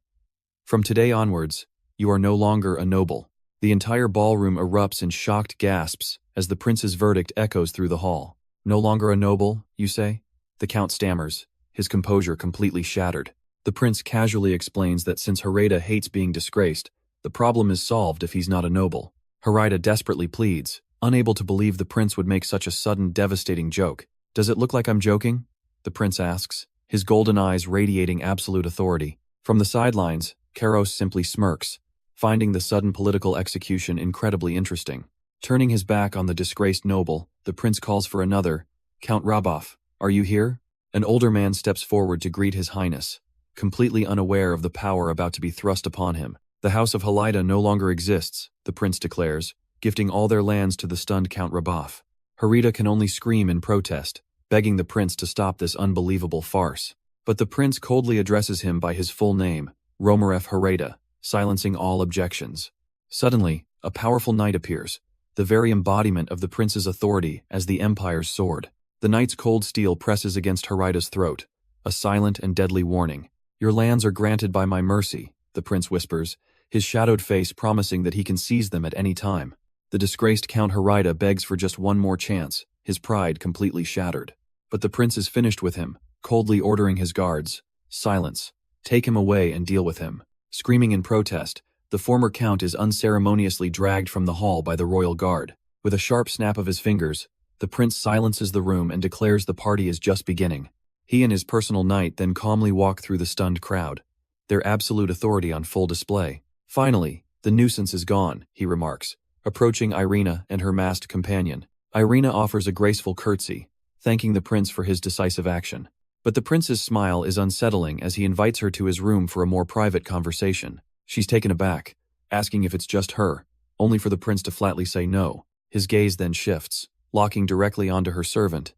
from today onwards, you are no longer a noble. The entire ballroom erupts in shocked gasps as the prince's verdict echoes through the hall. No longer a noble, you say? The count stammers, his composure completely shattered. The prince casually explains that since Harida hates being disgraced, the problem is solved if he's not a noble. Harida desperately pleads, unable to believe the prince would make such a sudden, devastating joke. Does it look like I'm joking? The prince asks, his golden eyes radiating absolute authority. From the sidelines, Karos simply smirks, finding the sudden political execution incredibly interesting. Turning his back on the disgraced noble, the prince calls for another, Count Raboff, are you here? An older man steps forward to greet his highness, completely unaware of the power about to be thrust upon him. The house of Harida no longer exists, the prince declares, gifting all their lands to the stunned Count Raboff. Harida can only scream in protest, begging the prince to stop this unbelievable farce. But the prince coldly addresses him by his full name, Romaref Harida, silencing all objections. Suddenly, a powerful knight appears, the very embodiment of the prince's authority as the empire's sword. The knight's cold steel presses against Harida's throat, a silent and deadly warning. Your lands are granted by my mercy, the prince whispers, his shadowed face promising that he can seize them at any time. The disgraced Count Harida begs for just one more chance, his pride completely shattered. But the prince is finished with him, coldly ordering his guards, silence, take him away and deal with him. Screaming in protest, the former count is unceremoniously dragged from the hall by the royal guard. With a sharp snap of his fingers, the prince silences the room and declares the party is just beginning. He and his personal knight then calmly walk through the stunned crowd, their absolute authority on full display. Finally, the nuisance is gone, he remarks, approaching Irina and her masked companion. Irina offers a graceful curtsy, thanking the prince for his decisive action. But the prince's smile is unsettling as he invites her to his room for a more private conversation. She's taken aback, asking if it's just her, only for the prince to flatly say no. His gaze then shifts, locking directly onto her servant.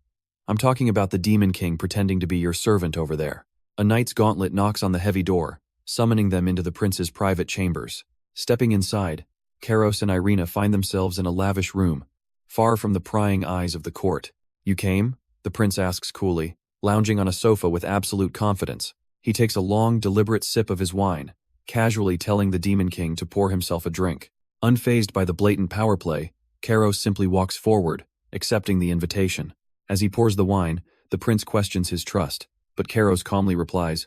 I'm talking about the Demon King pretending to be your servant over there. A knight's gauntlet knocks on the heavy door, summoning them into the prince's private chambers. Stepping inside, Karos and Irina find themselves in a lavish room, far from the prying eyes of the court. You came? The prince asks coolly, lounging on a sofa with absolute confidence. He takes a long, deliberate sip of his wine, casually telling the Demon King to pour himself a drink. Unfazed by the blatant power play, Karos simply walks forward, accepting the invitation. As he pours the wine, the prince questions his trust, but Karos calmly replies,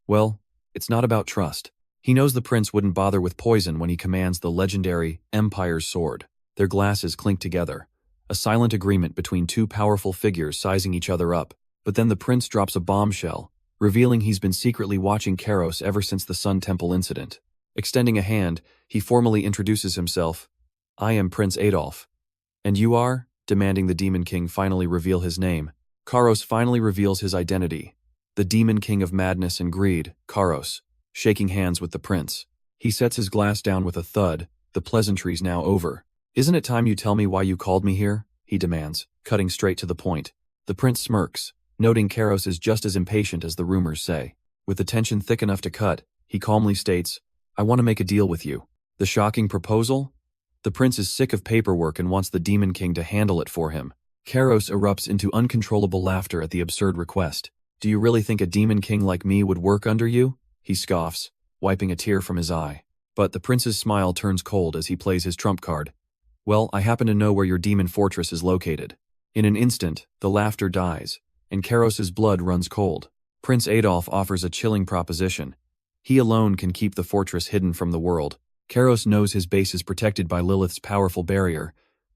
"Well, it's not about trust." He knows the prince wouldn't bother with poison when he commands the legendary Empire's sword. Their glasses clink together, a silent agreement between two powerful figures sizing each other up. But then the prince drops a bombshell, revealing he's been secretly watching Karos ever since the Sun Temple incident. Extending a hand, he formally introduces himself. "I am Prince Adolf." "And you are?" demanding the Demon King finally reveal his name. Karos finally reveals his identity. The Demon King of madness and greed, Karos, shaking hands with the prince. He sets his glass down with a thud, the pleasantries now over. "Isn't it time you tell me why you called me here?" he demands, cutting straight to the point. The prince smirks, noting Karos is just as impatient as the rumors say. With the tension thick enough to cut, he calmly states, "I want to make a deal with you." The shocking proposal? The prince is sick of paperwork and wants the Demon King to handle it for him. Karos erupts into uncontrollable laughter at the absurd request. "Do you really think a Demon King like me would work under you?" he scoffs, wiping a tear from his eye. But the prince's smile turns cold as he plays his trump card. "Well, I happen to know where your demon fortress is located." In an instant, the laughter dies, and Karos's blood runs cold. Prince Adolf offers a chilling proposition. He alone can keep the fortress hidden from the world. Karos knows his base is protected by Lilith's powerful barrier,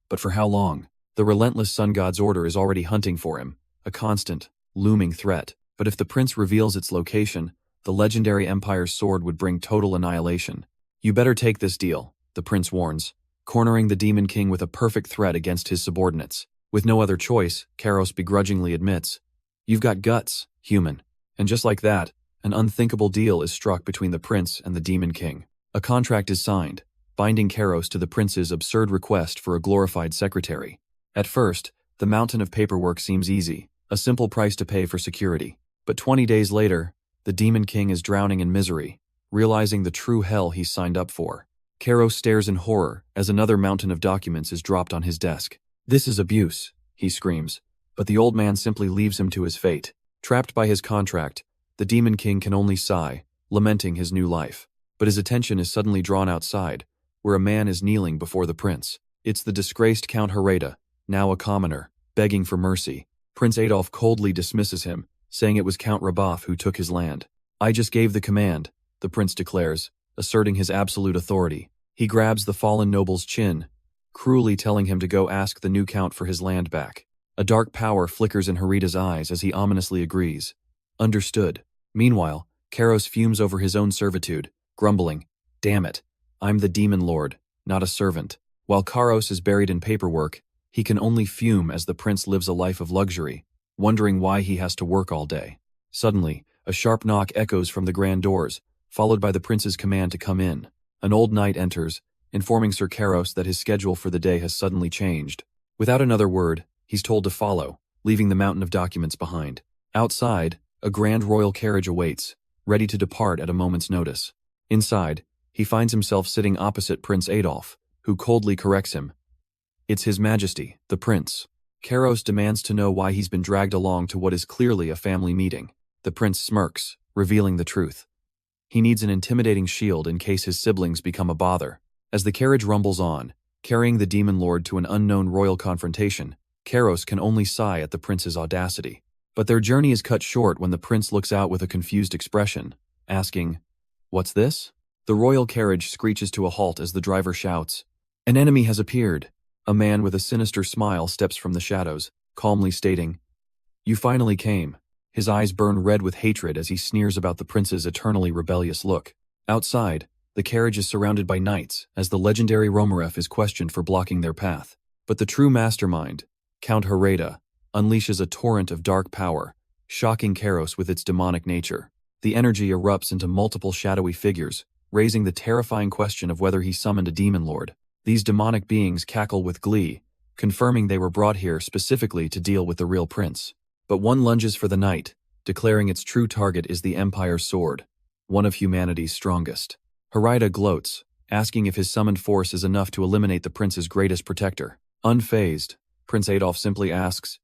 but for how long? The relentless sun god's order is already hunting for him, a constant, looming threat. But if the prince reveals its location, the legendary Empire's sword would bring total annihilation. "You better take this deal," the prince warns, cornering the Demon King with a perfect threat against his subordinates. With no other choice, Karos begrudgingly admits, "You've got guts, human." And just like that, an unthinkable deal is struck between the prince and the Demon King. A contract is signed, binding Karos to the prince's absurd request for a glorified secretary. At first, the mountain of paperwork seems easy, a simple price to pay for security. But 20 days later, the Demon King is drowning in misery, realizing the true hell he's signed up for. Karos stares in horror as another mountain of documents is dropped on his desk. "This is abuse," he screams, but the old man simply leaves him to his fate. Trapped by his contract, the Demon King can only sigh, lamenting his new life. But his attention is suddenly drawn outside, where a man is kneeling before the prince. It's the disgraced Count Hareda, now a commoner, begging for mercy. Prince Adolf coldly dismisses him, saying it was Count Raboff who took his land. "I just gave the command," the prince declares, asserting his absolute authority. He grabs the fallen noble's chin, cruelly telling him to go ask the new count for his land back. A dark power flickers in Hareda's eyes as he ominously agrees. Understood. Meanwhile, Karos fumes over his own servitude, grumbling, "Damn it, I'm the demon lord, not a servant." While Karos is buried in paperwork, he can only fume as the prince lives a life of luxury, wondering why he has to work all day. Suddenly, a sharp knock echoes from the grand doors, followed by the prince's command to come in. An old knight enters, informing Sir Karos that his schedule for the day has suddenly changed. Without another word, he's told to follow, leaving the mountain of documents behind. Outside, a grand royal carriage awaits, ready to depart at a moment's notice. Inside, he finds himself sitting opposite Prince Adolf, who coldly corrects him. "It's His Majesty, the Prince." Karos demands to know why he's been dragged along to what is clearly a family meeting. The prince smirks, revealing the truth. He needs an intimidating shield in case his siblings become a bother. As the carriage rumbles on, carrying the demon lord to an unknown royal confrontation, Karos can only sigh at the prince's audacity. But their journey is cut short when the prince looks out with a confused expression, asking, "What's this?" The royal carriage screeches to a halt as the driver shouts, "An enemy has appeared." A man with a sinister smile steps from the shadows, calmly stating, "You finally came." His eyes burn red with hatred as he sneers about the prince's eternally rebellious look. Outside, the carriage is surrounded by knights as the legendary Romaref is questioned for blocking their path. But the true mastermind, Count Harada, unleashes a torrent of dark power, shocking Kairos with its demonic nature. The energy erupts into multiple shadowy figures, raising the terrifying question of whether he summoned a demon lord. These demonic beings cackle with glee, confirming they were brought here specifically to deal with the real prince. But one lunges for the knight, declaring its true target is the Empire's sword, one of humanity's strongest. Harada gloats, asking if his summoned force is enough to eliminate the prince's greatest protector. Unfazed, Prince Adolf simply asks,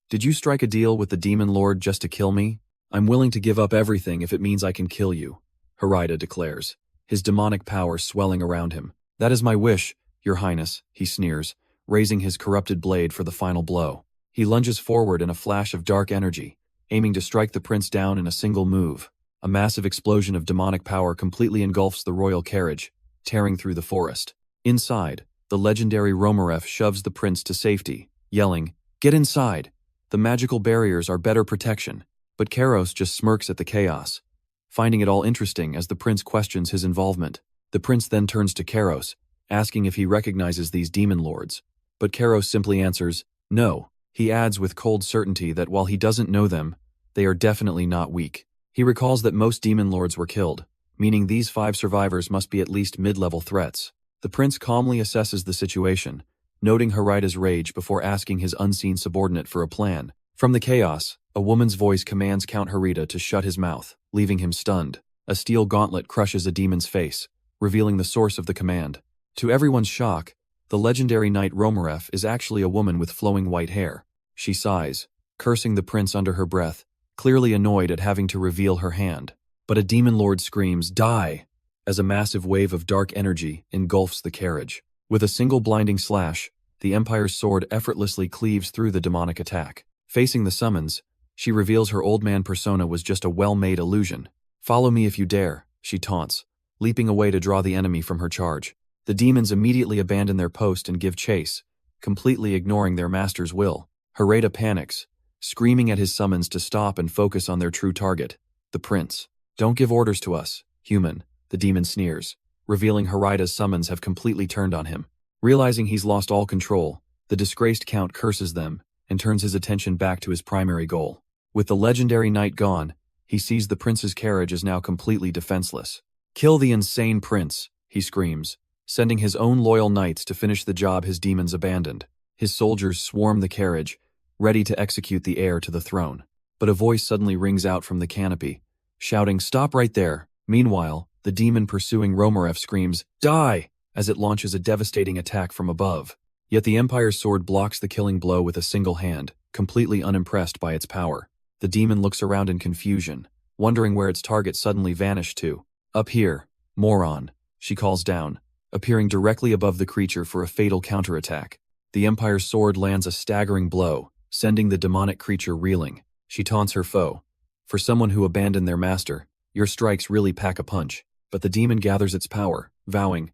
"Did you strike a deal with the demon lord just to kill me? I'm willing to give up everything if it means I can kill you," Harada declares, his demonic power swelling around him. "That is my wish, Your Highness," he sneers, raising his corrupted blade for the final blow. He lunges forward in a flash of dark energy, aiming to strike the prince down in a single move. A massive explosion of demonic power completely engulfs the royal carriage, tearing through the forest. Inside, the legendary Romaref shoves the prince to safety, yelling, "Get inside! The magical barriers are better protection." But Kairos just smirks at the chaos, finding it all interesting as the prince questions his involvement. The prince then turns to Kairos, asking if he recognizes these demon lords. But Kairos simply answers, "No." He adds with cold certainty that while he doesn't know them, they are definitely not weak. He recalls that most demon lords were killed, meaning these 5 survivors must be at least mid-level threats. The prince calmly assesses the situation, noting Harada's rage before asking his unseen subordinate for a plan. From the chaos, a woman's voice commands Count Harada to shut his mouth, leaving him stunned. A steel gauntlet crushes a demon's face, revealing the source of the command. To everyone's shock, the legendary knight Romaref is actually a woman with flowing white hair. She sighs, cursing the prince under her breath, clearly annoyed at having to reveal her hand. But a demon lord screams, "Die!" as a massive wave of dark energy engulfs the carriage. With a single blinding slash, the Empire's sword effortlessly cleaves through the demonic attack. Facing the summons, she reveals her old man persona was just a well-made illusion. "Follow me if you dare," she taunts, leaping away to draw the enemy from her charge. The demons immediately abandon their post and give chase, completely ignoring their master's will. Harada panics, screaming at his summons to stop and focus on their true target, the prince. "Don't give orders to us, human," the demon sneers, revealing Harada's summons have completely turned on him. Realizing he's lost all control, the disgraced count curses them and turns his attention back to his primary goal. With the legendary knight gone, he sees the prince's carriage is now completely defenseless. "Kill the insane prince," he screams, sending his own loyal knights to finish the job his demons abandoned. His soldiers swarm the carriage, ready to execute the heir to the throne. But a voice suddenly rings out from the canopy, shouting, "Stop right there." Meanwhile, the demon pursuing Romaref screams, "Die!" as it launches a devastating attack from above. Yet the Empire's sword blocks the killing blow with a single hand, completely unimpressed by its power. The demon looks around in confusion, wondering where its target suddenly vanished to. "Up here, moron," she calls down, appearing directly above the creature for a fatal counterattack. The Empire's sword lands a staggering blow, sending the demonic creature reeling. She taunts her foe. "For someone who abandoned their master, your strikes really pack a punch." But the demon gathers its power, vowing,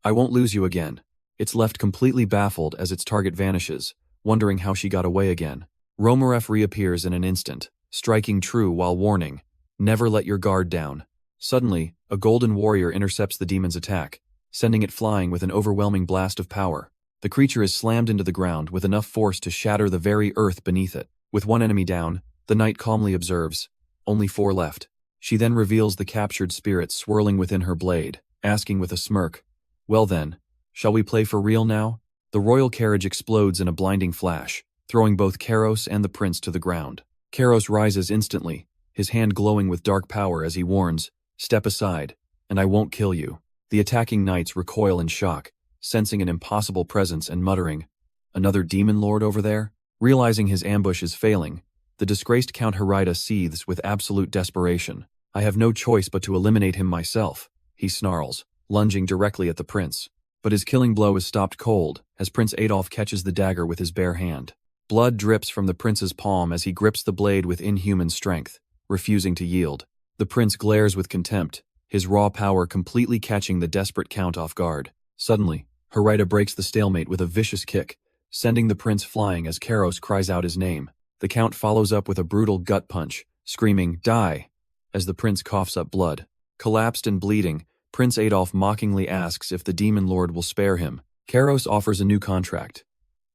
"I won't lose you again." It's left completely baffled as its target vanishes, wondering how she got away again. Romaref reappears in an instant, striking true while warning, "Never let your guard down." Suddenly, a golden warrior intercepts the demon's attack, sending it flying with an overwhelming blast of power. The creature is slammed into the ground with enough force to shatter the very earth beneath it. With one enemy down, the knight calmly observes, "Only 4 left." She then reveals the captured spirit swirling within her blade, asking with a smirk, "Well then, shall we play for real now?" The royal carriage explodes in a blinding flash, throwing both Kairos and the prince to the ground. Kairos rises instantly, his hand glowing with dark power as he warns, "Step aside, and I won't kill you." The attacking knights recoil in shock, sensing an impossible presence and muttering, "Another demon lord over there?" Realizing his ambush is failing, the disgraced Count Harada seethes with absolute desperation. "I have no choice but to eliminate him myself," he snarls, lunging directly at the prince. But his killing blow is stopped cold as Prince Adolf catches the dagger with his bare hand. Blood drips from the prince's palm as he grips the blade with inhuman strength, refusing to yield. The prince glares with contempt, his raw power completely catching the desperate count off guard. Suddenly, Harada breaks the stalemate with a vicious kick, sending the prince flying as Kairos cries out his name. The count follows up with a brutal gut punch, screaming, "Die!" as the prince coughs up blood. Collapsed and bleeding, Prince Adolf mockingly asks if the demon lord will spare him. Karos offers a new contract.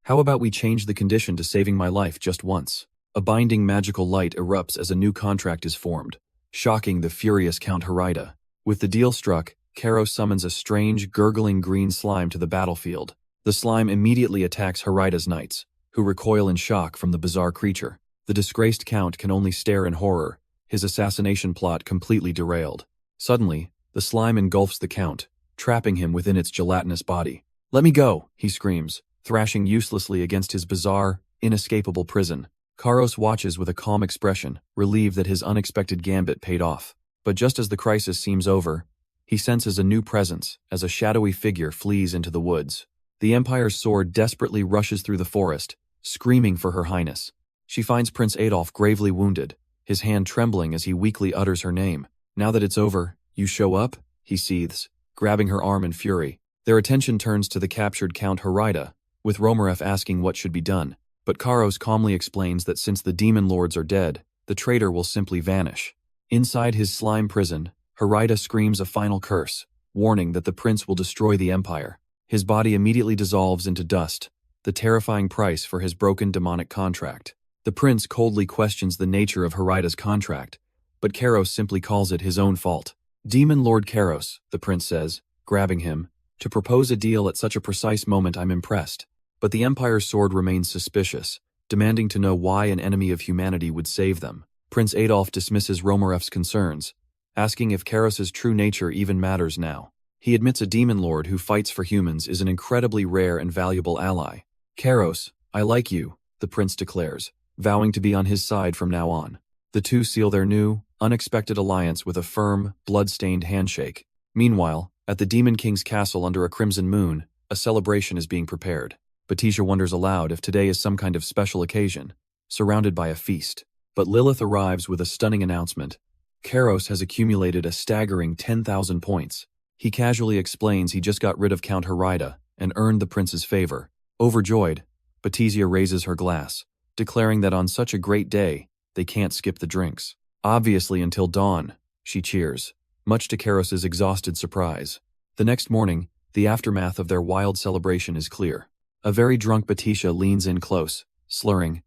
"How about we change the condition to saving my life just once?" A binding magical light erupts as a new contract is formed, shocking the furious Count Harida. With the deal struck, Karos summons a strange, gurgling green slime to the battlefield. The slime immediately attacks Harida's knights, who recoil in shock from the bizarre creature. The disgraced count can only stare in horror, his assassination plot completely derailed. Suddenly, the slime engulfs the count, trapping him within its gelatinous body. "Let me go," he screams, thrashing uselessly against his bizarre, inescapable prison. Karos watches with a calm expression, relieved that his unexpected gambit paid off. But just as the crisis seems over, he senses a new presence as a shadowy figure flees into the woods. The Empire's sword desperately rushes through the forest, screaming for Her Highness. She finds Prince Adolf gravely wounded, his hand trembling as he weakly utters her name. "Now that it's over, you show up?" he seethes, grabbing her arm in fury. Their attention turns to the captured Count Harida, with Romaref asking what should be done. But Karos calmly explains that since the demon lords are dead, the traitor will simply vanish. Inside his slime prison, Harida screams a final curse, warning that the prince will destroy the empire. His body immediately dissolves into dust, the terrifying price for his broken demonic contract. The prince coldly questions the nature of Harida's contract, but Karos simply calls it his own fault. "Demon Lord Karos," the prince says, grabbing him, "to propose a deal at such a precise moment, I'm impressed." But the Empire's sword remains suspicious, demanding to know why an enemy of humanity would save them. Prince Adolf dismisses Romaref's concerns, asking if Karos's true nature even matters now. He admits a demon lord who fights for humans is an incredibly rare and valuable ally. "Karos, I like you," the prince declares, vowing to be on his side from now on. The two seal their new, unexpected alliance with a firm, blood-stained handshake. Meanwhile, at the Demon King's castle under a crimson moon, a celebration is being prepared. Batisha wonders aloud if today is some kind of special occasion, surrounded by a feast. But Lilith arrives with a stunning announcement. Karos has accumulated a staggering 10,000 points. He casually explains he just got rid of Count Harida and earned the prince's favor. Overjoyed, Batisia raises her glass, declaring that on such a great day, they can't skip the drinks. "Obviously until dawn," she cheers, much to Karos's exhausted surprise. The next morning, the aftermath of their wild celebration is clear. A very drunk Batisha leans in close, slurring,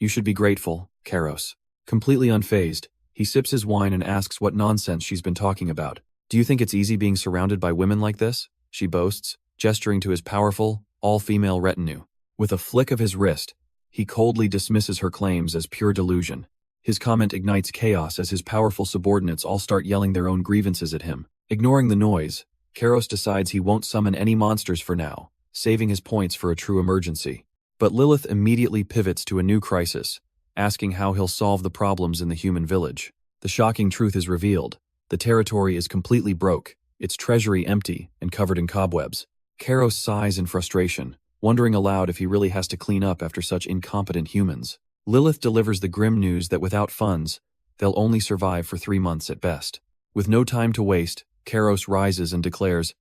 "You should be grateful, Karos." Completely unfazed, he sips his wine and asks what nonsense she's been talking about. "Do you think it's easy being surrounded by women like this?" she boasts, gesturing to his powerful, all-female retinue. With a flick of his wrist, he coldly dismisses her claims as pure delusion. His comment ignites chaos as his powerful subordinates all start yelling their own grievances at him. Ignoring the noise, Karos decides he won't summon any monsters for now, saving his points for a true emergency. But Lilith immediately pivots to a new crisis, asking how he'll solve the problems in the human village. The shocking truth is revealed. The territory is completely broke, its treasury empty and covered in cobwebs. Karos sighs in frustration, wondering aloud if he really has to clean up after such incompetent humans. Lilith delivers the grim news that without funds, they'll only survive for 3 months at best. With no time to waste, Karos rises and declares,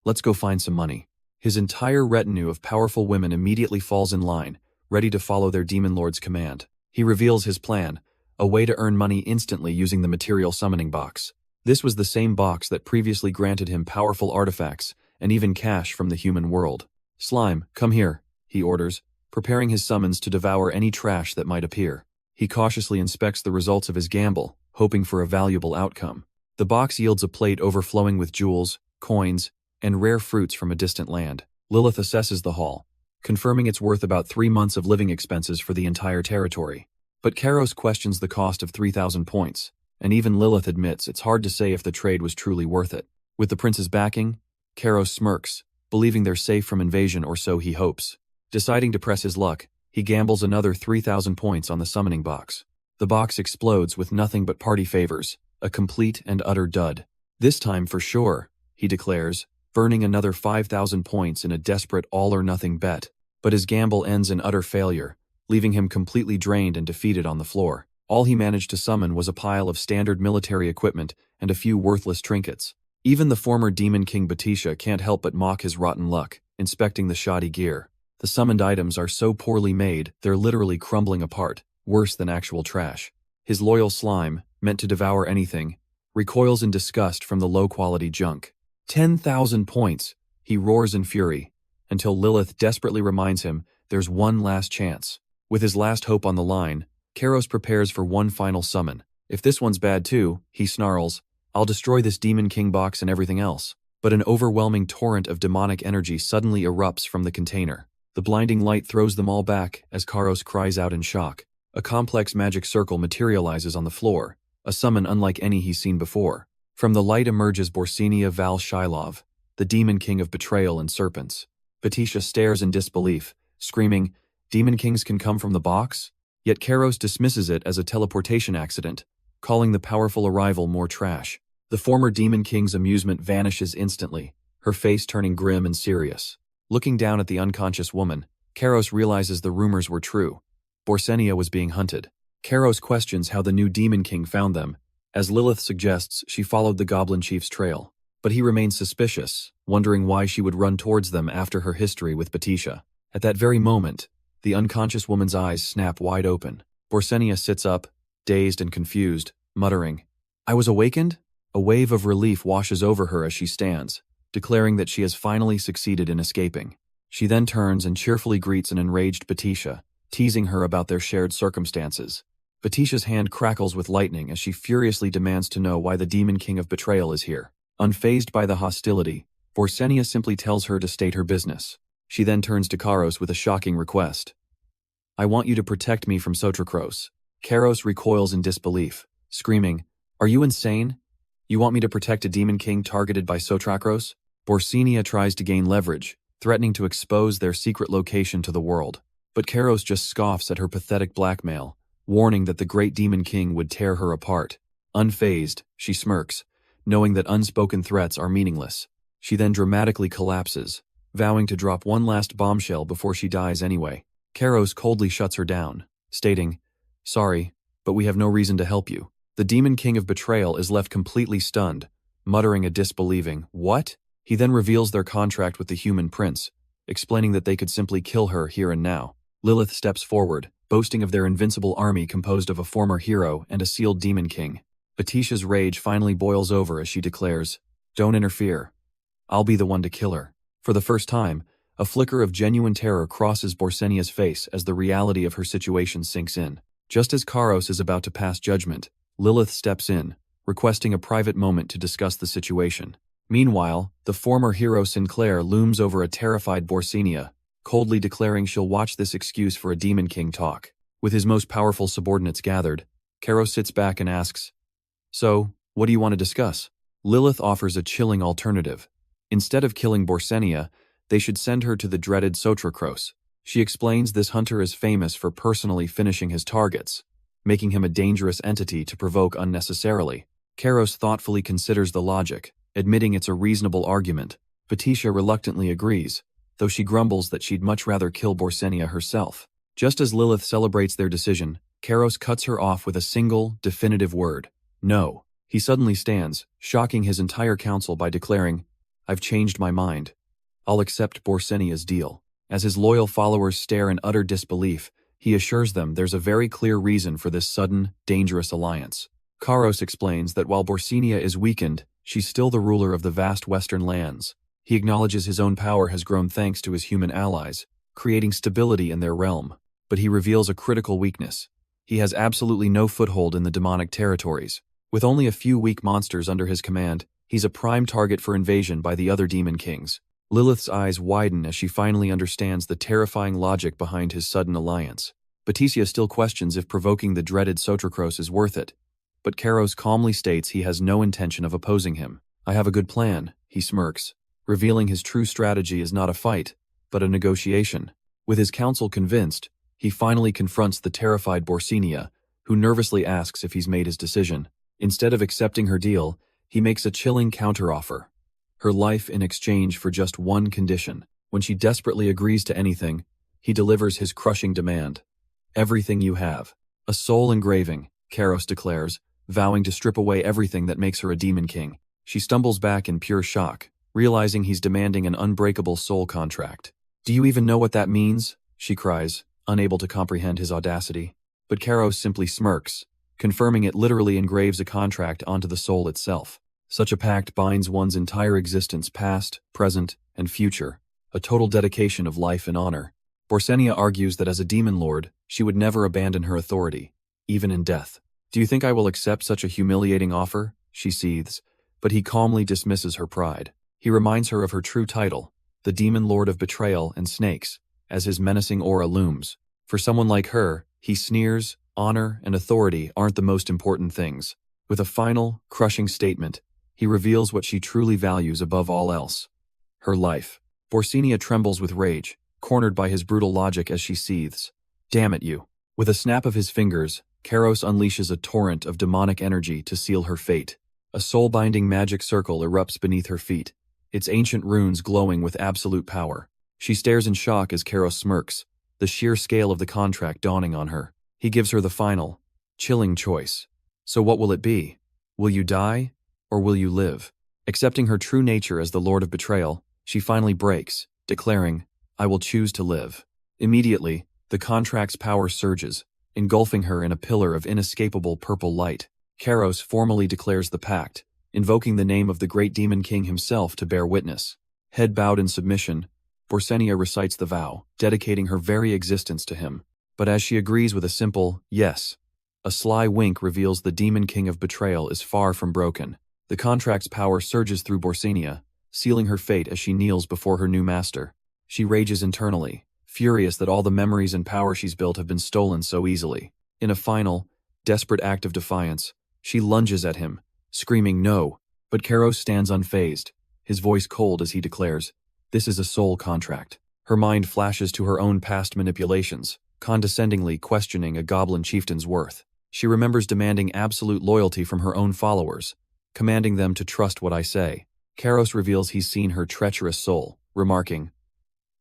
"Let's go find some money." His entire retinue of powerful women immediately falls in line, ready to follow their demon lord's command. He reveals his plan, a way to earn money instantly using the material summoning box. This was the same box that previously granted him powerful artifacts and even cash from the human world. "Slime, come here," he orders, preparing his summons to devour any trash that might appear. He cautiously inspects the results of his gamble, hoping for a valuable outcome. The box yields a plate overflowing with jewels, coins, and rare fruits from a distant land. Lilith assesses the haul, confirming it's worth about 3 months of living expenses for the entire territory. But Karos questions the cost of 3,000 points, and even Lilith admits it's hard to say if the trade was truly worth it. With the prince's backing, Karos smirks, believing they're safe from invasion, or so he hopes. Deciding to press his luck, he gambles another 3,000 points on the summoning box. The box explodes with nothing but party favors, a complete and utter dud. "This time for sure," he declares, burning another 5,000 points in a desperate all-or-nothing bet. But his gamble ends in utter failure, leaving him completely drained and defeated on the floor. All he managed to summon was a pile of standard military equipment and a few worthless trinkets. Even the former Demon King Batisha can't help but mock his rotten luck, inspecting the shoddy gear. The summoned items are so poorly made, they're literally crumbling apart, worse than actual trash. His loyal slime, meant to devour anything, recoils in disgust from the low-quality junk. 10,000 points, he roars in fury, until Lilith desperately reminds him there's one last chance. With his last hope on the line, Kairos prepares for one final summon. If this one's bad too, he snarls, I'll destroy this Demon King box and everything else. But an overwhelming torrent of demonic energy suddenly erupts from the container. The blinding light throws them all back as Kairos cries out in shock. A complex magic circle materializes on the floor, a summon unlike any he's seen before. From the light emerges Borsenia Val Shilov, the Demon King of Betrayal and Serpents. Batisha stares in disbelief, screaming, Demon Kings can come from the box? Yet Kairos dismisses it as a teleportation accident, calling the powerful arrival more trash. The former Demon King's amusement vanishes instantly, her face turning grim and serious. Looking down at the unconscious woman, Kairos realizes the rumors were true. Borsenia was being hunted. Kairos questions how the new Demon King found them. As Lilith suggests, she followed the Goblin Chief's trail. But he remains suspicious, wondering why she would run towards them after her history with Batisha. At that very moment, the unconscious woman's eyes snap wide open. Borsenia sits up, dazed and confused, muttering, I was awakened? A wave of relief washes over her as she stands, declaring that she has finally succeeded in escaping. She then turns and cheerfully greets an enraged Batisha, teasing her about their shared circumstances. Batisha's hand crackles with lightning as she furiously demands to know why the Demon King of Betrayal is here. Unfazed by the hostility, Borsenia simply tells her to state her business. She then turns to Kairos with a shocking request. I want you to protect me from Sotracros. Kairos recoils in disbelief, screaming, Are you insane? You want me to protect a Demon King targeted by Sotracros? Borsenia tries to gain leverage, threatening to expose their secret location to the world. But Kairos just scoffs at her pathetic blackmail, warning that the great Demon King would tear her apart. Unfazed, she smirks, knowing that unspoken threats are meaningless. She then dramatically collapses, vowing to drop one last bombshell before she dies anyway. Kairos coldly shuts her down, stating, Sorry, but we have no reason to help you. The Demon King of Betrayal is left completely stunned, muttering a disbelieving, What? He then reveals their contract with the human prince, explaining that they could simply kill her here and now. Lilith steps forward, boasting of their invincible army composed of a former hero and a sealed Demon King. Batisha's rage finally boils over as she declares, Don't interfere. I'll be the one to kill her. For the first time, a flicker of genuine terror crosses Borsenia's face as the reality of her situation sinks in. Just as Kairos is about to pass judgment, Lilith steps in, requesting a private moment to discuss the situation. Meanwhile, the former hero Sinclair looms over a terrified Borsenia, coldly declaring she'll watch this excuse for a Demon King talk. With his most powerful subordinates gathered, Kairos sits back and asks, So, what do you want to discuss? Lilith offers a chilling alternative. Instead of killing Borsenia, they should send her to the dreaded Sotracros. She explains this hunter is famous for personally finishing his targets, making him a dangerous entity to provoke unnecessarily. Kairos thoughtfully considers the logic, admitting it's a reasonable argument. Batisha reluctantly agrees, though she grumbles that she'd much rather kill Borsenia herself. Just as Lilith celebrates their decision, Kairos cuts her off with a single, definitive word. No. He suddenly stands, shocking his entire council by declaring, I've changed my mind. I'll accept Borsenia's deal. As his loyal followers stare in utter disbelief, he assures them there's a very clear reason for this sudden, dangerous alliance. Kairos explains that while Borsenia is weakened, she's still the ruler of the vast western lands. He acknowledges his own power has grown thanks to his human allies, creating stability in their realm. But he reveals a critical weakness. He has absolutely no foothold in the demonic territories. With only a few weak monsters under his command, he's a prime target for invasion by the other Demon Kings. Lilith's eyes widen as she finally understands the terrifying logic behind his sudden alliance. Batisha still questions if provoking the dreaded Sotracros is worth it, but Kairos calmly states he has no intention of opposing him. I have a good plan, he smirks, revealing his true strategy is not a fight, but a negotiation. With his council convinced, he finally confronts the terrified Borsenia, who nervously asks if he's made his decision. Instead of accepting her deal, he makes a chilling counteroffer. Her life in exchange for just one condition. When she desperately agrees to anything, he delivers his crushing demand. Everything you have. A soul engraving, Kairos declares, vowing to strip away everything that makes her a Demon King. She stumbles back in pure shock, realizing he's demanding an unbreakable soul contract. Do you even know what that means? She cries, unable to comprehend his audacity. But Kairos simply smirks, confirming it literally engraves a contract onto the soul itself. Such a pact binds one's entire existence past, present, and future, a total dedication of life and honor. Borsenia argues that as a demon lord, she would never abandon her authority, even in death. Do you think I will accept such a humiliating offer? She seethes, but he calmly dismisses her pride. He reminds her of her true title, the demon lord of betrayal and snakes, as his menacing aura looms. For someone like her, he sneers, honor and authority aren't the most important things. With a final, crushing statement, he reveals what she truly values above all else: her life. Borsenia trembles with rage, cornered by his brutal logic as she seethes. Damn it, you. With a snap of his fingers, Kairos unleashes a torrent of demonic energy to seal her fate. A soul-binding magic circle erupts beneath her feet, its ancient runes glowing with absolute power. She stares in shock as Kairos smirks, the sheer scale of the contract dawning on her. He gives her the final, chilling choice. So what will it be? Will you die, or will you live? Accepting her true nature as the Lord of Betrayal, she finally breaks, declaring, I will choose to live. Immediately, the contract's power surges, engulfing her in a pillar of inescapable purple light. Kairos formally declares the pact, invoking the name of the great demon king himself to bear witness. Head bowed in submission, Borsenia recites the vow, dedicating her very existence to him. But as she agrees with a simple yes, a sly wink reveals the demon king of betrayal is far from broken. The contract's power surges through Borsenia, sealing her fate as she kneels before her new master. She rages internally, furious that all the memories and power she's built have been stolen so easily. In a final, desperate act of defiance, she lunges at him, screaming no, but Kairos stands unfazed, his voice cold as he declares, this is a soul contract. Her mind flashes to her own past manipulations, condescendingly questioning a goblin chieftain's worth. She remembers demanding absolute loyalty from her own followers, commanding them to trust what I say. Kairos reveals he's seen her treacherous soul, remarking,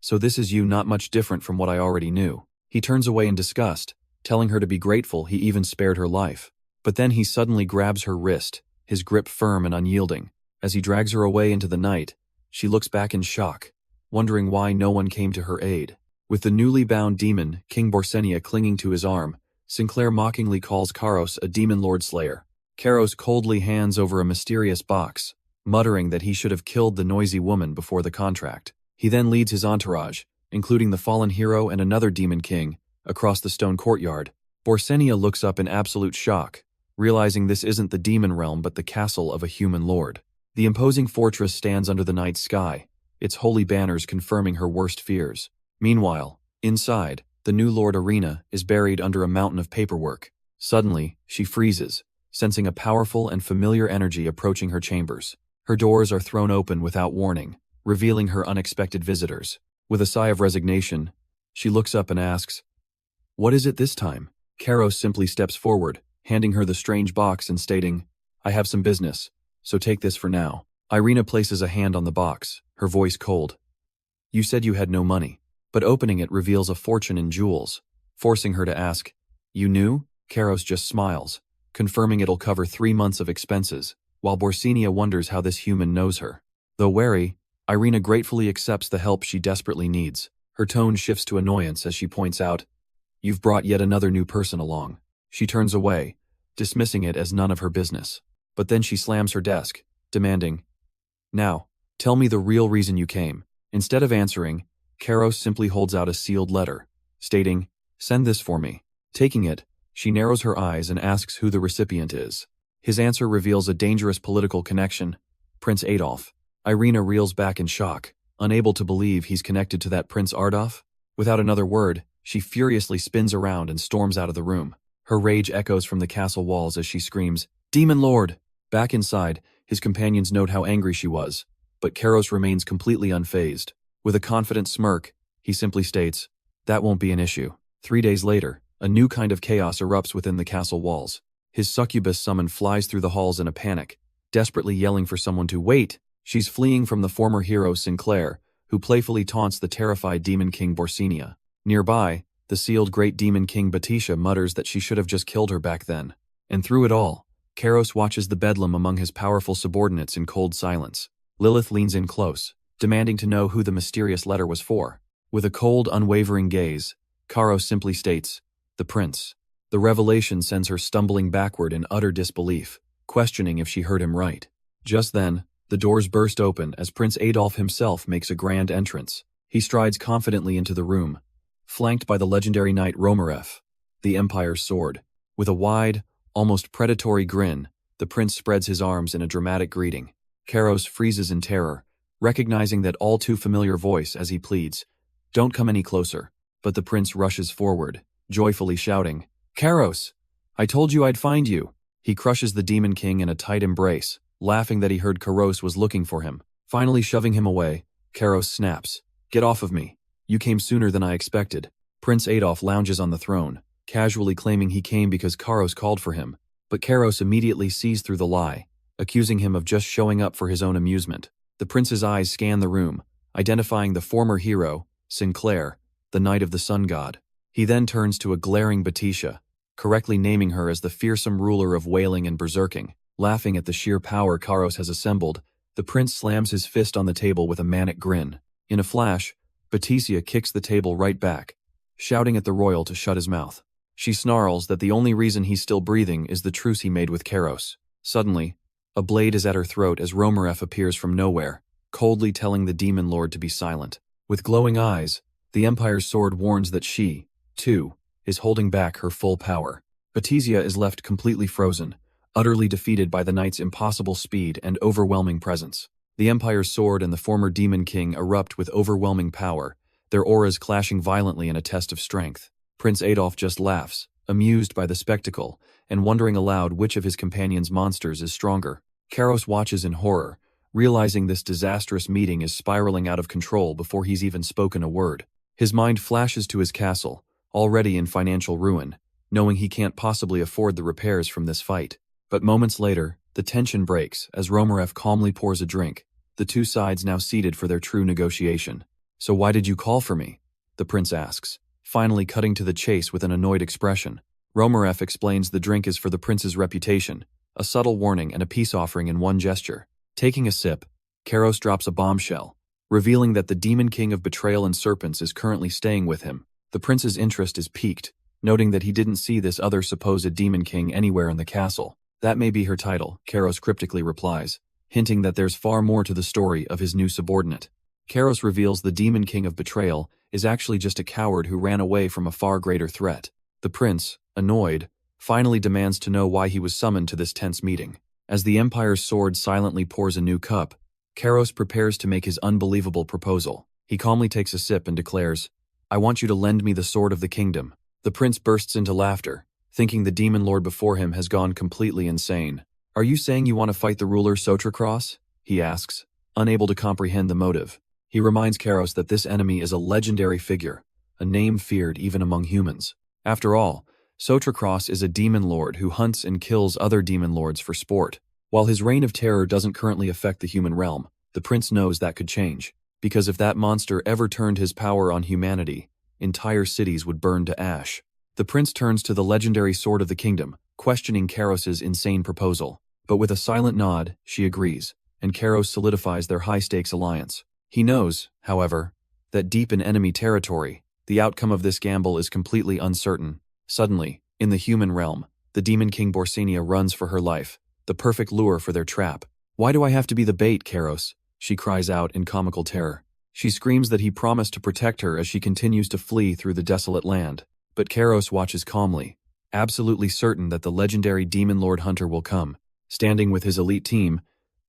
so this is you, not much different from what I already knew. He turns away in disgust, telling her to be grateful he even spared her life. But then he suddenly grabs her wrist, his grip firm and unyielding. As he drags her away into the night, she looks back in shock, wondering why no one came to her aid. With the newly bound demon, King Borsenia, clinging to his arm, Sinclair mockingly calls Kairos a demon lord slayer. Kairos coldly hands over a mysterious box, muttering that he should have killed the noisy woman before the contract. He then leads his entourage, including the fallen hero and another demon king, across the stone courtyard. Borsenia looks up in absolute shock, realizing this isn't the demon realm but the castle of a human lord. The imposing fortress stands under the night sky, its holy banners confirming her worst fears. Meanwhile, inside, the new Lord Arena is buried under a mountain of paperwork. Suddenly, she freezes, sensing a powerful and familiar energy approaching her chambers. Her doors are thrown open without warning, revealing her unexpected visitors. With a sigh of resignation, she looks up and asks, what is it this time? Kairos simply steps forward, handing her the strange box and stating, I have some business, so take this for now. Irina places a hand on the box, her voice cold. You said you had no money, but opening it reveals a fortune in jewels, forcing her to ask, you knew? Kairos just smiles, confirming it'll cover 3 months of expenses, while Borsenia wonders how this human knows her. Though wary, Irina gratefully accepts the help she desperately needs. Her tone shifts to annoyance as she points out, you've brought yet another new person along. She turns away, dismissing it as none of her business. But then she slams her desk, demanding, now, tell me the real reason you came. Instead of answering, Kairos simply holds out a sealed letter, stating, send this for me. Taking it, she narrows her eyes and asks who the recipient is. His answer reveals a dangerous political connection, Prince Adolf. Irina reels back in shock, unable to believe he's connected to that Prince Ardolf. Without another word, she furiously spins around and storms out of the room. Her rage echoes from the castle walls as she screams, Demon Lord! Back inside, his companions note how angry she was, but Kairos remains completely unfazed. With a confident smirk, he simply states, that won't be an issue. 3 days later, a new kind of chaos erupts within the castle walls. His succubus summon flies through the halls in a panic, desperately yelling for someone to wait. She's fleeing from the former hero Sinclair, who playfully taunts the terrified Demon King Borsenia. Nearby, the sealed Great Demon King Batisha mutters that she should have just killed her back then. And through it all, Kairos watches the bedlam among his powerful subordinates in cold silence. Lilith leans in close, demanding to know who the mysterious letter was for. With a cold, unwavering gaze, Kairos simply states, the prince. The revelation sends her stumbling backward in utter disbelief, questioning if she heard him right. Just then, the doors burst open as Prince Adolf himself makes a grand entrance. He strides confidently into the room, flanked by the legendary knight Romaref, the Empire's sword. With a wide, almost predatory grin, the prince spreads his arms in a dramatic greeting. Karos freezes in terror, recognizing that all too familiar voice as he pleads, "Don't come any closer." But the prince rushes forward, joyfully shouting, "Karos! I told you I'd find you!" He crushes the Demon King in a tight embrace, laughing that he heard Karos was looking for him. Finally shoving him away, Karos snaps, "Get off of me. You came sooner than I expected." Prince Adolf lounges on the throne, casually claiming he came because Karos called for him, but Karos immediately sees through the lie, accusing him of just showing up for his own amusement. The prince's eyes scan the room, identifying the former hero, Sinclair, the Knight of the Sun God. He then turns to a glaring Batisha, correctly naming her as the fearsome ruler of wailing and berserking. Laughing at the sheer power Karos has assembled, the prince slams his fist on the table with a manic grin. In a flash, Batisha kicks the table right back, shouting at the royal to shut his mouth. She snarls that the only reason he's still breathing is the truce he made with Karos. Suddenly, a blade is at her throat as Romaref appears from nowhere, coldly telling the demon lord to be silent. With glowing eyes, the Empire's sword warns that she, too, is holding back her full power. Batisha is left completely frozen, utterly defeated by the knight's impossible speed and overwhelming presence. The Empire's sword and the former Demon King erupt with overwhelming power, their auras clashing violently in a test of strength. Prince Adolf just laughs, amused by the spectacle, and wondering aloud which of his companion's monsters is stronger. Karos watches in horror, realizing this disastrous meeting is spiraling out of control before he's even spoken a word. His mind flashes to his castle, already in financial ruin, knowing he can't possibly afford the repairs from this fight. But moments later, the tension breaks as Romaref calmly pours a drink, the two sides now seated for their true negotiation. "So why did you call for me?" the prince asks, finally cutting to the chase with an annoyed expression. Romaref explains the drink is for the prince's reputation, a subtle warning and a peace offering in one gesture. Taking a sip, Karos drops a bombshell, revealing that the Demon King of Betrayal and Serpents is currently staying with him. The prince's interest is piqued, noting that he didn't see this other supposed Demon King anywhere in the castle. "That may be her title," Karos cryptically replies, hinting that there's far more to the story of his new subordinate. Karos reveals the Demon King of Betrayal is actually just a coward who ran away from a far greater threat. The prince, annoyed, finally demands to know why he was summoned to this tense meeting. As the Empire's sword silently pours a new cup, Karos prepares to make his unbelievable proposal. He calmly takes a sip and declares, "I want you to lend me the sword of the kingdom." The prince bursts into laughter, thinking the demon lord before him has gone completely insane. "Are you saying you want to fight the ruler Sotrakros?" he asks, unable to comprehend the motive. He reminds Karos that this enemy is a legendary figure, a name feared even among humans. After all, Sotrakros is a demon lord who hunts and kills other demon lords for sport. While his reign of terror doesn't currently affect the human realm, the prince knows that could change, because if that monster ever turned his power on humanity, entire cities would burn to ash. The prince turns to the legendary sword of the kingdom, questioning Karos's insane proposal. But with a silent nod, she agrees, and Karos solidifies their high-stakes alliance. He knows, however, that deep in enemy territory, the outcome of this gamble is completely uncertain. Suddenly, in the human realm, the Demon King Borsenia runs for her life, the perfect lure for their trap. "Why do I have to be the bait, Karos?" she cries out in comical terror. She screams that he promised to protect her as she continues to flee through the desolate land. But Karos watches calmly, absolutely certain that the legendary Demon Lord Hunter will come. Standing with his elite team,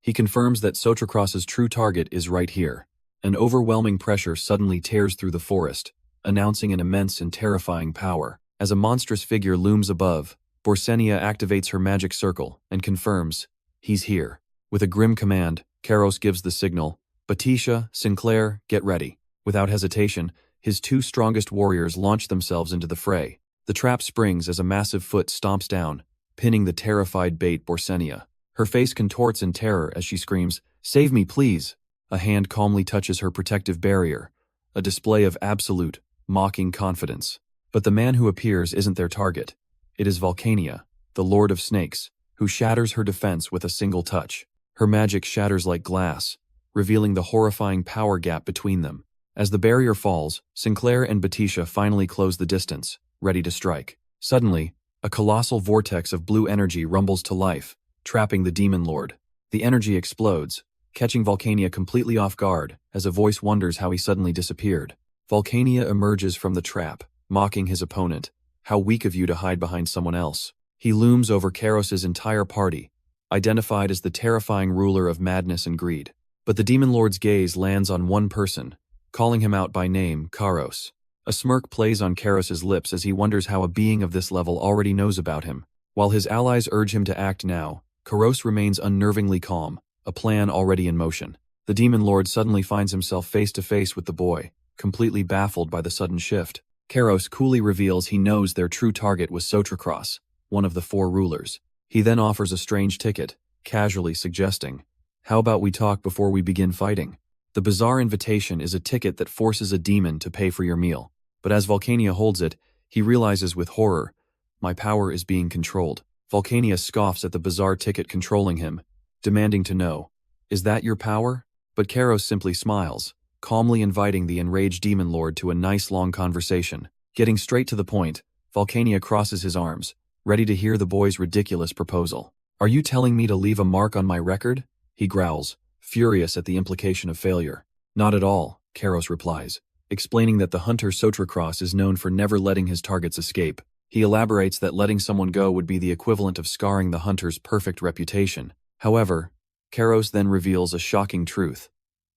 he confirms that Sotrakros's true target is right here. An overwhelming pressure suddenly tears through the forest, announcing an immense and terrifying power. As a monstrous figure looms above, Borsenia activates her magic circle and confirms, "He's here." With a grim command, Karos gives the signal, "Batisha, Sinclair, get ready." Without hesitation, his two strongest warriors launch themselves into the fray. The trap springs as a massive foot stomps down, pinning the terrified bait Borsenia. Her face contorts in terror as she screams, "Save me, please!" A hand calmly touches her protective barrier, a display of absolute, mocking confidence. But the man who appears isn't their target. It is Vulcania, the Lord of Snakes, who shatters her defense with a single touch. Her magic shatters like glass, revealing the horrifying power gap between them. As the barrier falls, Sinclair and Batisha finally close the distance, ready to strike. Suddenly, A colossal vortex of blue energy rumbles to life, trapping the demon lord. The energy explodes, catching Volcania completely off guard as a voice wonders how he suddenly disappeared. Volcania emerges from the trap, mocking his opponent. How weak of you to hide behind someone else. He looms over Karos's entire party, identified as the terrifying ruler of madness and greed. But the demon lord's gaze lands on one person, calling him out by name, Karos. A smirk plays on Karos's lips as he wonders how a being of this level already knows about him. While his allies urge him to act now, Karos remains unnervingly calm, a plan already in motion. The demon lord suddenly finds himself face to face with the boy, completely baffled by the sudden shift. Karos coolly reveals he knows their true target was Sotracross, one of the four rulers. He then offers a strange ticket, casually suggesting, "How about we talk before we begin fighting?" The bizarre invitation is a ticket that forces a demon to pay for your meal. But as Volcania holds it, he realizes with horror, "My power is being controlled." Volcania scoffs at the bizarre ticket controlling him, demanding to know, "Is that your power?" But Karos simply smiles, calmly inviting the enraged demon lord to a nice long conversation. Getting straight to the point, Volcania crosses his arms, ready to hear the boy's ridiculous proposal. "Are you telling me to leave a mark on my record?" he growls, furious at the implication of failure. "Not at all," Karos replies, explaining that the hunter Sotracross is known for never letting his targets escape. He elaborates that letting someone go would be the equivalent of scarring the hunter's perfect reputation. However, Karos then reveals a shocking truth.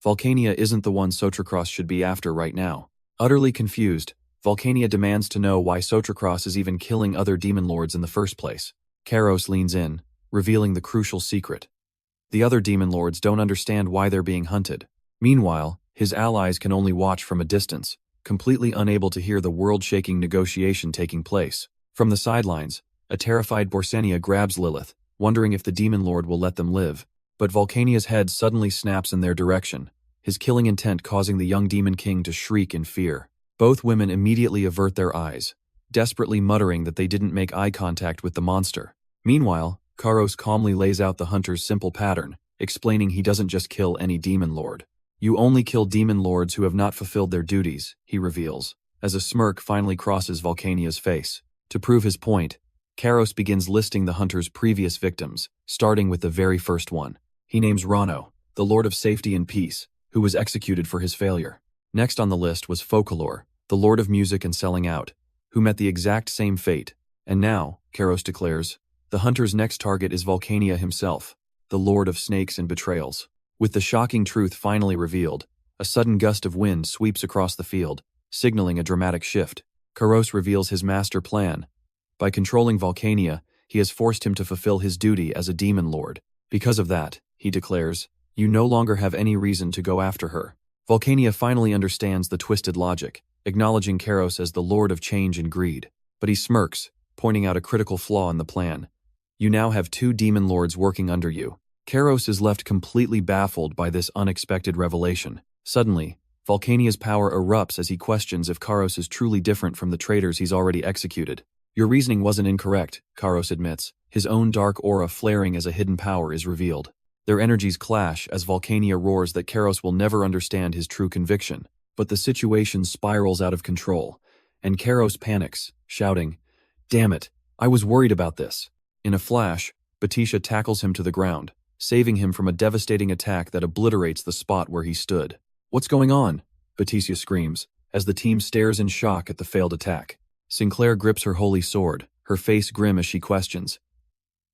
Volcania isn't the one Sotracross should be after right now. Utterly confused, Volcania demands to know why Sotracross is even killing other demon lords in the first place. Karos leans in, revealing the crucial secret. The other demon lords don't understand why they're being hunted. Meanwhile, his allies can only watch from a distance, completely unable to hear the world-shaking negotiation taking place. From the sidelines, a terrified Borsenia grabs Lilith, wondering if the demon lord will let them live. But Volcania's head suddenly snaps in their direction, his killing intent causing the young demon king to shriek in fear. Both women immediately avert their eyes, desperately muttering that they didn't make eye contact with the monster. Meanwhile, Karos calmly lays out the hunter's simple pattern, explaining he doesn't just kill any demon lord. "You only kill demon lords who have not fulfilled their duties," he reveals, as a smirk finally crosses Volcania's face. To prove his point, Karos begins listing the hunter's previous victims, starting with the very first one. He names Rano, the Lord of Safety and Peace, who was executed for his failure. Next on the list was Folklore, the Lord of Music and Selling Out, who met the exact same fate. And now, Karos declares, the hunter's next target is Volcania himself, the Lord of Snakes and Betrayals. With the shocking truth finally revealed, a sudden gust of wind sweeps across the field, signaling a dramatic shift. Karos reveals his master plan. By controlling Volcania, he has forced him to fulfill his duty as a demon lord. Because of that, he declares, you no longer have any reason to go after her. Volcania finally understands the twisted logic, acknowledging Karos as the Lord of Change and Greed. But he smirks, pointing out a critical flaw in the plan. You now have 2 demon lords working under you. Karos is left completely baffled by this unexpected revelation. Suddenly, Volcania's power erupts as he questions if Karos is truly different from the traitors he's already executed. Your reasoning wasn't incorrect, Karos admits, his own dark aura flaring as a hidden power is revealed. Their energies clash as Volcania roars that Karos will never understand his true conviction. But the situation spirals out of control, and Karos panics, shouting, "Damn it, I was worried about this." In a flash, Batisha tackles him to the ground, saving him from a devastating attack that obliterates the spot where he stood. "What's going on?" Batisha screams, as the team stares in shock at the failed attack. Sinclair grips her holy sword, her face grim as she questions,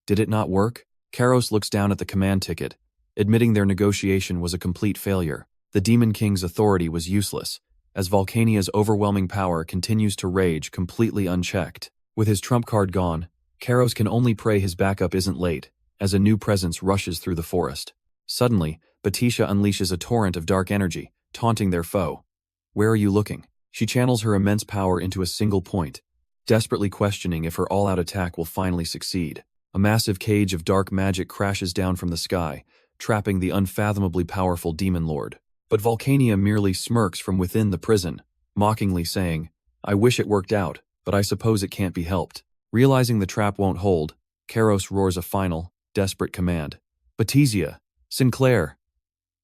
"Did it not work?" Karos looks down at the command ticket, admitting their negotiation was a complete failure. The Demon King's authority was useless, as Volcania's overwhelming power continues to rage completely unchecked. With his trump card gone, Karos can only pray his backup isn't late, as a new presence rushes through the forest. Suddenly, Batisha unleashes a torrent of dark energy, taunting their foe. "Where are you looking?" She channels her immense power into a single point, desperately questioning if her all-out attack will finally succeed. A massive cage of dark magic crashes down from the sky, trapping the unfathomably powerful demon lord. But Volcania merely smirks from within the prison, mockingly saying, "I wish it worked out, but I suppose it can't be helped." Realizing the trap won't hold, Karos roars a final, desperate command. "Batisha! Sinclair!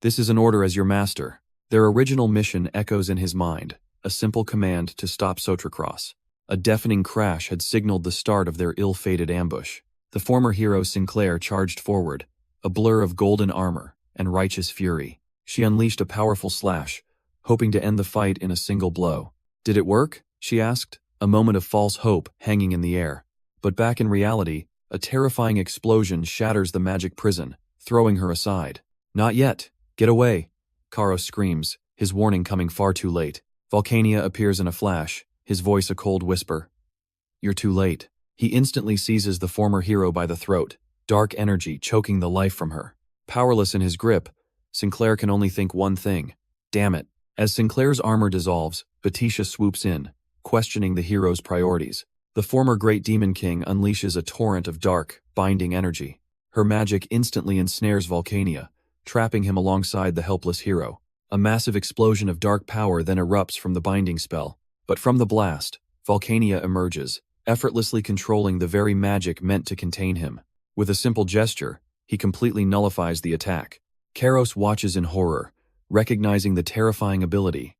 This is an order as your master." Their original mission echoes in his mind, a simple command to stop Sotracross. A deafening crash had signaled the start of their ill-fated ambush. The former hero Sinclair charged forward, a blur of golden armor and righteous fury. She unleashed a powerful slash, hoping to end the fight in a single blow. "Did it work?" she asked, a moment of false hope hanging in the air. But back in reality, a terrifying explosion shatters the magic prison, throwing her aside. "Not yet! Get away!" Karos screams, his warning coming far too late. Volcania appears in a flash, his voice a cold whisper. "You're too late." He instantly seizes the former hero by the throat, dark energy choking the life from her. Powerless in his grip, Sinclair can only think one thing. Damn it. As Sinclair's armor dissolves, Batisha swoops in, questioning the hero's priorities. The former Great Demon King unleashes a torrent of dark, binding energy. Her magic instantly ensnares Volcania, trapping him alongside the helpless hero. A massive explosion of dark power then erupts from the binding spell. But from the blast, Volcania emerges, effortlessly controlling the very magic meant to contain him. With a simple gesture, he completely nullifies the attack. Karos watches in horror, recognizing the terrifying ability.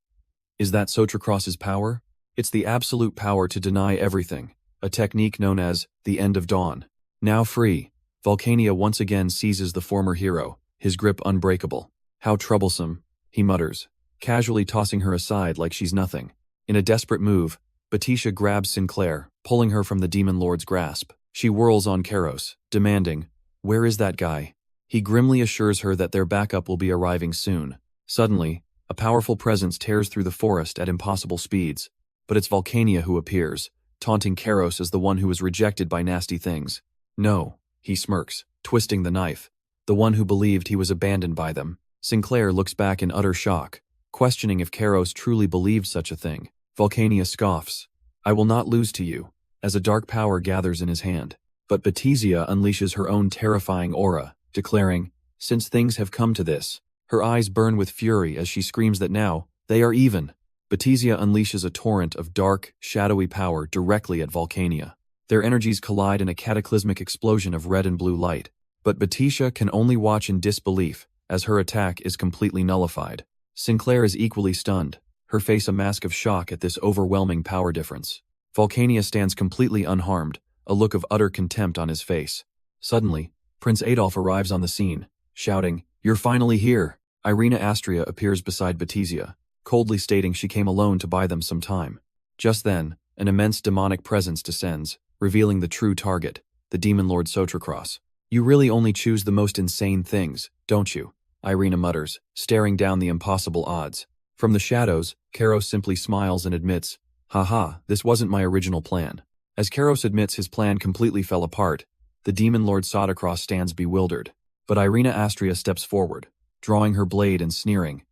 Is that Sotracross's power? It's the absolute power to deny everything, a technique known as the End of Dawn. Now free, Volcania once again seizes the former hero, his grip unbreakable. "How troublesome," he mutters, casually tossing her aside like she's nothing. In a desperate move, Batisha grabs Sinclair, pulling her from the Demon Lord's grasp. She whirls on Karos, demanding, "Where is that guy?" He grimly assures her that their backup will be arriving soon. Suddenly, a powerful presence tears through the forest at impossible speeds. But it's Volcania who appears, taunting Karos as the one who was rejected by nasty things. "No," he smirks, twisting the knife. "The one who believed he was abandoned by them." Sinclair looks back in utter shock, questioning if Karos truly believed such a thing. Volcania scoffs. "I will not lose to you," as a dark power gathers in his hand. But Batisia unleashes her own terrifying aura, declaring, "Since things have come to this." Her eyes burn with fury as she screams that now, they are even. Batisia unleashes a torrent of dark, shadowy power directly at Volcania. Their energies collide in a cataclysmic explosion of red and blue light. But Batisha can only watch in disbelief, as her attack is completely nullified. Sinclair is equally stunned, her face a mask of shock at this overwhelming power difference. Volcania stands completely unharmed, a look of utter contempt on his face. Suddenly, Prince Adolf arrives on the scene, shouting, "You're finally here!" Irina Astria appears beside Batisia, coldly stating she came alone to buy them some time. Just then, an immense demonic presence descends, revealing the true target, the Demon Lord Sotracross. "You really only choose the most insane things, don't you?" Irina mutters, staring down the impossible odds. From the shadows, Karos simply smiles and admits, "Haha, this wasn't my original plan." As Karos admits his plan completely fell apart, the Demon Lord Sotracross stands bewildered. But Irina Astria steps forward, drawing her blade and sneering,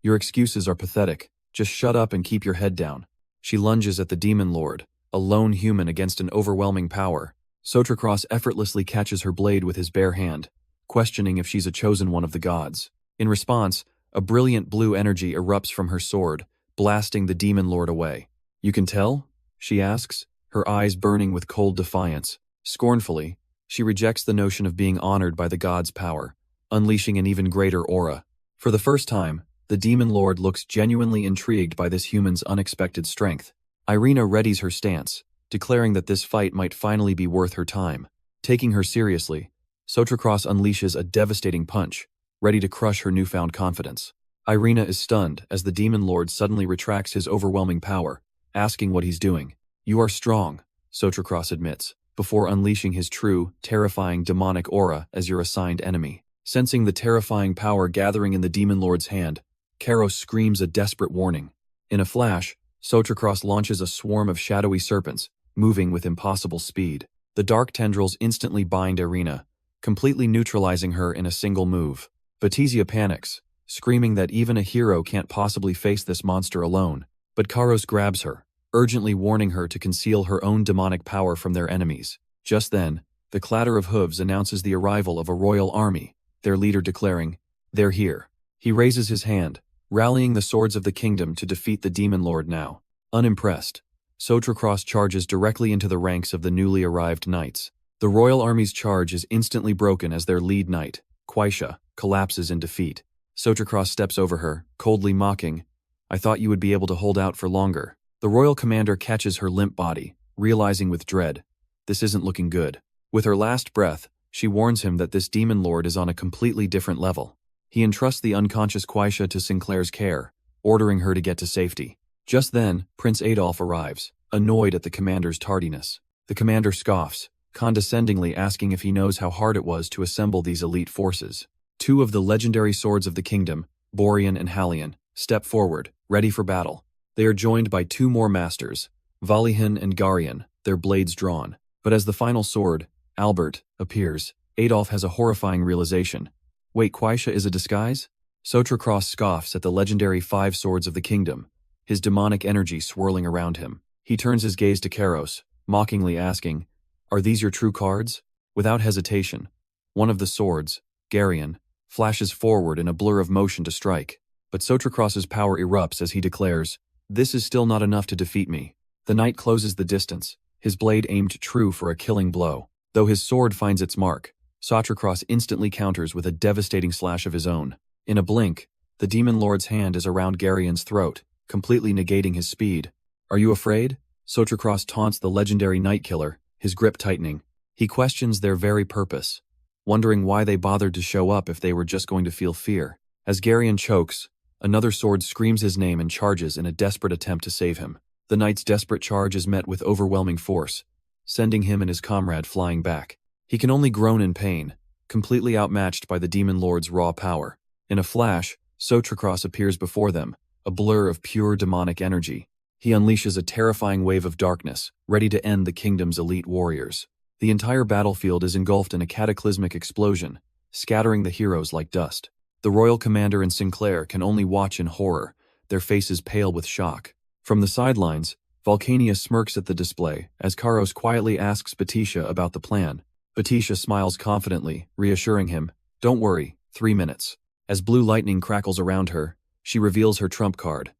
"Your excuses are pathetic. Just shut up and keep your head down." She lunges at the Demon Lord, a lone human against an overwhelming power. Sotracross effortlessly catches her blade with his bare hand, questioning if she's a chosen one of the gods. In response, a brilliant blue energy erupts from her sword, blasting the Demon Lord away. "You can tell?" she asks, her eyes burning with cold defiance. Scornfully, she rejects the notion of being honored by the god's power, unleashing an even greater aura. For the first time, the Demon Lord looks genuinely intrigued by this human's unexpected strength. Irina readies her stance, declaring that this fight might finally be worth her time. Taking her seriously, Sotracross unleashes a devastating punch, ready to crush her newfound confidence. Irina is stunned as the Demon Lord suddenly retracts his overwhelming power, asking what he's doing. "You are strong," Sotracross admits, before unleashing his true, terrifying demonic aura as your assigned enemy. Sensing the terrifying power gathering in the Demon Lord's hand, Karos screams a desperate warning. In a flash, Sotracross launches a swarm of shadowy serpents, moving with impossible speed. The dark tendrils instantly bind Irina, completely neutralizing her in a single move. Batisia panics, screaming that even a hero can't possibly face this monster alone. But Karos grabs her, urgently warning her to conceal her own demonic power from their enemies. Just then, the clatter of hooves announces the arrival of a royal army, their leader declaring, "They're here." He raises his hand, rallying the swords of the kingdom to defeat the Demon Lord now. Unimpressed, Sotracross charges directly into the ranks of the newly arrived knights. The royal army's charge is instantly broken as their lead knight, Quaisha, collapses in defeat. Sotracross steps over her, coldly mocking, "I thought you would be able to hold out for longer." The royal commander catches her limp body, realizing with dread, this isn't looking good. With her last breath, she warns him that this demon lord is on a completely different level. He entrusts the unconscious Quaisha to Sinclair's care, ordering her to get to safety. Just then, Prince Adolf arrives, annoyed at the commander's tardiness. The commander scoffs, condescendingly asking if he knows how hard it was to assemble these elite forces. Two of the legendary swords of the kingdom, Borean and Hallian, step forward, ready for battle. They are joined by two more masters, Valihan and Garian, their blades drawn. But as the final sword, Albert, appears, Adolf has a horrifying realization. Wait, Quaisha is a disguise? Sotracross scoffs at the legendary 5 swords of the kingdom, his demonic energy swirling around him. He turns his gaze to Karos, mockingly asking, "Are these your true cards?" Without hesitation, one of the swords, Garian, flashes forward in a blur of motion to strike. But Sotracross's power erupts as he declares, "This is still not enough to defeat me." The knight closes the distance, his blade aimed true for a killing blow. Though his sword finds its mark, Sotracross instantly counters with a devastating slash of his own. In a blink, the demon lord's hand is around Garian's throat, completely negating his speed. "Are you afraid?" Sotracross taunts the legendary Night Killer, his grip tightening. He questions their very purpose, wondering why they bothered to show up if they were just going to feel fear. As Garian chokes, another sword screams his name and charges in a desperate attempt to save him. The knight's desperate charge is met with overwhelming force, sending him and his comrade flying back. He can only groan in pain, completely outmatched by the demon lord's raw power. In a flash, Sotracross appears before them, a blur of pure demonic energy. He unleashes a terrifying wave of darkness, ready to end the kingdom's elite warriors. The entire battlefield is engulfed in a cataclysmic explosion, scattering the heroes like dust. The royal commander and Sinclair can only watch in horror, their faces pale with shock. From the sidelines, Vulcania smirks at the display as Karos quietly asks Batisha about the plan. Batisha smiles confidently, reassuring him, "Don't worry, 3 minutes." As blue lightning crackles around her, she reveals her trump card.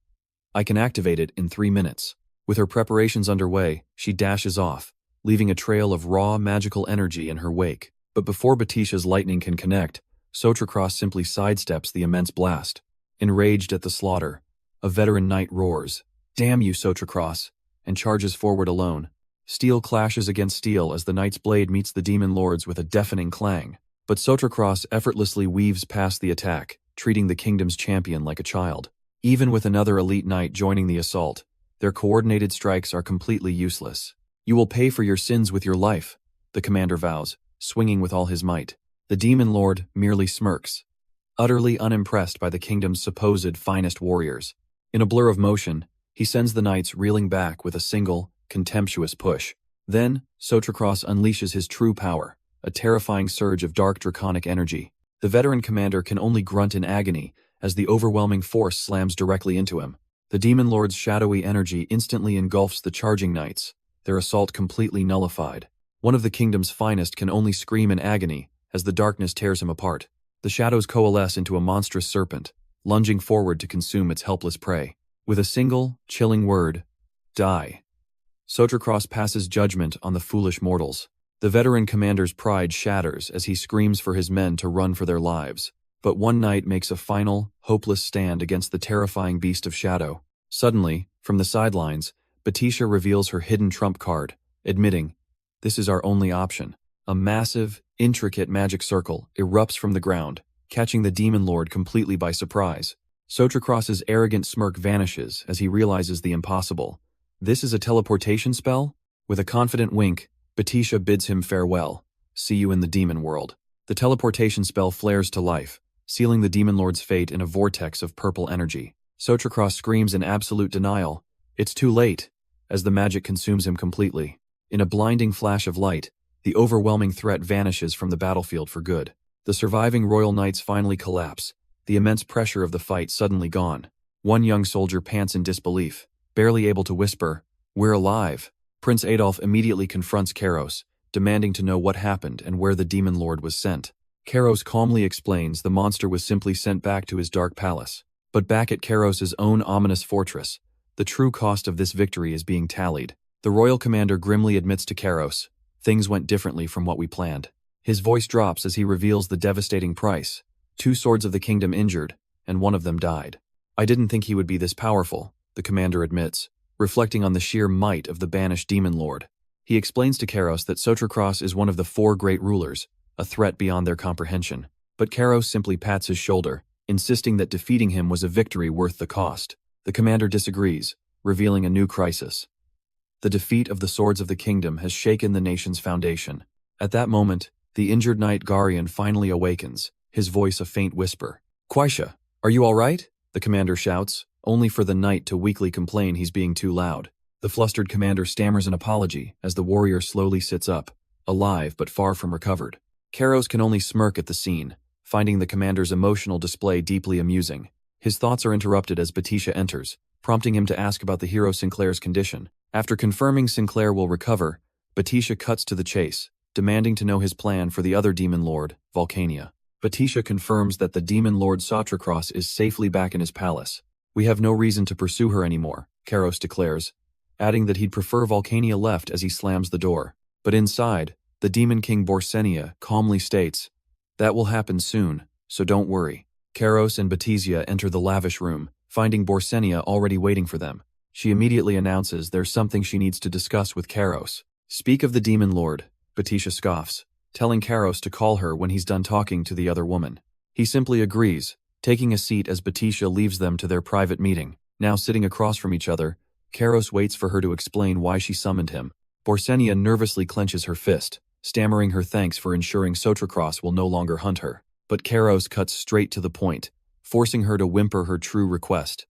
"I can activate it in 3 minutes." With her preparations underway, she dashes off, leaving a trail of raw magical energy in her wake. But before Batisha's lightning can connect, Sotracross simply sidesteps the immense blast. Enraged at the slaughter, a veteran knight roars, "Damn you, Sotracross," and charges forward alone. Steel clashes against steel as the knight's blade meets the demon lord's with a deafening clang. But Sotracross effortlessly weaves past the attack, treating the kingdom's champion like a child. Even with another elite knight joining the assault, their coordinated strikes are completely useless. "You will pay for your sins with your life," the commander vows, swinging with all his might. The demon lord merely smirks, utterly unimpressed by the kingdom's supposed finest warriors. In a blur of motion, he sends the knights reeling back with a single, contemptuous push. Then, Sotracross unleashes his true power, a terrifying surge of dark draconic energy. The veteran commander can only grunt in agony as the overwhelming force slams directly into him. The demon lord's shadowy energy instantly engulfs the charging knights, their assault completely nullified. One of the kingdom's finest can only scream in agony as the darkness tears him apart. The shadows coalesce into a monstrous serpent, lunging forward to consume its helpless prey. With a single, chilling word, "Die," Sotracross passes judgment on the foolish mortals. The veteran commander's pride shatters as he screams for his men to run for their lives. But one knight makes a final, hopeless stand against the terrifying beast of shadow. Suddenly, from the sidelines, Batisha reveals her hidden trump card, admitting, "This is our only option." A massive, intricate magic circle erupts from the ground, catching the demon lord completely by surprise. Sotracross's arrogant smirk vanishes as he realizes the impossible. This is a teleportation spell? With a confident wink, Batisha bids him farewell. "See you in the demon world." The teleportation spell flares to life, sealing the demon lord's fate in a vortex of purple energy. Sotracross screams in absolute denial, "It's too late," as the magic consumes him completely. In a blinding flash of light, the overwhelming threat vanishes from the battlefield for good. The surviving royal knights finally collapse, the immense pressure of the fight suddenly gone. One young soldier pants in disbelief, barely able to whisper, "We're alive." Prince Adolf immediately confronts Karos, demanding to know what happened and where the demon lord was sent. Karos calmly explains the monster was simply sent back to his dark palace. But back at Karos's own ominous fortress, the true cost of this victory is being tallied. The royal commander grimly admits to Karos, "Things went differently from what we planned." His voice drops as he reveals the devastating price: 2 swords of the kingdom injured, and one of them died. "I didn't think he would be this powerful," the commander admits, reflecting on the sheer might of the banished demon lord. He explains to Kairos that Sotrakos is one of the 4 great rulers, a threat beyond their comprehension. But Kairos simply pats his shoulder, insisting that defeating him was a victory worth the cost. The commander disagrees, revealing a new crisis. The defeat of the Swords of the Kingdom has shaken the nation's foundation. At that moment, the injured knight Garion finally awakens, his voice a faint whisper. "Quaisha, are you all right?" the commander shouts, only for the knight to weakly complain he's being too loud. The flustered commander stammers an apology as the warrior slowly sits up, alive but far from recovered. Kairos can only smirk at the scene, finding the commander's emotional display deeply amusing. His thoughts are interrupted as Batisha enters, prompting him to ask about the hero Sinclair's condition. After confirming Sinclair will recover, Batisha cuts to the chase, demanding to know his plan for the other demon lord, Volcania. Batisha confirms that the demon lord Sotrakos is safely back in his palace. "We have no reason to pursue her anymore," Kairos declares, adding that he'd prefer Volcania left as he slams the door. But inside, the demon king Borsenia calmly states, "That will happen soon, so don't worry." Kairos and Batisia enter the lavish room, finding Borsenia already waiting for them. She immediately announces there's something she needs to discuss with Kairos. "Speak of the demon lord," Batisha scoffs, telling Kairos to call her when he's done talking to the other woman. He simply agrees, taking a seat as Batisha leaves them to their private meeting. Now sitting across from each other, Kairos waits for her to explain why she summoned him. Borsenia nervously clenches her fist, stammering her thanks for ensuring Sotrakos will no longer hunt her. But Kairos cuts straight to the point, forcing her to whimper her true request.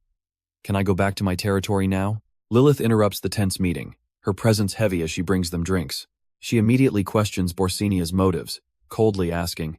"Can I go back to my territory now?" Lilith interrupts the tense meeting, her presence heavy as she brings them drinks. She immediately questions Borsenia's motives, coldly asking,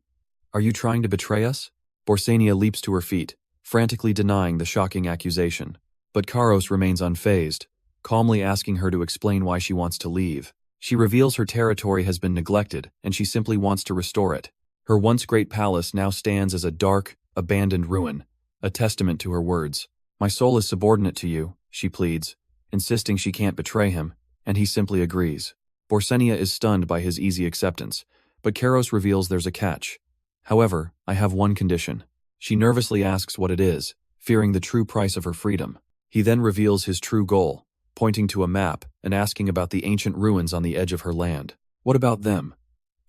"Are you trying to betray us?" Borsenia leaps to her feet, frantically denying the shocking accusation. But Kairos remains unfazed, calmly asking her to explain why she wants to leave. She reveals her territory has been neglected, and she simply wants to restore it. Her once great palace now stands as a dark, abandoned ruin, a testament to her words. "My soul is subordinate to you," she pleads, insisting she can't betray him, and he simply agrees. Borsenia is stunned by his easy acceptance, but Kairos reveals there's a catch. "However, I have one condition." She nervously asks what it is, fearing the true price of her freedom. He then reveals his true goal, pointing to a map and asking about the ancient ruins on the edge of her land. "What about them?"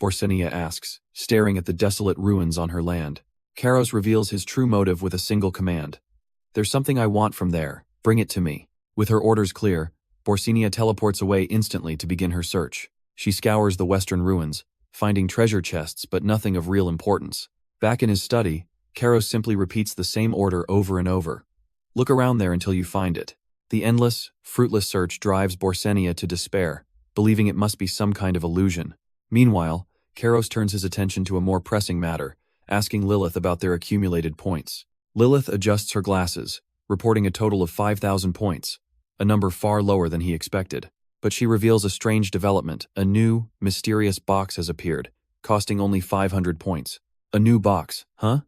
Borsenia asks, staring at the desolate ruins on her land. Kairos reveals his true motive with a single command. "There's something I want from there. Bring it to me." With her orders clear, Borsenia teleports away instantly to begin her search. She scours the western ruins, finding treasure chests but nothing of real importance. Back in his study, Kairos simply repeats the same order over and over. "Look around there until you find it." The endless, fruitless search drives Borsenia to despair, believing it must be some kind of illusion. Meanwhile, Kairos turns his attention to a more pressing matter, asking Lilith about their accumulated points. Lilith adjusts her glasses, reporting a total of 5,000 points, a number far lower than he expected. But she reveals a strange development. A new, mysterious box has appeared, costing only 500 points. "A new box, huh?"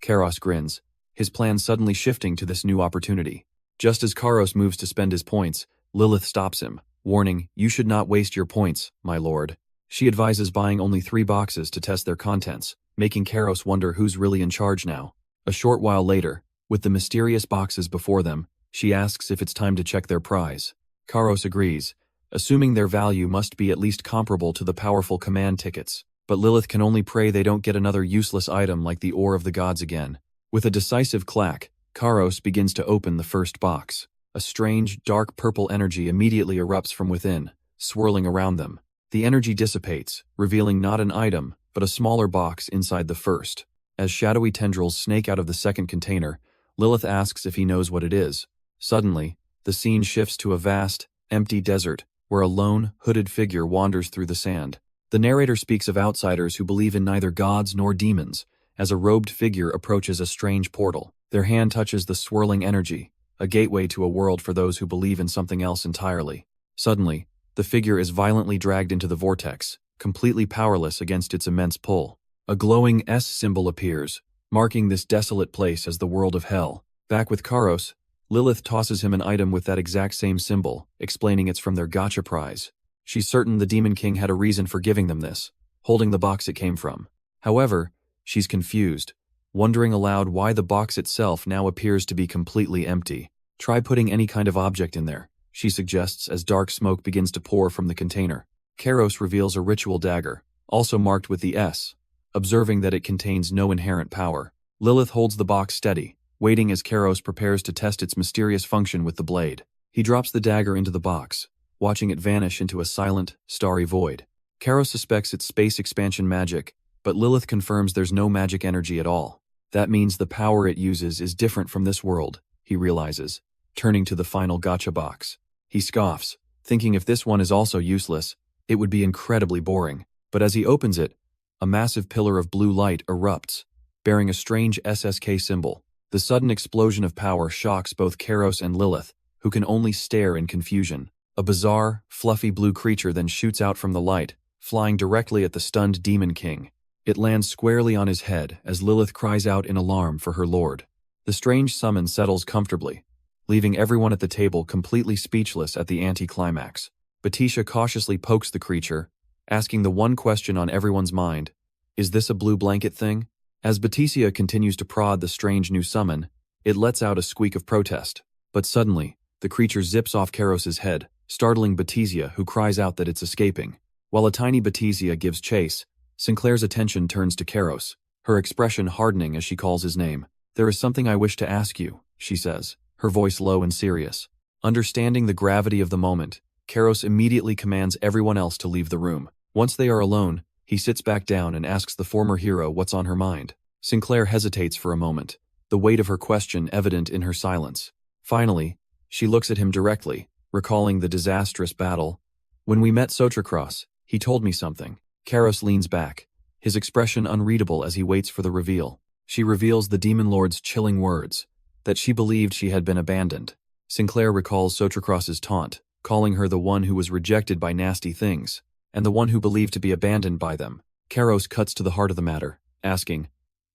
Kairos grins, his plan suddenly shifting to this new opportunity. Just as Kairos moves to spend his points, Lilith stops him, warning, "You should not waste your points, my lord." She advises buying only 3 boxes to test their contents, making Kairos wonder who's really in charge now. A short while later, with the mysterious boxes before them, she asks if it's time to check their prize. Kairos agrees, assuming their value must be at least comparable to the powerful command tickets. But Lilith can only pray they don't get another useless item like the Ore of the Gods again. With a decisive clack, Kairos begins to open the first box. A strange, dark purple energy immediately erupts from within, swirling around them. The energy dissipates, revealing not an item, but a smaller box inside the first. As shadowy tendrils snake out of the second container, Lilith asks if he knows what it is. Suddenly, the scene shifts to a vast, empty desert, where a lone, hooded figure wanders through the sand. The narrator speaks of outsiders who believe in neither gods nor demons, as a robed figure approaches a strange portal. Their hand touches the swirling energy, a gateway to a world for those who believe in something else entirely. Suddenly, the figure is violently dragged into the vortex, completely powerless against its immense pull. A glowing S symbol appears, marking this desolate place as the world of hell. Back with Kairos, Lilith tosses him an item with that exact same symbol, explaining it's from their Gacha prize. She's certain the Demon King had a reason for giving them this, holding the box it came from. However, she's confused, wondering aloud why the box itself now appears to be completely empty. "Try putting any kind of object in there," she suggests as dark smoke begins to pour from the container. Kairos reveals a ritual dagger, also marked with the S, observing that it contains no inherent power. Lilith holds the box steady, waiting as Kairos prepares to test its mysterious function with the blade. He drops the dagger into the box, watching it vanish into a silent, starry void. Kairos suspects it's space expansion magic, but Lilith confirms there's no magic energy at all. That means the power it uses is different from this world, he realizes, turning to the final gacha box. He scoffs, thinking if this one is also useless, it would be incredibly boring. But as he opens it, a massive pillar of blue light erupts, bearing a strange SSK symbol. The sudden explosion of power shocks both Kairos and Lilith, who can only stare in confusion. A bizarre, fluffy blue creature then shoots out from the light, flying directly at the stunned Demon King. It lands squarely on his head as Lilith cries out in alarm for her lord. The strange summon settles comfortably, leaving everyone at the table completely speechless at the anticlimax. Batisha cautiously pokes the creature, asking the one question on everyone's mind, is this a blue blanket thing? As Batisha continues to prod the strange new summon, it lets out a squeak of protest. But suddenly, the creature zips off Kairos's head, startling Batisha, who cries out that it's escaping. While a tiny Batisha gives chase, Sinclair's attention turns to Kairos, her expression hardening as she calls his name. There is something I wish to ask you, she says, her voice low and serious. Understanding the gravity of the moment, Kairos immediately commands everyone else to leave the room. Once they are alone, he sits back down and asks the former hero what's on her mind. Sinclair hesitates for a moment, the weight of her question evident in her silence. Finally, she looks at him directly, recalling the disastrous battle. When we met Sotracross, he told me something. Kairos leans back, his expression unreadable as he waits for the reveal. She reveals the Demon Lord's chilling words, that she believed she had been abandoned. Sinclair recalls Sotracross's taunt, calling her the one who was rejected by nasty things, and the one who believed to be abandoned by them. Kairos cuts to the heart of the matter, asking,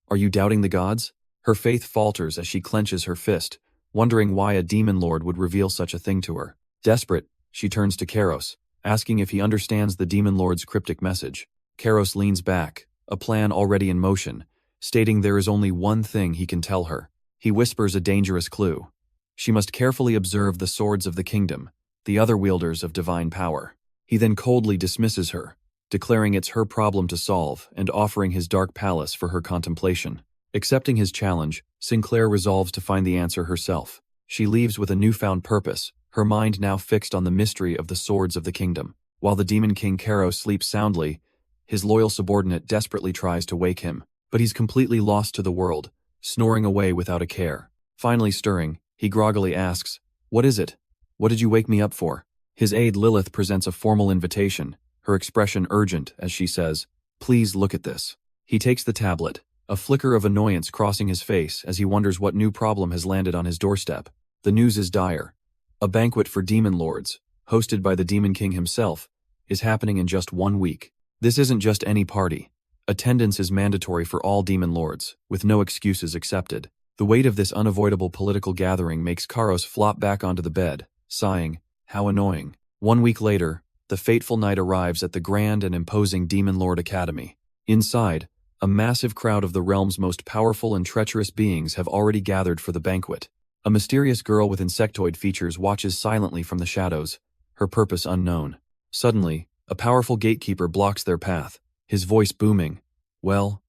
"Are you doubting the gods?" Her faith falters as she clenches her fist, wondering why a demon lord would reveal such a thing to her. Desperate, she turns to Kairos, asking if he understands the demon lord's cryptic message. Kairos leans back, a plan already in motion, stating there is only one thing he can tell her. He whispers a dangerous clue. She must carefully observe the swords of the kingdom, the other wielders of divine power. He then coldly dismisses her, declaring it's her problem to solve and offering his dark palace for her contemplation. Accepting his challenge, Sinclair resolves to find the answer herself. She leaves with a newfound purpose, her mind now fixed on the mystery of the swords of the kingdom. While the Demon King Kairos sleeps soundly, his loyal subordinate desperately tries to wake him, but he's completely lost to the world, snoring away without a care. Finally stirring, he groggily asks, "What is it? What did you wake me up for?" His aide Lilith presents a formal invitation, her expression urgent as she says, "Please look at this." He takes the tablet, a flicker of annoyance crossing his face as he wonders what new problem has landed on his doorstep. The news is dire. A banquet for demon lords, hosted by the Demon King himself, is happening in just 1 week. This isn't just any party. Attendance is mandatory for all demon lords, with no excuses accepted. The weight of this unavoidable political gathering makes Kairos flop back onto the bed, sighing, "How annoying." 1 week later, the fateful night arrives at the grand and imposing Demon Lord Academy. Inside, a massive crowd of the realm's most powerful and treacherous beings have already gathered for the banquet. A mysterious girl with insectoid features watches silently from the shadows, her purpose unknown. Suddenly, a powerful gatekeeper blocks their path, his voice booming, well,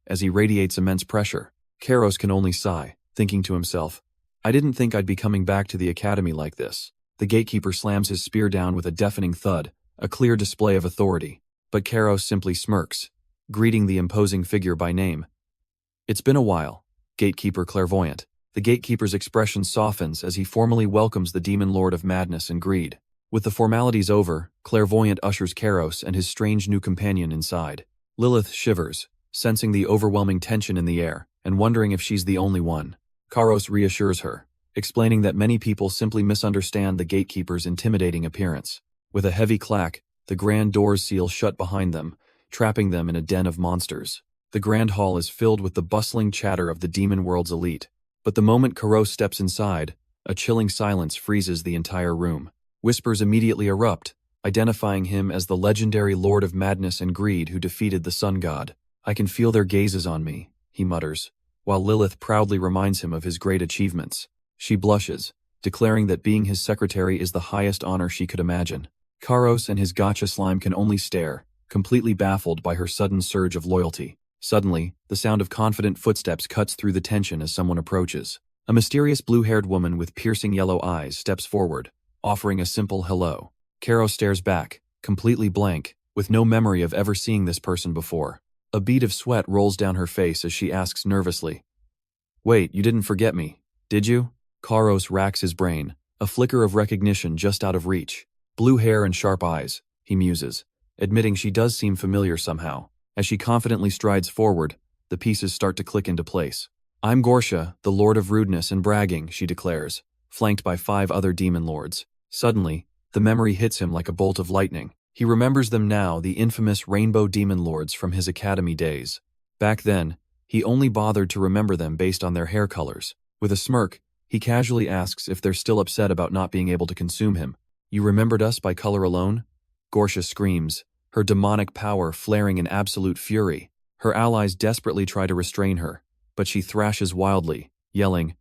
as he radiates immense pressure. Kairos can only sigh, thinking to himself, "I didn't think I'd be coming back to the academy like this." The gatekeeper slams his spear down with a deafening thud, a clear display of authority. But Kairos simply smirks, greeting the imposing figure by name. "It's been a while, Gatekeeper Clairvoyant." The gatekeeper's expression softens as he formally welcomes the Demon Lord of Madness and Greed. With the formalities over, Clairvoyant ushers Kairos and his strange new companion inside. Lilith shivers, sensing the overwhelming tension in the air, and wondering if she's the only one. Kairos reassures her, explaining that many people simply misunderstand the gatekeeper's intimidating appearance. With a heavy clack, the grand doors seal shut behind them, trapping them in a den of monsters. The grand hall is filled with the bustling chatter of the demon world's elite. But the moment Kairos steps inside, a chilling silence freezes the entire room. Whispers immediately erupt, identifying him as the legendary Lord of Madness and Greed who defeated the Sun God. "I can feel their gazes on me," he mutters, while Lilith proudly reminds him of his great achievements. She blushes, declaring that being his secretary is the highest honor she could imagine. Karos and his Gacha slime can only stare, completely baffled by her sudden surge of loyalty. Suddenly, the sound of confident footsteps cuts through the tension as someone approaches. A mysterious blue-haired woman with piercing yellow eyes steps forward, offering a simple hello. Karos stares back, completely blank, with no memory of ever seeing this person before. A bead of sweat rolls down her face as she asks nervously, "Wait, you didn't forget me, did you?" Karos racks his brain, a flicker of recognition just out of reach. Blue hair and sharp eyes, he muses, admitting she does seem familiar somehow. As she confidently strides forward, the pieces start to click into place. "I'm Gorsha, the Lord of Rudeness and Bragging," she declares, flanked by 5 other demon lords. Suddenly, the memory hits him like a bolt of lightning. He remembers them now, the infamous Rainbow Demon Lords from his academy days. Back then, he only bothered to remember them based on their hair colors. With a smirk, he casually asks if they're still upset about not being able to consume him. "You remembered us by color alone?" Gorsha screams, her demonic power flaring in absolute fury. Her allies desperately try to restrain her, but she thrashes wildly, yelling,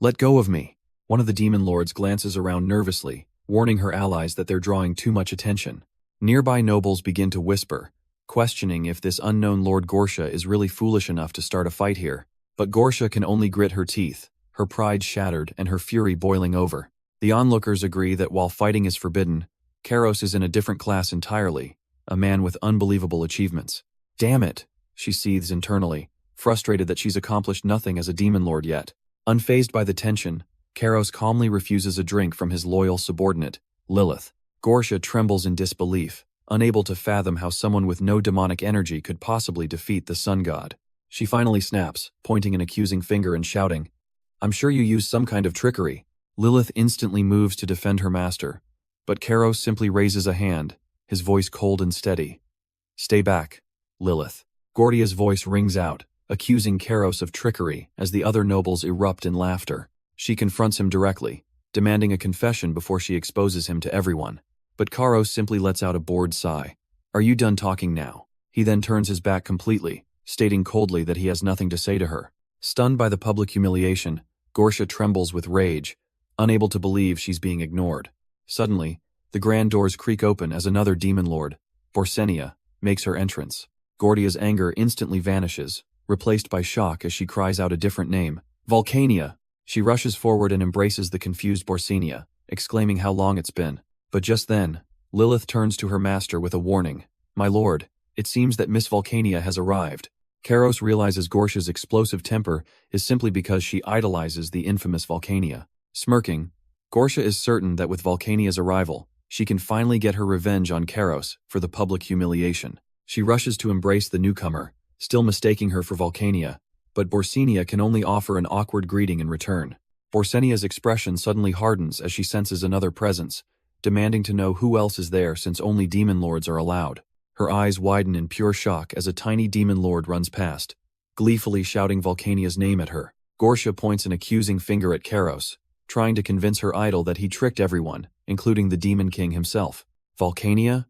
"Let go of me!" One of the demon lords glances around nervously, warning her allies that they're drawing too much attention. Nearby nobles begin to whisper, questioning if this unknown Lord Gorsha is really foolish enough to start a fight here. But Gorsha can only grit her teeth, her pride shattered and her fury boiling over. The onlookers agree that while fighting is forbidden, Karos is in a different class entirely, a man with unbelievable achievements. "Damn it," she seethes internally, frustrated that she's accomplished nothing as a demon lord yet. Unfazed by the tension, Karos calmly refuses a drink from his loyal subordinate, Lilith. Gorsha trembles in disbelief, unable to fathom how someone with no demonic energy could possibly defeat the sun god. She finally snaps, pointing an accusing finger and shouting, "I'm sure you used some kind of trickery." Lilith instantly moves to defend her master, but Karos simply raises a hand, his voice cold and steady. "Stay back, Lilith." Gordia's voice rings out, accusing Karos of trickery as the other nobles erupt in laughter. She confronts him directly, demanding a confession before she exposes him to everyone. But Karos simply lets out a bored sigh. "Are you done talking now?" He then turns his back completely, stating coldly that he has nothing to say to her. Stunned by the public humiliation, Gorsha trembles with rage, unable to believe she's being ignored. Suddenly, the grand doors creak open as another demon lord, Borsenia, makes her entrance. Gordia's anger instantly vanishes, replaced by shock as she cries out a different name, "Volcania!" She rushes forward and embraces the confused Borsenia, exclaiming how long it's been. But just then, Lilith turns to her master with a warning. "My lord, it seems that Miss Volcania has arrived." Karos realizes Gorsha's explosive temper is simply because she idolizes the infamous Volcania. Smirking, Gorsha is certain that with Volcania's arrival, she can finally get her revenge on Karos for the public humiliation. She rushes to embrace the newcomer, still mistaking her for Volcania, but Borsenia can only offer an awkward greeting in return. Borsenia's expression suddenly hardens as she senses another presence, demanding to know who else is there since only demon lords are allowed. Her eyes widen in pure shock as a tiny demon lord runs past, gleefully shouting Volcania's name at her. Gorsha points an accusing finger at Karos, trying to convince her idol that he tricked everyone, including the Demon King himself. "Volcania?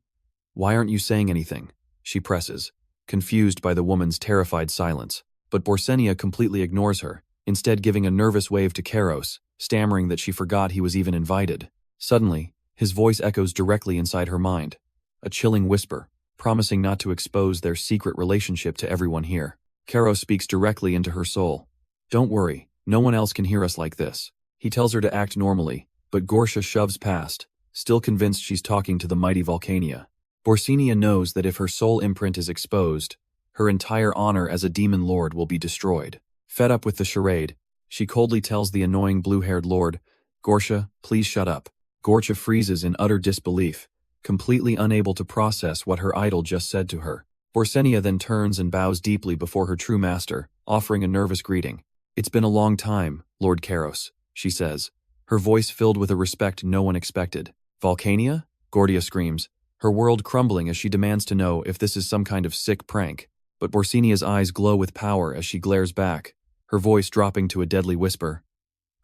Why aren't you saying anything?" she presses, confused by the woman's terrified silence. But Borsenia completely ignores her, instead giving a nervous wave to Karos, stammering that she forgot he was even invited. Suddenly, his voice echoes directly inside her mind, a chilling whisper, promising not to expose their secret relationship to everyone here. Karos speaks directly into her soul. "Don't worry, no one else can hear us like this." He tells her to act normally, but Gorsha shoves past, still convinced she's talking to the mighty Volcania. Borsenia knows that if her soul imprint is exposed, her entire honor as a demon lord will be destroyed. Fed up with the charade, she coldly tells the annoying blue-haired lord, "Gorsha, please shut up." Gorsha freezes in utter disbelief, completely unable to process what her idol just said to her. Borsenia then turns and bows deeply before her true master, offering a nervous greeting. "It's been a long time, Lord Karos," she says, her voice filled with a respect no one expected. "Volcania?" Gordia screams, her world crumbling as she demands to know if this is some kind of sick prank. But Borsenia's eyes glow with power as she glares back, her voice dropping to a deadly whisper.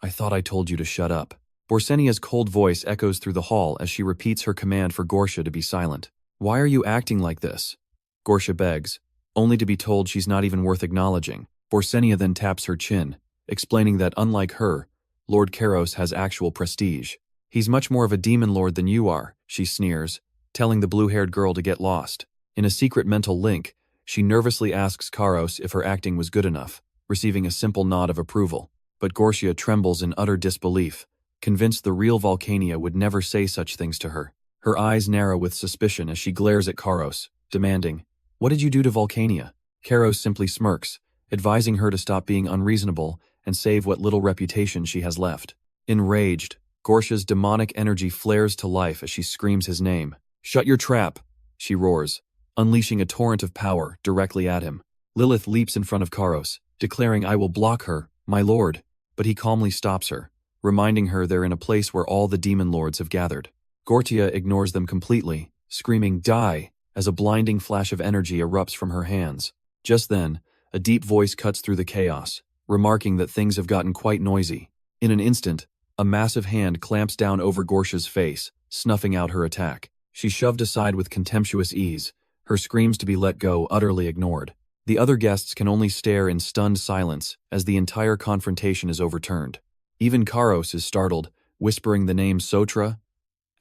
"I thought I told you to shut up." Borsenia's cold voice echoes through the hall as she repeats her command for Gorsha to be silent. "Why are you acting like this?" Gorsha begs, only to be told she's not even worth acknowledging. Borsenia then taps her chin, explaining that unlike her, Lord Karos has actual prestige. He's much more of a demon lord than you are, she sneers, telling the blue-haired girl to get lost. In a secret mental link, she nervously asks Karos if her acting was good enough, receiving a simple nod of approval. But Gortia trembles in utter disbelief, convinced the real Volcania would never say such things to her. Her eyes narrow with suspicion as she glares at Karos, demanding, "What did you do to Volcania?" Karos simply smirks, advising her to stop being unreasonable and save what little reputation she has left. Enraged, Gortia's demonic energy flares to life as she screams his name. "Shut your trap!" she roars, unleashing a torrent of power directly at him. Lilith leaps in front of Karos, declaring, "I will block her, my lord," but he calmly stops her, reminding her they're in a place where all the demon lords have gathered. Gortia ignores them completely, screaming, "Die!" as a blinding flash of energy erupts from her hands. Just then, a deep voice cuts through the chaos, remarking that things have gotten quite noisy. In an instant, a massive hand clamps down over Gortia's face, snuffing out her attack. She's shoved aside with contemptuous ease, her screams to be let go utterly ignored. The other guests can only stare in stunned silence as the entire confrontation is overturned. Even Karos is startled, whispering the name Sotra,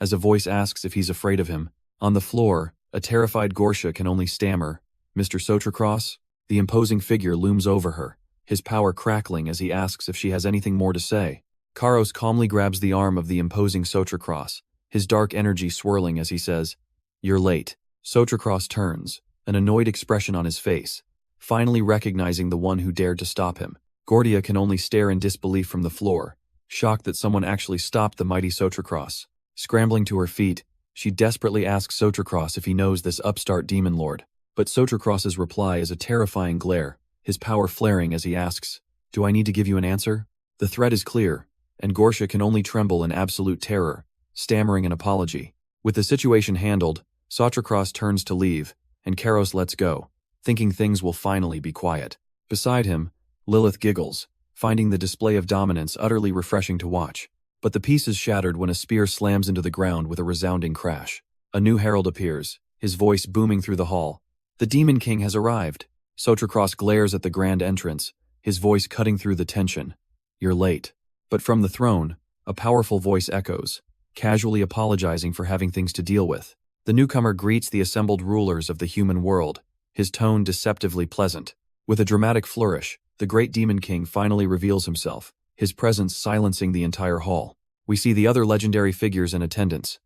as a voice asks if he's afraid of him. On the floor, a terrified Gortia can only stammer, "Mr. Sotracross?" The imposing figure looms over her, his power crackling as he asks if she has anything more to say. Karos calmly grabs the arm of the imposing Sotracross, his dark energy swirling as he says, "You're late." Sotracross turns, an annoyed expression on his face, finally recognizing the one who dared to stop him. Gortia can only stare in disbelief from the floor, shocked that someone actually stopped the mighty Sotracross. Scrambling to her feet, she desperately asks Sotracross if he knows this upstart demon lord. But Sotracross's reply is a terrifying glare, his power flaring as he asks, "Do I need to give you an answer?" The threat is clear, and Gortia can only tremble in absolute terror, stammering an apology. With the situation handled, Sotracross turns to leave, and Karos lets go, thinking things will finally be quiet. Beside him, Lilith giggles, finding the display of dominance utterly refreshing to watch. But the peace is shattered when a spear slams into the ground with a resounding crash. A new herald appears, his voice booming through the hall. "The Demon King has arrived." Sotracross glares at the grand entrance, his voice cutting through the tension. "You're late." But from the throne, a powerful voice echoes, casually apologizing for having things to deal with. The newcomer greets the assembled rulers of the human world, his tone deceptively pleasant. With a dramatic flourish, the great Demon King finally reveals himself, his presence silencing the entire hall. We see the other legendary figures in attendance,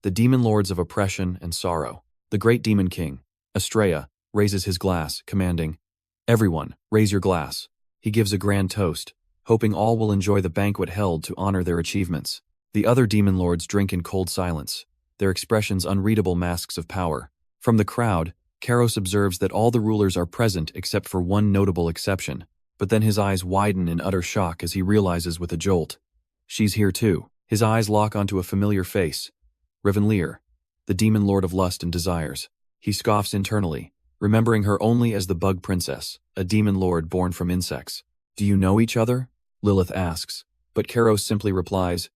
the demon lords of oppression and sorrow. The great Demon King, Astraea, raises his glass, commanding, "Everyone, raise your glass." He gives a grand toast, hoping all will enjoy the banquet held to honor their achievements. The other demon lords drink in cold silence, their expressions unreadable masks of power. From the crowd, Karos observes that all the rulers are present except for one notable exception, but then his eyes widen in utter shock as he realizes with a jolt, she's here too. His eyes lock onto a familiar face, Revenleer, the demon lord of lust and desires. He scoffs internally, remembering her only as the Bug Princess, a demon lord born from insects. "Do you know each other?" Lilith asks, but Karos simply replies,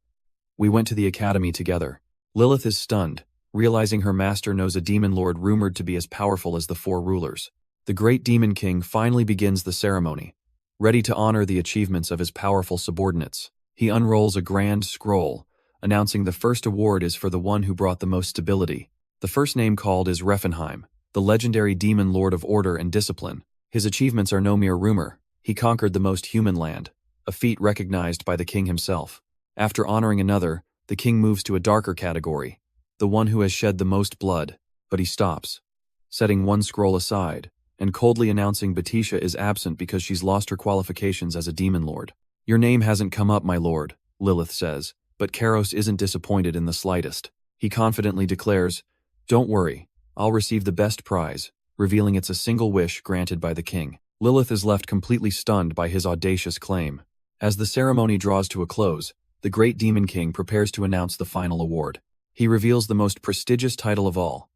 "We went to the academy together." Lilith is stunned, realizing her master knows a demon lord rumored to be as powerful as the four rulers. The great Demon King finally begins the ceremony, ready to honor the achievements of his powerful subordinates. He unrolls a grand scroll, announcing the first award is for the one who brought the most stability. The first name called is Refenheim, the legendary demon lord of order and discipline. His achievements are no mere rumor. He conquered the most human land, a feat recognized by the king himself. After honoring another, the king moves to a darker category, the one who has shed the most blood, but he stops, setting one scroll aside, and coldly announcing Batisha is absent because she's lost her qualifications as a demon lord. "Your name hasn't come up, my lord," Lilith says, but Karos isn't disappointed in the slightest. He confidently declares, "Don't worry, I'll receive the best prize," revealing it's a single wish granted by the king. Lilith is left completely stunned by his audacious claim. As the ceremony draws to a close, the great Demon King prepares to announce the final award. He reveals the most prestigious title of all,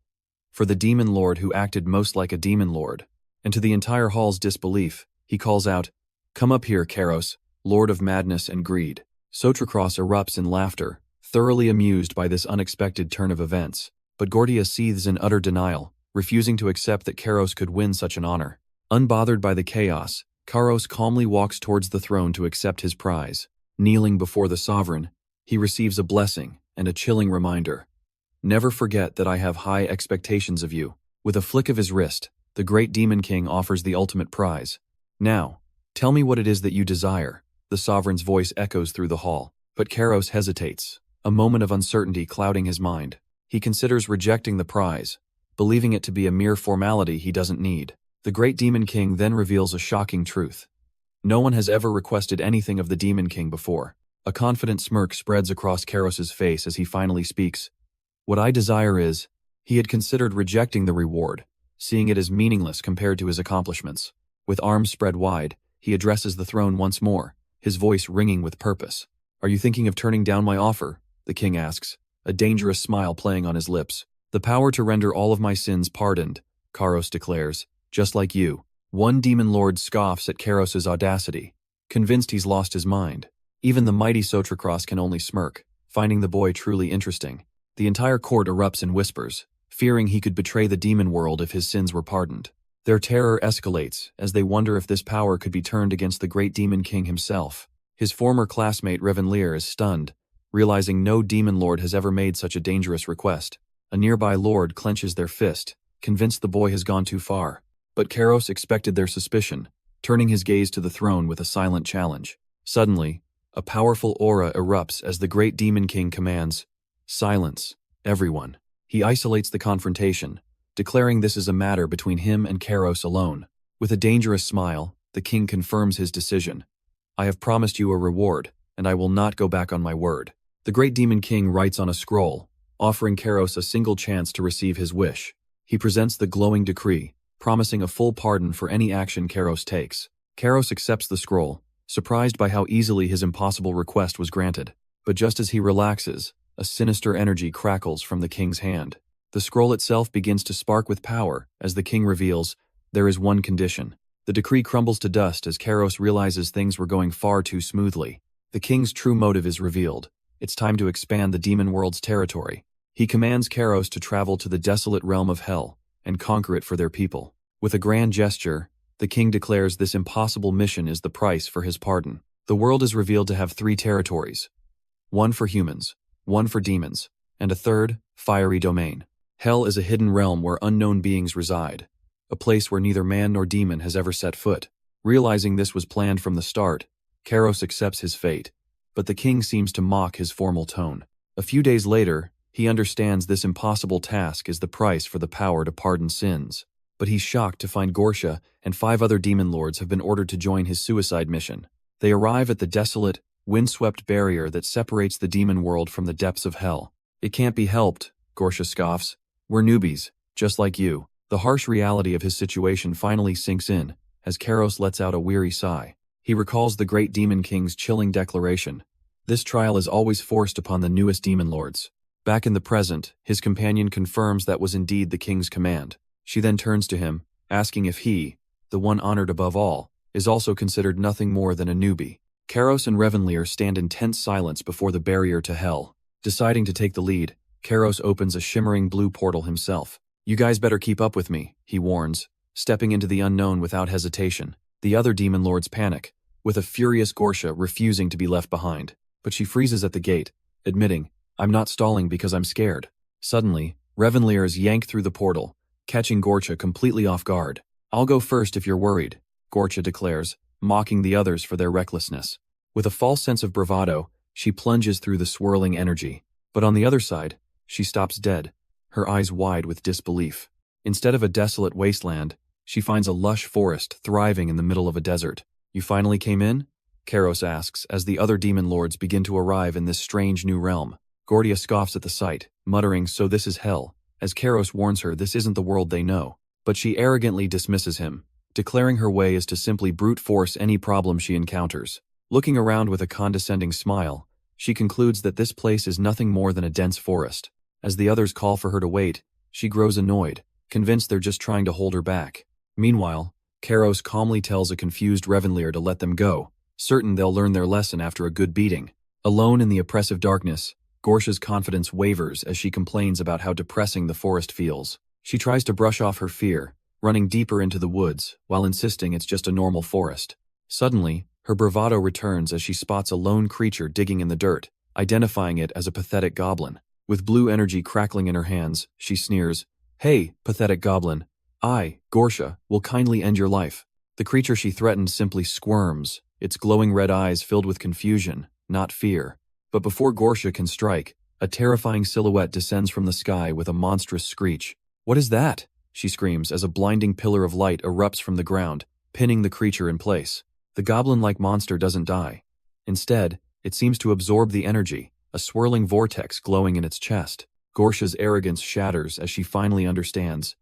for the demon lord who acted most like a demon lord. And to the entire hall's disbelief, he calls out, "Come up here, Karos, lord of madness and greed." Sotracross erupts in laughter, thoroughly amused by this unexpected turn of events. But Gortia seethes in utter denial, refusing to accept that Karos could win such an honor. Unbothered by the chaos, Karos calmly walks towards the throne to accept his prize. Kneeling before the sovereign, he receives a blessing and a chilling reminder. Never forget that I have high expectations of you. With a flick of his wrist, the great demon king offers the ultimate prize. Now, tell me what it is that you desire. The sovereign's voice echoes through the hall, but Kairos hesitates, a moment of uncertainty clouding his mind. He considers rejecting the prize, believing it to be a mere formality he doesn't need. The great demon king then reveals a shocking truth. No one has ever requested anything of the demon king before. A confident smirk spreads across Kairos's face as he finally speaks. What I desire is, he had considered rejecting the reward, seeing it as meaningless compared to his accomplishments. With arms spread wide, he addresses the throne once more, his voice ringing with purpose. Are you thinking of turning down my offer? The king asks, a dangerous smile playing on his lips. The power to render all of my sins pardoned, Kairos declares, just like you. One demon lord scoffs at Kairos's audacity, convinced he's lost his mind. Even the mighty Sotrakros can only smirk, finding the boy truly interesting. The entire court erupts in whispers, fearing he could betray the demon world if his sins were pardoned. Their terror escalates as they wonder if this power could be turned against the great demon king himself. His former classmate Revenlier is stunned, realizing no demon lord has ever made such a dangerous request. A nearby lord clenches their fist, convinced the boy has gone too far. But Kairos expected their suspicion, turning his gaze to the throne with a silent challenge. Suddenly, a powerful aura erupts as the great demon king commands, "Silence, everyone." He isolates the confrontation, declaring this is a matter between him and Kairos alone. With a dangerous smile, the king confirms his decision. I have promised you a reward, and I will not go back on my word. The great demon king writes on a scroll, offering Kairos a single chance to receive his wish. He presents the glowing decree, promising a full pardon for any action Kairos takes. Kairos accepts the scroll, surprised by how easily his impossible request was granted. But just as he relaxes, a sinister energy crackles from the king's hand. The scroll itself begins to spark with power as the king reveals, there is one condition. The decree crumbles to dust as Kairos realizes things were going far too smoothly. The king's true motive is revealed. It's time to expand the demon world's territory. He commands Kairos to travel to the desolate realm of hell and conquer it for their people. With a grand gesture, the king declares this impossible mission is the price for his pardon. The world is revealed to have 3 territories. One for humans, one for demons, and a third, fiery domain. Hell is a hidden realm where unknown beings reside, a place where neither man nor demon has ever set foot. Realizing this was planned from the start, Kairos accepts his fate, but the king seems to mock his formal tone. A few days later, he understands this impossible task is the price for the power to pardon sins. But he's shocked to find Gorsha and 5 other demon lords have been ordered to join his suicide mission. They arrive at the desolate, windswept barrier that separates the demon world from the depths of hell. It can't be helped, Gorsha scoffs. We're newbies, just like you. The harsh reality of his situation finally sinks in, as Kairos lets out a weary sigh. He recalls the great demon king's chilling declaration. This trial is always forced upon the newest demon lords. Back in the present, his companion confirms that was indeed the king's command. She then turns to him, asking if he, the one honored above all, is also considered nothing more than a newbie. Kairos and Revenlier stand in tense silence before the barrier to hell. Deciding to take the lead, Kairos opens a shimmering blue portal himself. You guys better keep up with me, he warns, stepping into the unknown without hesitation. The other demon lords panic, with a furious Gorsha refusing to be left behind. But she freezes at the gate, admitting, I'm not stalling because I'm scared. Suddenly, Revenlier is yanked through the portal, catching Gorsha completely off guard. I'll go first if you're worried, Gorsha declares, mocking the others for their recklessness. With a false sense of bravado, she plunges through the swirling energy. But on the other side, she stops dead, her eyes wide with disbelief. Instead of a desolate wasteland, she finds a lush forest thriving in the middle of a desert. You finally came in? Kairos asks as the other demon lords begin to arrive in this strange new realm. Gordia scoffs at the sight, muttering, so this is hell, as Kairos warns her this isn't the world they know. But she arrogantly dismisses him, declaring her way is to simply brute force any problem she encounters. Looking around with a condescending smile, she concludes that this place is nothing more than a dense forest. As the others call for her to wait, she grows annoyed, convinced they're just trying to hold her back. Meanwhile, Kairos calmly tells a confused Revenlier to let them go, certain they'll learn their lesson after a good beating. Alone in the oppressive darkness, Gorsha's confidence wavers as she complains about how depressing the forest feels. She tries to brush off her fear, running deeper into the woods while insisting it's just a normal forest. Suddenly, Her bravado returns as she spots a lone creature digging in the dirt, identifying it as a pathetic goblin. With blue energy crackling in her hands, she sneers, "Hey, pathetic goblin. I, Gorsha, will kindly end your life." The creature she threatened simply squirms, its glowing red eyes filled with confusion, not fear. But before Gorsha can strike, a terrifying silhouette descends from the sky with a monstrous screech. "What is that?" she screams as a blinding pillar of light erupts from the ground, pinning the creature in place. The goblin-like monster doesn't die. Instead, it seems to absorb the energy, a swirling vortex glowing in its chest. Gorsha's arrogance shatters as she finally understands.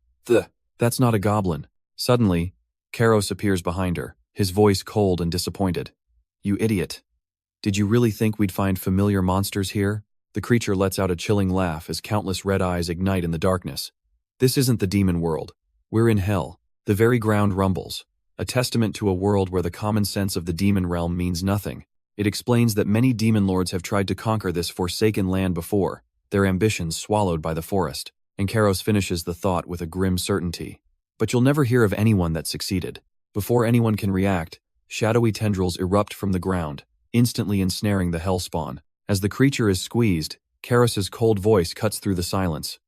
That's not a goblin." Suddenly, Karos appears behind her, his voice cold and disappointed. "You idiot. Did you really think we'd find familiar monsters here?" The creature lets out a chilling laugh as countless red eyes ignite in the darkness. "This isn't the demon world. We're in hell." The very ground rumbles, a testament to a world where the common sense of the demon realm means nothing. It explains that many demon lords have tried to conquer this forsaken land before, their ambitions swallowed by the forest. And Karos finishes the thought with a grim certainty. "But you'll never hear of anyone that succeeded." Before anyone can react, shadowy tendrils erupt from the ground, instantly ensnaring the hellspawn. As the creature is squeezed, Karos's cold voice cuts through the silence.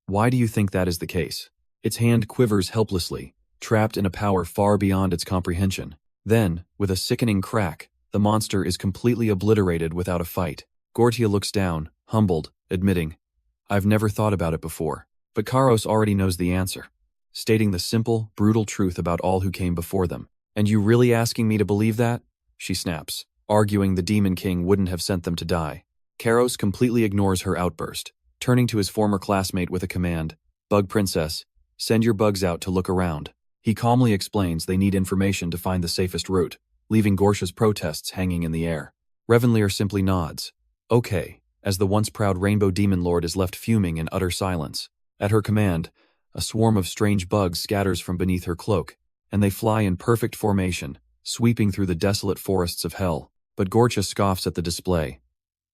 "Why do you think that is the case?" Its hand quivers helplessly, trapped in a power far beyond its comprehension. Then, with a sickening crack, the monster is completely obliterated without a fight. Gortia looks down, humbled, admitting, "I've never thought about it before." But Karos already knows the answer, stating the simple, brutal truth about all who came before them. "And you really asking me to believe that?" she snaps, arguing the Demon King wouldn't have sent them to die. Karos completely ignores her outburst, turning to his former classmate with a command, "Bug Princess, send your bugs out to look around." He calmly explains they need information to find the safest route, leaving Gorsha's protests hanging in the air. Revenlier simply nods. "Okay," as the once proud Rainbow Demon Lord is left fuming in utter silence. At her command, a swarm of strange bugs scatters from beneath her cloak, and they fly in perfect formation, sweeping through the desolate forests of hell. But Gorsha scoffs at the display.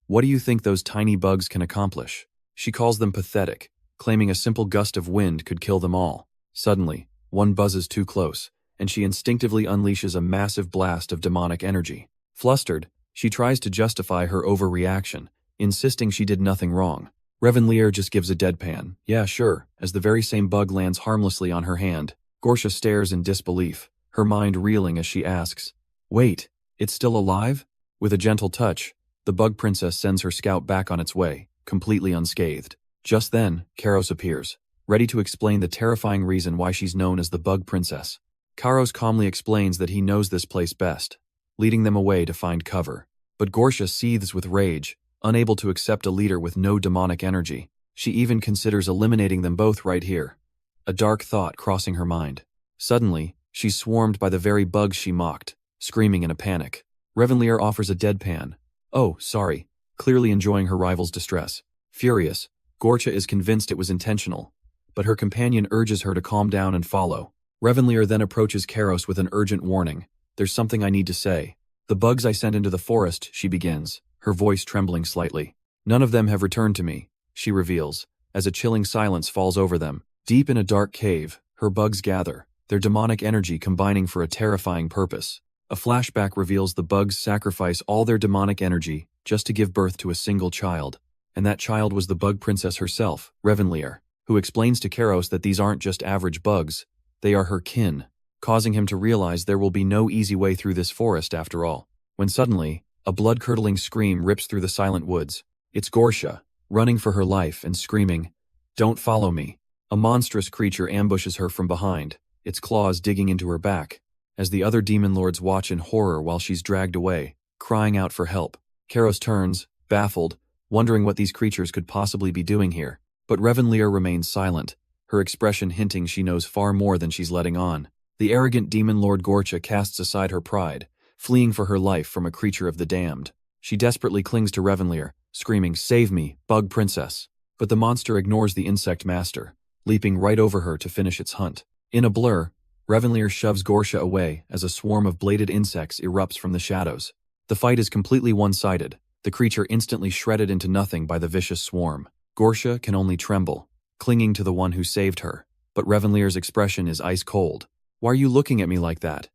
"What do you think those tiny bugs can accomplish?" She calls them pathetic, claiming a simple gust of wind could kill them all. Suddenly, one buzzes too close, and she instinctively unleashes a massive blast of demonic energy. Flustered, she tries to justify her overreaction, insisting she did nothing wrong. Revenlier just gives a deadpan, "Yeah, sure," as the very same bug lands harmlessly on her hand. Gorsha stares in disbelief, her mind reeling as she asks, "Wait, it's still alive?" With a gentle touch, the Bug Princess sends her scout back on its way, completely unscathed. Just then, Karos appears, ready to explain the terrifying reason why she's known as the Bug Princess. Karos calmly explains that he knows this place best, leading them away to find cover. But Gorsha seethes with rage, unable to accept a leader with no demonic energy. She even considers eliminating them both right here, a dark thought crossing her mind. Suddenly, she's swarmed by the very bugs she mocked, screaming in a panic. Revenlier offers a deadpan. "Oh, sorry," clearly enjoying her rival's distress. Furious, Gorsha is convinced it was intentional, but her companion urges her to calm down and follow. Revenlier then approaches Karos with an urgent warning. "There's something I need to say. The bugs I sent into the forest," she begins, her voice trembling slightly. "None of them have returned to me," she reveals, as a chilling silence falls over them. Deep in a dark cave, her bugs gather, their demonic energy combining for a terrifying purpose. A flashback reveals the bugs sacrifice all their demonic energy just to give birth to a single child. And that child was the Bug Princess herself, Revenlier, who explains to Karos that these aren't just average bugs, they are her kin, causing him to realize there will be no easy way through this forest after all. When suddenly, a blood-curdling scream rips through the silent woods. It's Gorsha, running for her life and screaming, "Don't follow me." A monstrous creature ambushes her from behind, its claws digging into her back, as the other demon lords watch in horror while she's dragged away, crying out for help. Karos turns, baffled, wondering what these creatures could possibly be doing here. But Revenlier remains silent, her expression hinting she knows far more than she's letting on. The arrogant demon lord Gorsha casts aside her pride, fleeing for her life from a creature of the damned. She desperately clings to Revenlier, screaming, "Save me, Bug Princess." But the monster ignores the insect master, leaping right over her to finish its hunt. In a blur, Revenlier shoves Gorsha away as a swarm of bladed insects erupts from the shadows. The fight is completely one-sided, the creature instantly shredded into nothing by the vicious swarm. Gorsha can only tremble, clinging to the one who saved her, but Revenlier's expression is ice cold. "Why are you looking at me like that?"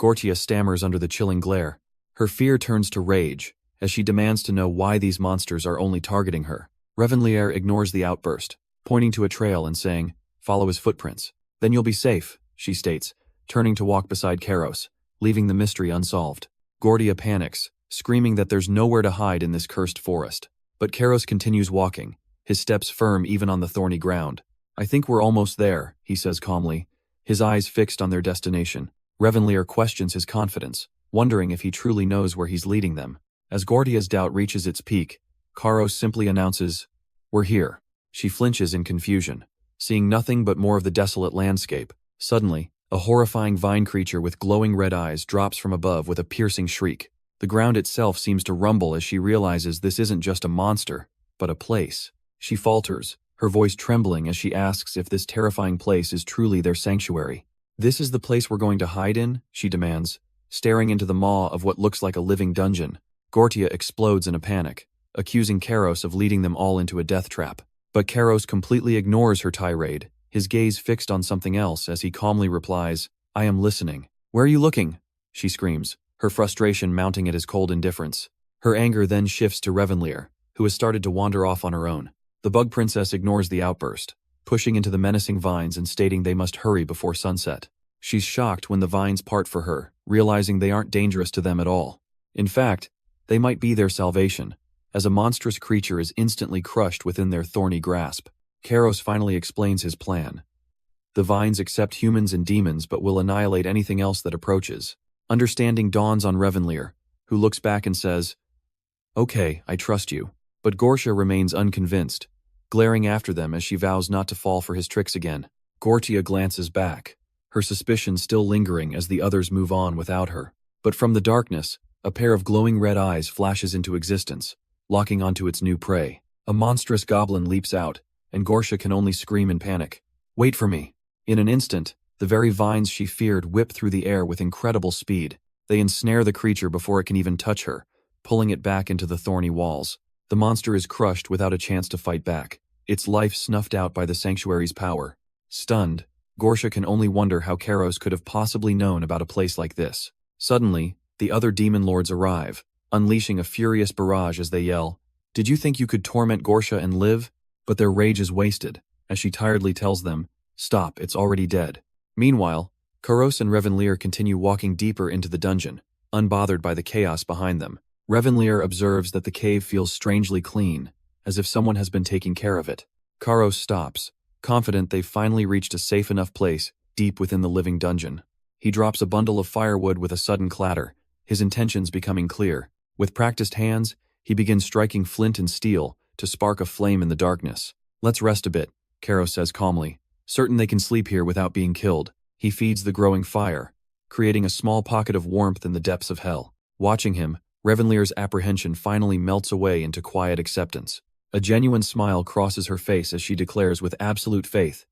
Gortia stammers under the chilling glare. Her fear turns to rage, as she demands to know why these monsters are only targeting her. Revenlier ignores the outburst, pointing to a trail and saying, "Follow his footprints. Then you'll be safe," she states, turning to walk beside Karos, leaving the mystery unsolved. Gordia panics, screaming that there's nowhere to hide in this cursed forest. But Karos continues walking, his steps firm even on the thorny ground. "I think we're almost there," he says calmly, his eyes fixed on their destination. Revenlier questions his confidence, wondering if he truly knows where he's leading them. As Gordia's doubt reaches its peak, Karos simply announces, "We're here." She flinches in confusion, seeing nothing but more of the desolate landscape. Suddenly, a horrifying vine creature with glowing red eyes drops from above with a piercing shriek. The ground itself seems to rumble as she realizes this isn't just a monster, but a place. She falters, her voice trembling as she asks if this terrifying place is truly their sanctuary. "This is the place we're going to hide in?" she demands, staring into the maw of what looks like a living dungeon. Gortia explodes in a panic, accusing Karos of leading them all into a death trap. But Karos completely ignores her tirade, his gaze fixed on something else as he calmly replies, "I am listening." "Where are you looking?" she screams, her frustration mounting at his cold indifference. Her anger then shifts to Revenlier, who has started to wander off on her own. The bug princess ignores the outburst, pushing into the menacing vines and stating they must hurry before sunset. She's shocked when the vines part for her, realizing they aren't dangerous to them at all. In fact, they might be their salvation, as a monstrous creature is instantly crushed within their thorny grasp. Karos finally explains his plan. The vines accept humans and demons but will annihilate anything else that approaches. Understanding dawns on Revenlier, who looks back and says, "Okay, I trust you." But Gortia remains unconvinced, glaring after them as she vows not to fall for his tricks again. Gortia glances back, her suspicion still lingering as the others move on without her. But from the darkness, a pair of glowing red eyes flashes into existence, locking onto its new prey. A monstrous goblin leaps out, and Gortia can only scream in panic. "Wait for me." In an instant, the very vines she feared whip through the air with incredible speed. They ensnare the creature before it can even touch her, pulling it back into the thorny walls. The monster is crushed without a chance to fight back, its life snuffed out by the sanctuary's power. Stunned, Gortia can only wonder how Karos could have possibly known about a place like this. Suddenly, the other demon lords arrive, unleashing a furious barrage as they yell, "Did you think you could torment Gortia and live?" But their rage is wasted, as she tiredly tells them, "Stop, it's already dead." Meanwhile, Karos and Revenlier continue walking deeper into the dungeon, unbothered by the chaos behind them. Revenlier observes that the cave feels strangely clean, as if someone has been taking care of it. Karos stops, confident they've finally reached a safe enough place deep within the living dungeon. He drops a bundle of firewood with a sudden clatter, his intentions becoming clear. With practiced hands, he begins striking flint and steel to spark a flame in the darkness. "Let's rest a bit," Karos says calmly, certain they can sleep here without being killed. He feeds the growing fire, creating a small pocket of warmth in the depths of hell. Watching him, Revenlier's apprehension finally melts away into quiet acceptance. A genuine smile crosses her face as she declares with absolute faith,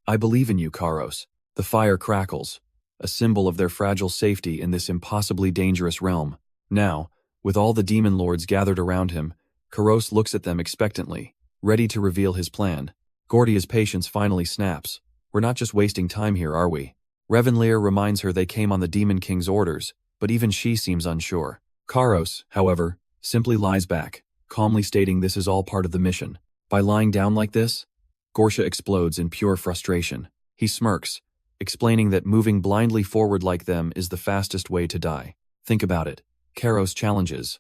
"I believe in you, Karos." The fire crackles, a symbol of their fragile safety in this impossibly dangerous realm. Now, with all the demon lords gathered around him, Karos looks at them expectantly, ready to reveal his plan. Gordia's patience finally snaps. "We're not just wasting time here, are we?" Revenlier reminds her they came on the Demon King's orders, but even she seems unsure. Karos, however, simply lies back, calmly stating this is all part of the mission. By lying down like this, Gortia explodes in pure frustration. He smirks, explaining that moving blindly forward like them is the fastest way to die. "Think about it," Karos challenges.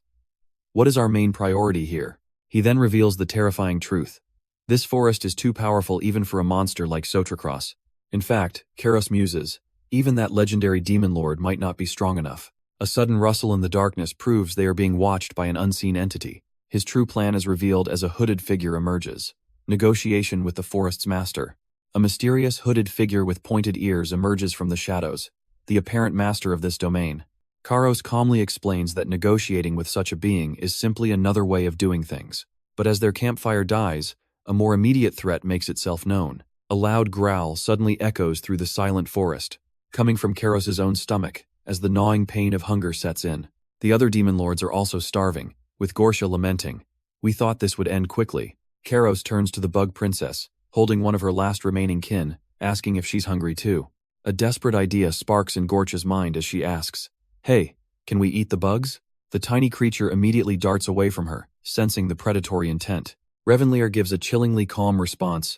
"What is our main priority here?" He then reveals the terrifying truth. This forest is too powerful even for a monster like Sotracross. In fact, Karos muses, even that legendary demon lord might not be strong enough. A sudden rustle in the darkness proves they are being watched by an unseen entity. His true plan is revealed as a hooded figure emerges. Negotiation with the forest's master. A mysterious hooded figure with pointed ears emerges from the shadows, the apparent master of this domain. Karos calmly explains that negotiating with such a being is simply another way of doing things. But as their campfire dies, a more immediate threat makes itself known. A loud growl suddenly echoes through the silent forest, coming from Karos's own stomach, as the gnawing pain of hunger sets in. The other demon lords are also starving, with Gortia lamenting, "We thought this would end quickly." Karos turns to the bug princess, holding one of her last remaining kin, asking if she's hungry too. A desperate idea sparks in Gorcha's mind as she asks, "Hey, can we eat the bugs?" The tiny creature immediately darts away from her, sensing the predatory intent. Revenlier gives a chillingly calm response,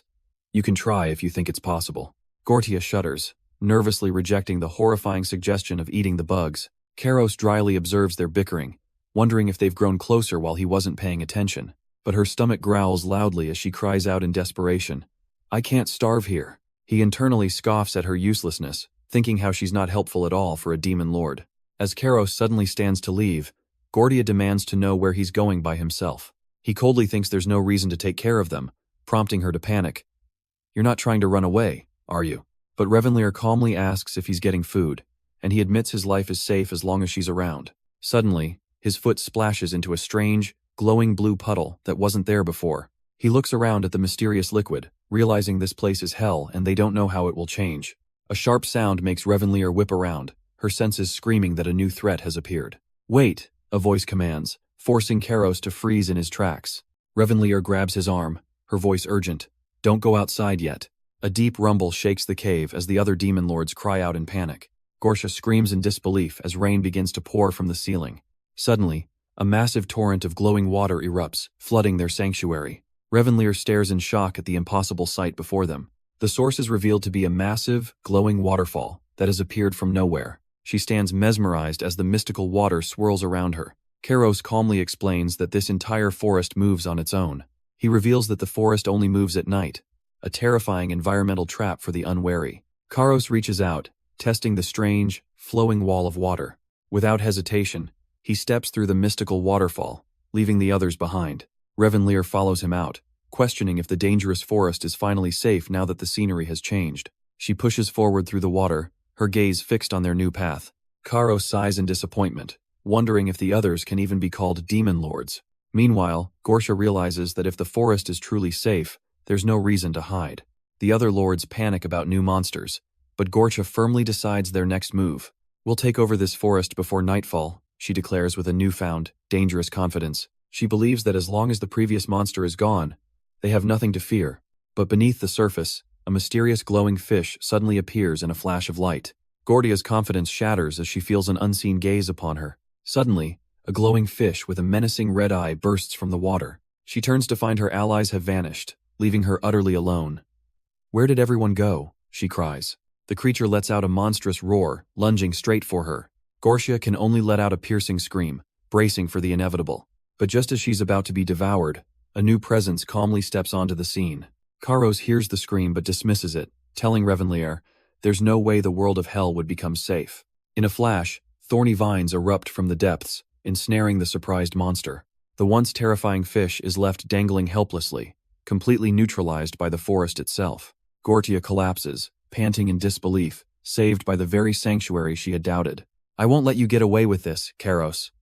"You can try if you think it's possible." Gortia shudders, nervously rejecting the horrifying suggestion of eating the bugs. Karos dryly observes their bickering, wondering if they've grown closer while he wasn't paying attention. But her stomach growls loudly as she cries out in desperation, "I can't starve here." He internally scoffs at her uselessness, thinking how she's not helpful at all for a demon lord. As Karos suddenly stands to leave, Gordia demands to know where he's going by himself. He coldly thinks there's no reason to take care of them, prompting her to panic. "You're not trying to run away, are you?" But Revenlier calmly asks if he's getting food, and he admits his life is safe as long as she's around. Suddenly, his foot splashes into a strange, glowing blue puddle that wasn't there before. He looks around at the mysterious liquid, realizing this place is hell and they don't know how it will change. A sharp sound makes Revenlier whip around, her senses screaming that a new threat has appeared. "Wait," a voice commands, forcing Karos to freeze in his tracks. Revenlier grabs his arm, her voice urgent, "Don't go outside yet." A deep rumble shakes the cave as the other demon lords cry out in panic. Gortia screams in disbelief as rain begins to pour from the ceiling. Suddenly, a massive torrent of glowing water erupts, flooding their sanctuary. Revenlier stares in shock at the impossible sight before them. The source is revealed to be a massive, glowing waterfall that has appeared from nowhere. She stands mesmerized as the mystical water swirls around her. Karos calmly explains that this entire forest moves on its own. He reveals that the forest only moves at night, a terrifying environmental trap for the unwary. Karos reaches out, testing the strange, flowing wall of water. Without hesitation, he steps through the mystical waterfall, leaving the others behind. Revenlier follows him out, questioning if the dangerous forest is finally safe now that the scenery has changed. She pushes forward through the water, her gaze fixed on their new path. Karos sighs in disappointment, wondering if the others can even be called demon lords. Meanwhile, Gortia realizes that if the forest is truly safe, there's no reason to hide. The other lords panic about new monsters, but Gortia firmly decides their next move. "We'll take over this forest before nightfall," she declares with a newfound, dangerous confidence. She believes that as long as the previous monster is gone, they have nothing to fear. But beneath the surface, a mysterious glowing fish suddenly appears in a flash of light. Gordia's confidence shatters as she feels an unseen gaze upon her. Suddenly, a glowing fish with a menacing red eye bursts from the water. She turns to find her allies have vanished, leaving her utterly alone. "Where did everyone go?" she cries. The creature lets out a monstrous roar, lunging straight for her. Gortia can only let out a piercing scream, bracing for the inevitable. But just as she's about to be devoured, a new presence calmly steps onto the scene. Karos hears the scream but dismisses it, telling Revenlier, there's no way the world of hell would become safe. In a flash, thorny vines erupt from the depths, ensnaring the surprised monster. The once terrifying fish is left dangling helplessly, completely neutralized by the forest itself. Gortia collapses, panting in disbelief, saved by the very sanctuary she had doubted. "I won't let you get away with this, Karos."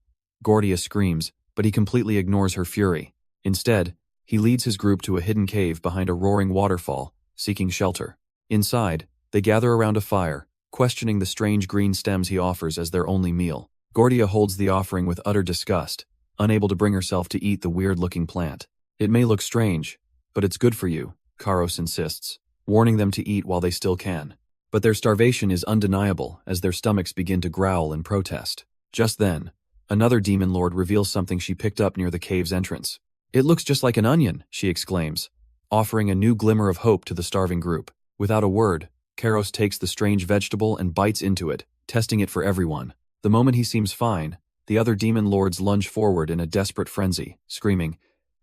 Gordia screams, but he completely ignores her fury. Instead, he leads his group to a hidden cave behind a roaring waterfall, seeking shelter. Inside, they gather around a fire, questioning the strange green stems he offers as their only meal. Gordia holds the offering with utter disgust, unable to bring herself to eat the weird-looking plant. "It may look strange, but it's good for you," Karos insists, warning them to eat while they still can. But their starvation is undeniable as their stomachs begin to growl in protest. Just then, another demon lord reveals something she picked up near the cave's entrance. "It looks just like an onion," she exclaims, offering a new glimmer of hope to the starving group. Without a word, Karos takes the strange vegetable and bites into it, testing it for everyone. The moment he seems fine, the other demon lords lunge forward in a desperate frenzy, screaming,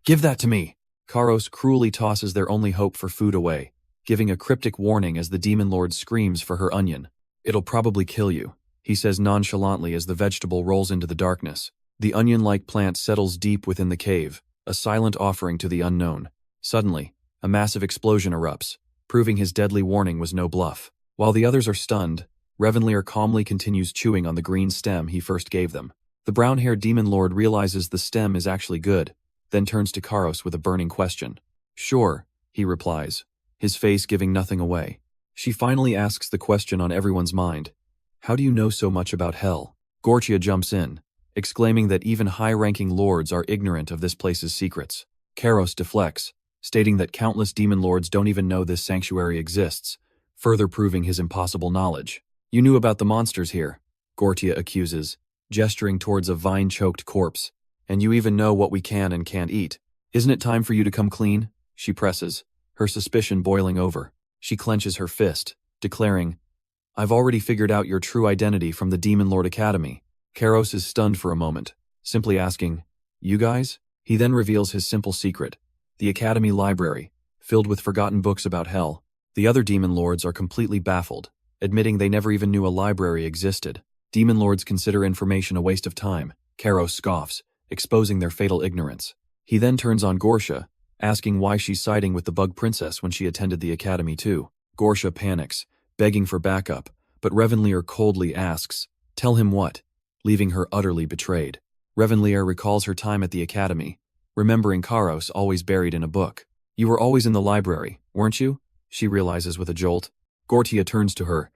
"Give that to me!" Karos cruelly tosses their only hope for food away, giving a cryptic warning as the demon lord screams for her onion. "It'll probably kill you," he says nonchalantly as the vegetable rolls into the darkness. The onion-like plant settles deep within the cave, a silent offering to the unknown. Suddenly, a massive explosion erupts, proving his deadly warning was no bluff. While the others are stunned, Revenlier calmly continues chewing on the green stem he first gave them. The brown-haired demon lord realizes the stem is actually good, then turns to Karos with a burning question. "Sure," he replies, his face giving nothing away. She finally asks the question on everyone's mind. "How do you know so much about hell?" Gortia jumps in, exclaiming that even high-ranking lords are ignorant of this place's secrets. Karos deflects, stating that countless demon lords don't even know this sanctuary exists, further proving his impossible knowledge. You knew about the monsters here, Gortia accuses, gesturing towards a vine-choked corpse. And you even know what we can and can't eat. Isn't it time for you to come clean? She presses, her suspicion boiling over. She clenches her fist, declaring, I've already figured out your true identity from the Demon Lord Academy. Karos is stunned for a moment, simply asking, You guys? He then reveals his simple secret, the Academy library, filled with forgotten books about hell. The other Demon Lords are completely baffled, admitting they never even knew a library existed. Demon Lords consider information a waste of time. Karos scoffs, exposing their fatal ignorance. He then turns on Gortia, asking why she's siding with the Bug Princess when she attended the Academy too. Gortia panics, begging for backup, but Revenlier coldly asks, Tell him what? Leaving her utterly betrayed. Revenlier recalls her time at the Academy, remembering Karos always buried in a book. You were always in the library, weren't you? She realizes with a jolt. Gortia turns to her,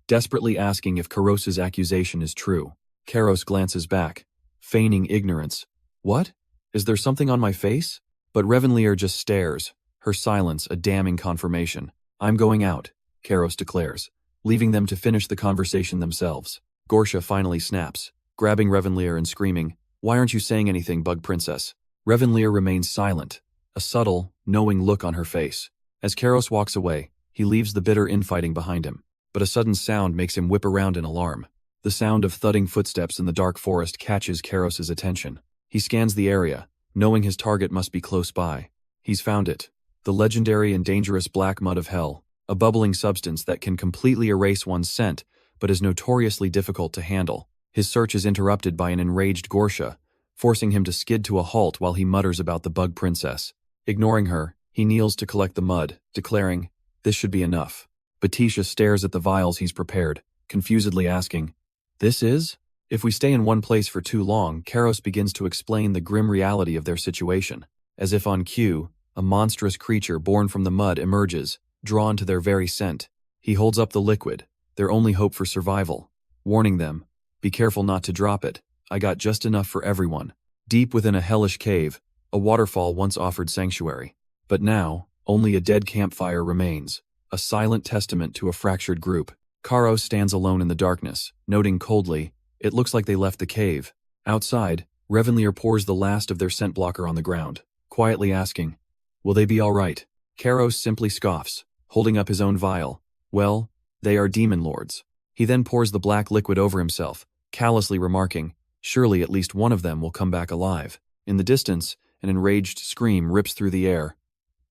desperately asking if Karos's accusation is true. Karos glances back, feigning ignorance. What? Is there something on my face? But Revenlier just stares, her silence a damning confirmation. I'm going out, Karos declares, leaving them to finish the conversation themselves. Gortia finally snaps, grabbing Revenlier and screaming, Why aren't you saying anything, Bug Princess? Revenlier remains silent, a subtle, knowing look on her face. As Karos walks away, he leaves the bitter infighting behind him. But a sudden sound makes him whip around in alarm. The sound of thudding footsteps in the dark forest catches Karos's attention. He scans the area, knowing his target must be close by. He's found it. The legendary and dangerous black mud of hell, a bubbling substance that can completely erase one's scent, but is notoriously difficult to handle. His search is interrupted by an enraged Gortia, forcing him to skid to a halt while he mutters about the Bug Princess. Ignoring her, he kneels to collect the mud, declaring, This should be enough. Batisha stares at the vials he's prepared, confusedly asking, This is? If we stay in one place for too long, Karos begins to explain the grim reality of their situation. As if on cue, a monstrous creature born from the mud emerges, drawn to their very scent. He holds up the liquid, their only hope for survival, warning them, Be careful not to drop it. I got just enough for everyone. Deep within a hellish cave, a waterfall once offered sanctuary. But now, only a dead campfire remains, a silent testament to a fractured group. Karos stands alone in the darkness, noting coldly, It looks like they left the cave. Outside, Revenlier pours the last of their scent blocker on the ground, quietly asking, Will they be all right? Karos simply scoffs, holding up his own vial. Well, they are demon lords. He then pours the black liquid over himself, callously remarking, Surely at least one of them will come back alive. In the distance, an enraged scream rips through the air.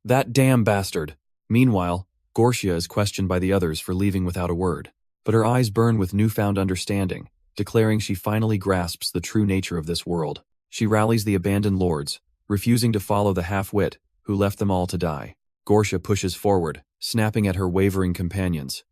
That damn bastard! Meanwhile, Gortia is questioned by the others for leaving without a word, but her eyes burn with newfound understanding, declaring she finally grasps the true nature of this world. She rallies the abandoned lords, refusing to follow the half-wit who left them all to die. Gortia pushes forward, snapping at her wavering companions.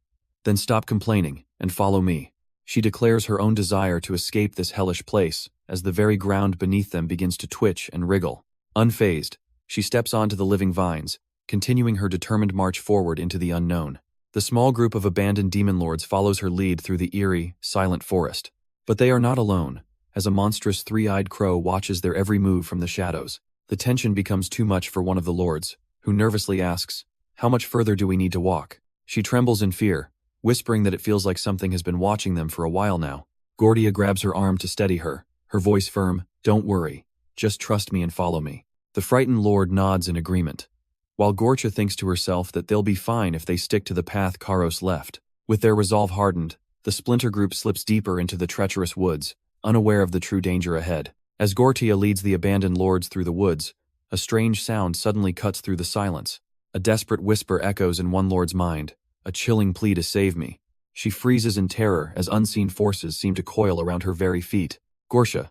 Then stop complaining, and follow me. She declares her own desire to escape this hellish place, as the very ground beneath them begins to twitch and wriggle. Unfazed, she steps onto the living vines, continuing her determined march forward into the unknown. The small group of abandoned demon lords follows her lead through the eerie, silent forest. But they are not alone, as a monstrous three-eyed crow watches their every move from the shadows. The tension becomes too much for one of the lords, who nervously asks, How much further do we need to walk? She trembles in fear, whispering that it feels like something has been watching them for a while now. Gortia grabs her arm to steady her, her voice firm, Don't worry, just trust me and follow me. The frightened lord nods in agreement, while Gortia thinks to herself that they'll be fine if they stick to the path Karos left. With their resolve hardened, the splinter group slips deeper into the treacherous woods, unaware of the true danger ahead. As Gortia leads the abandoned lords through the woods, a strange sound suddenly cuts through the silence. A desperate whisper echoes in one lord's mind, a chilling plea to save me. She freezes in terror as unseen forces seem to coil around her very feet. Gortia,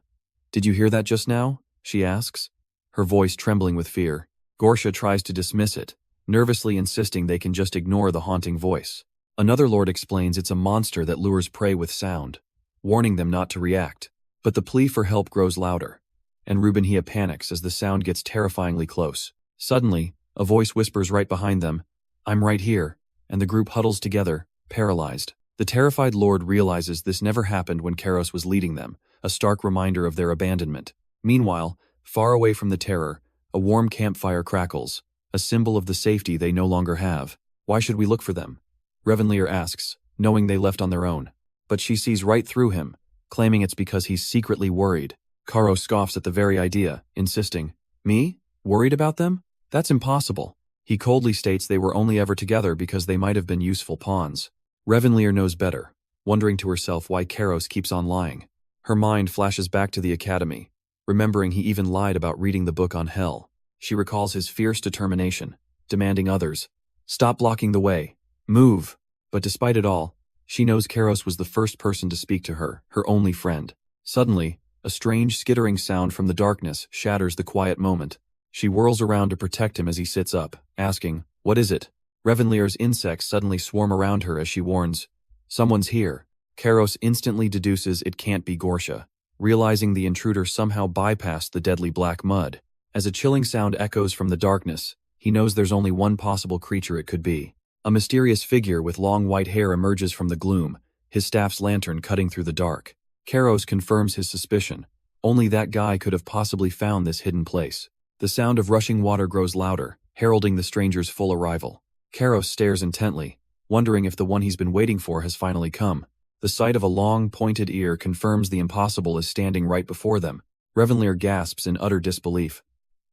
did you hear that just now? She asks, her voice trembling with fear. Gortia tries to dismiss it, nervously insisting they can just ignore the haunting voice. Another lord explains it's a monster that lures prey with sound, warning them not to react. But the plea for help grows louder, and Rubinhia panics as the sound gets terrifyingly close. Suddenly, a voice whispers right behind them, I'm right here, and the group huddles together, paralyzed. The terrified lord realizes this never happened when Karos was leading them, a stark reminder of their abandonment. Meanwhile, far away from the terror, a warm campfire crackles, a symbol of the safety they no longer have. Why should we look for them? Revenlier asks, knowing they left on their own. But she sees right through him, claiming it's because he's secretly worried. Karo scoffs at the very idea, insisting, "Me? Worried about them? That's impossible." He coldly states they were only ever together because they might have been useful pawns. Revenlier knows better, wondering to herself why Karos keeps on lying. Her mind flashes back to the academy, remembering he even lied about reading the book on hell. She recalls his fierce determination, demanding others, "Stop blocking the way. Move." But despite it all, she knows Karos was the first person to speak to her, her only friend. Suddenly, a strange skittering sound from the darkness shatters the quiet moment. She whirls around to protect him as he sits up, asking, "What is it?" Revenlier's insects suddenly swarm around her as she warns, "Someone's here." Karos instantly deduces it can't be Gorsha, realizing the intruder somehow bypassed the deadly black mud. As a chilling sound echoes from the darkness, he knows there's only one possible creature it could be. A mysterious figure with long white hair emerges from the gloom, his staff's lantern cutting through the dark. Karos confirms his suspicion. Only that guy could have possibly found this hidden place. The sound of rushing water grows louder, heralding the stranger's full arrival. Karos stares intently, wondering if the one he's been waiting for has finally come. The sight of a long, pointed ear confirms the impossible is standing right before them. Revenlier gasps in utter disbelief.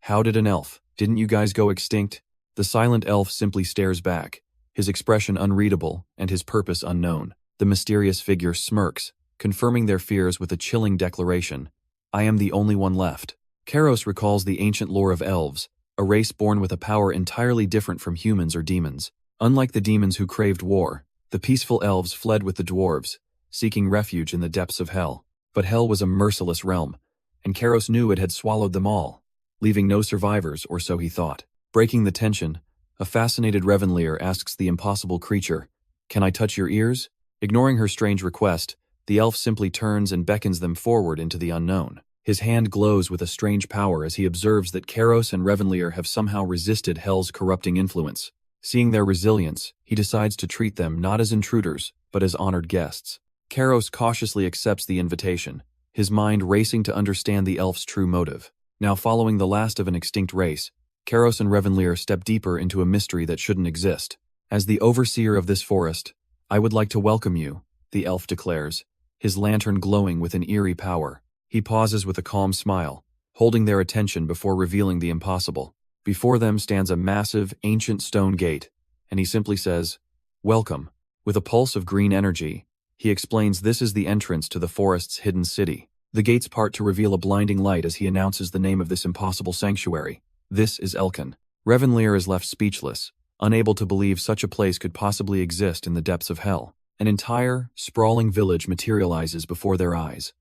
"How did an elf? Didn't you guys go extinct?" The silent elf simply stares back, his expression unreadable and his purpose unknown. The mysterious figure smirks, confirming their fears with a chilling declaration, "I am the only one left." Karos recalls the ancient lore of elves, a race born with a power entirely different from humans or demons. Unlike the demons who craved war, the peaceful elves fled with the dwarves, seeking refuge in the depths of hell. But hell was a merciless realm, and Karos knew it had swallowed them all, leaving no survivors, or so he thought. Breaking the tension, a fascinated Revenlier asks the impossible creature, "Can I touch your ears?" Ignoring her strange request, the elf simply turns and beckons them forward into the unknown. His hand glows with a strange power as he observes that Karos and Revenlier have somehow resisted hell's corrupting influence. Seeing their resilience, he decides to treat them not as intruders, but as honored guests. Karos cautiously accepts the invitation, his mind racing to understand the elf's true motive. Now following the last of an extinct race, Karos and Revenlier step deeper into a mystery that shouldn't exist. "As the overseer of this forest, I would like to welcome you," the elf declares, his lantern glowing with an eerie power. He pauses with a calm smile, holding their attention before revealing the impossible. Before them stands a massive, ancient stone gate, and he simply says, "Welcome." With a pulse of green energy, he explains this is the entrance to the forest's hidden city. The gates part to reveal a blinding light as he announces the name of this impossible sanctuary. This is Elkin. Revenlier is left speechless, unable to believe such a place could possibly exist in the depths of hell. An entire, sprawling village materializes before their eyes,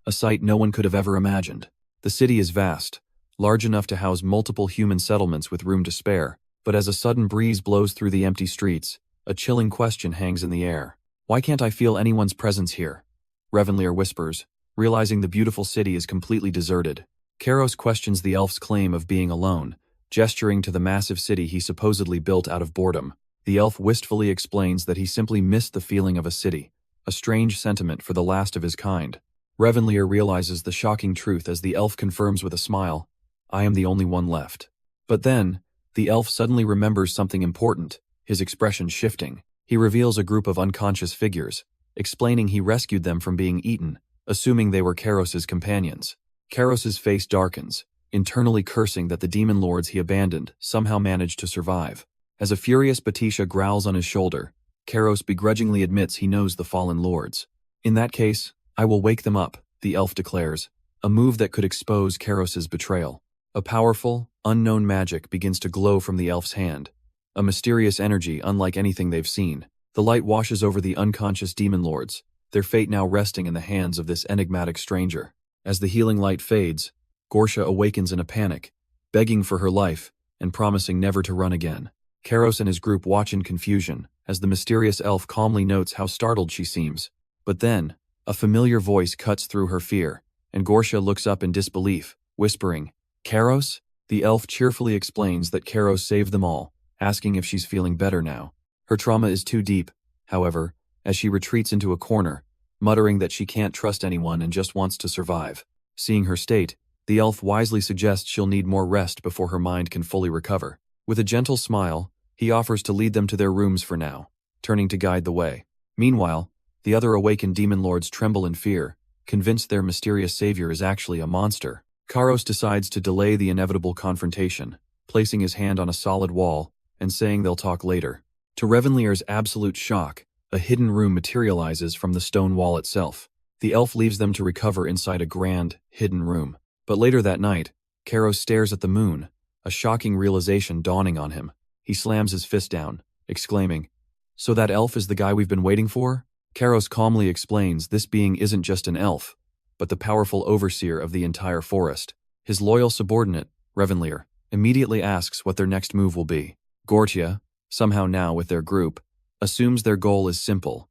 a sight no one could have ever imagined. The city is vast, large enough to house multiple human settlements with room to spare, but as a sudden breeze blows through the empty streets, a chilling question hangs in the air. "Why can't I feel anyone's presence here?" Revenlier whispers, realizing the beautiful city is completely deserted. Karos questions the elf's claim of being alone, gesturing to the massive city he supposedly built out of boredom. The elf wistfully explains that he simply missed the feeling of a city, a strange sentiment for the last of his kind. Revenlier realizes the shocking truth as the elf confirms with a smile, "I am the only one left." But then, the elf suddenly remembers something important, his expression shifting. He reveals a group of unconscious figures, explaining he rescued them from being eaten, assuming they were Karos's companions. Karos's face darkens, internally cursing that the demon lords he abandoned somehow managed to survive. As a furious Batisha growls on his shoulder, Karos begrudgingly admits he knows the fallen lords. "In that case, I will wake them up," the elf declares, a move that could expose Karos's betrayal. A powerful, unknown magic begins to glow from the elf's hand, a mysterious energy unlike anything they've seen. The light washes over the unconscious demon lords, their fate now resting in the hands of this enigmatic stranger. As the healing light fades, Gorsha awakens in a panic, begging for her life and promising never to run again. Karos and his group watch in confusion as the mysterious elf calmly notes how startled she seems. But then, a familiar voice cuts through her fear, and Gorsha looks up in disbelief, whispering, "Karos?" The elf cheerfully explains that Karos saved them all, asking if she's feeling better now. Her trauma is too deep, however, as she retreats into a corner, muttering that she can't trust anyone and just wants to survive. Seeing her state, the elf wisely suggests she'll need more rest before her mind can fully recover. With a gentle smile, he offers to lead them to their rooms for now. turning to guide the way. Meanwhile, the other awakened demon lords tremble in fear, convinced their mysterious savior is actually a monster. Karos decides to delay the inevitable confrontation, placing his hand on a solid wall and saying they'll talk later. To Revenlier's absolute shock, a hidden room materializes from the stone wall itself. The elf leaves them to recover inside a grand, hidden room. But later that night, Karos stares at the moon, a shocking realization dawning on him. He slams his fist down, exclaiming, "So that elf is the guy we've been waiting for?" Karos calmly explains this being isn't just an elf, but the powerful overseer of the entire forest. His loyal subordinate, Revenlier, immediately asks what their next move will be. Gortia, somehow now with their group, assumes their goal is simple: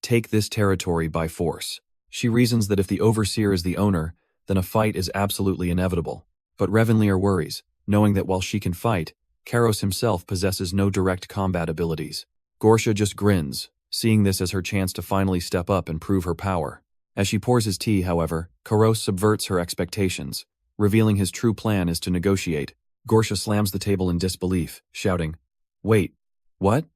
take this territory by force. She reasons that if the overseer is the owner, then a fight is absolutely inevitable. But Revenlier worries, knowing that while she can fight, Karos himself possesses no direct combat abilities. Gortia just grins, seeing this as her chance to finally step up and prove her power. As she pours his tea, however, Karos subverts her expectations, revealing his true plan is to negotiate. Gortia slams the table in disbelief, shouting, "Wait, what?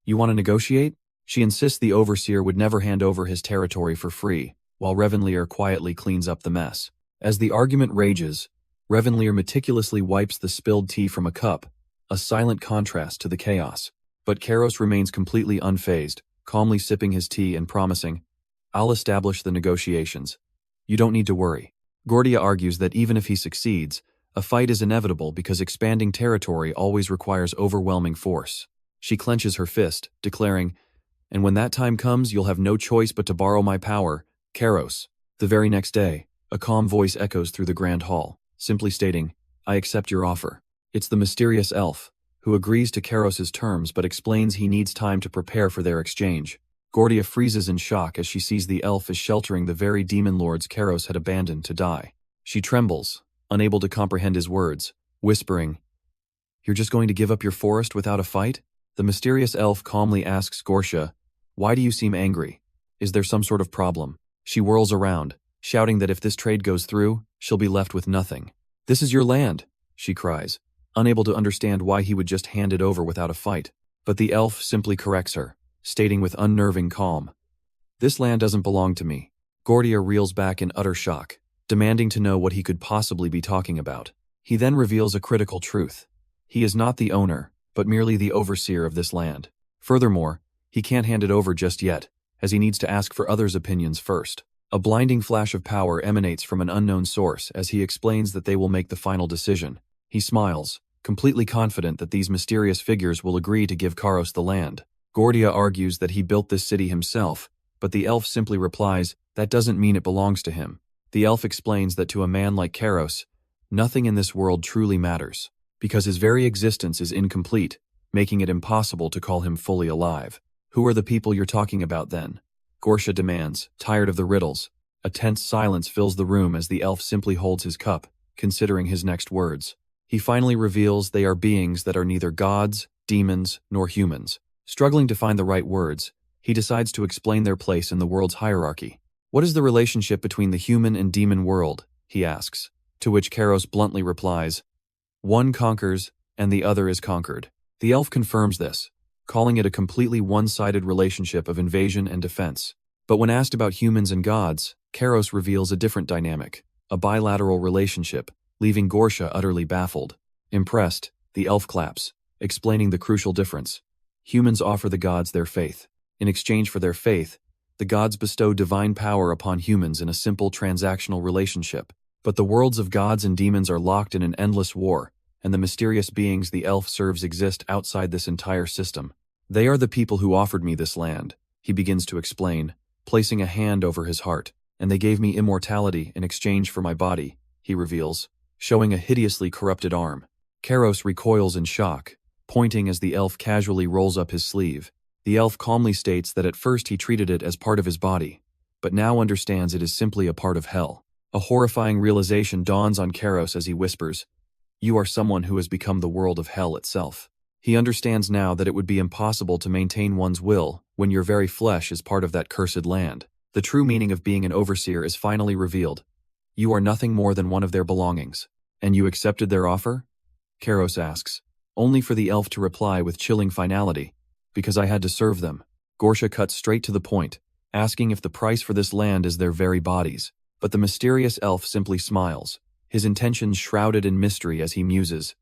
You want to negotiate?" She insists the overseer would never hand over his territory for free, while Revenlier quietly cleans up the mess. As the argument rages, Revenlier meticulously wipes the spilled tea from a cup, a silent contrast to the chaos. But Karos remains completely unfazed, calmly sipping his tea and promising, "I'll establish the negotiations. You don't need to worry." Gortia argues that even if he succeeds, a fight is inevitable because expanding territory always requires overwhelming force. She clenches her fist, declaring, "And when that time comes, you'll have no choice but to borrow my power, Karos." The very next day, a calm voice echoes through the grand hall, simply stating, "I accept your offer." It's the mysterious elf, who agrees to Karos's terms but explains he needs time to prepare for their exchange. Gortia freezes in shock as she sees the elf is sheltering the very demon lords Karos had abandoned to die. She trembles, unable to comprehend his words, whispering, "You're just going to give up your forest without a fight?" The mysterious elf calmly asks Gortia, "Why do you seem angry? Is there some sort of problem?" She whirls around, shouting that if this trade goes through, she'll be left with nothing. "This is your land," she cries, unable to understand why he would just hand it over without a fight. But the elf simply corrects her, stating with unnerving calm, "This land doesn't belong to me." Gortia reels back in utter shock, demanding to know what he could possibly be talking about. He then reveals a critical truth. He is not the owner, but merely the overseer of this land. Furthermore, he can't hand it over just yet, as he needs to ask for others' opinions first. A blinding flash of power emanates from an unknown source as he explains that they will make the final decision. He smiles, completely confident that these mysterious figures will agree to give Karos the land. Gortia argues that he built this city himself, but the elf simply replies, that doesn't mean it belongs to him. The elf explains that to a man like Karos, nothing in this world truly matters, because his very existence is incomplete, making it impossible to call him fully alive. "Who are the people you're talking about then?" Gortia demands, tired of the riddles. A tense silence fills the room as the elf simply holds his cup, considering his next words. He finally reveals they are beings that are neither gods, demons, nor humans. Struggling to find the right words, he decides to explain their place in the world's hierarchy. "What is the relationship between the human and demon world?" he asks, to which Karos bluntly replies, "One conquers, and the other is conquered." The elf confirms this, calling it a completely one-sided relationship of invasion and defense. But when asked about humans and gods, Karos reveals a different dynamic, a bilateral relationship, leaving Gortia utterly baffled. Impressed, the elf claps, explaining the crucial difference. Humans offer the gods their faith. In exchange for their faith, the gods bestow divine power upon humans in a simple transactional relationship. But the worlds of gods and demons are locked in an endless war, and the mysterious beings the elf serves exist outside this entire system. "They are the people who offered me this land," he begins to explain, placing a hand over his heart, "and they gave me immortality in exchange for my body," he reveals, showing a hideously corrupted arm. Karos recoils in shock, pointing as the elf casually rolls up his sleeve. The elf calmly states that at first he treated it as part of his body, but now understands it is simply a part of hell. A horrifying realization dawns on Karos as he whispers, "You are someone who has become the world of hell itself." He understands now that it would be impossible to maintain one's will when your very flesh is part of that cursed land. The true meaning of being an overseer is finally revealed. You are nothing more than one of their belongings. "And you accepted their offer?" Karos asks, only for the elf to reply with chilling finality, "Because I had to serve them." Gorsha cuts straight to the point, asking if the price for this land is their very bodies. But the mysterious elf simply smiles, his intentions shrouded in mystery as he muses.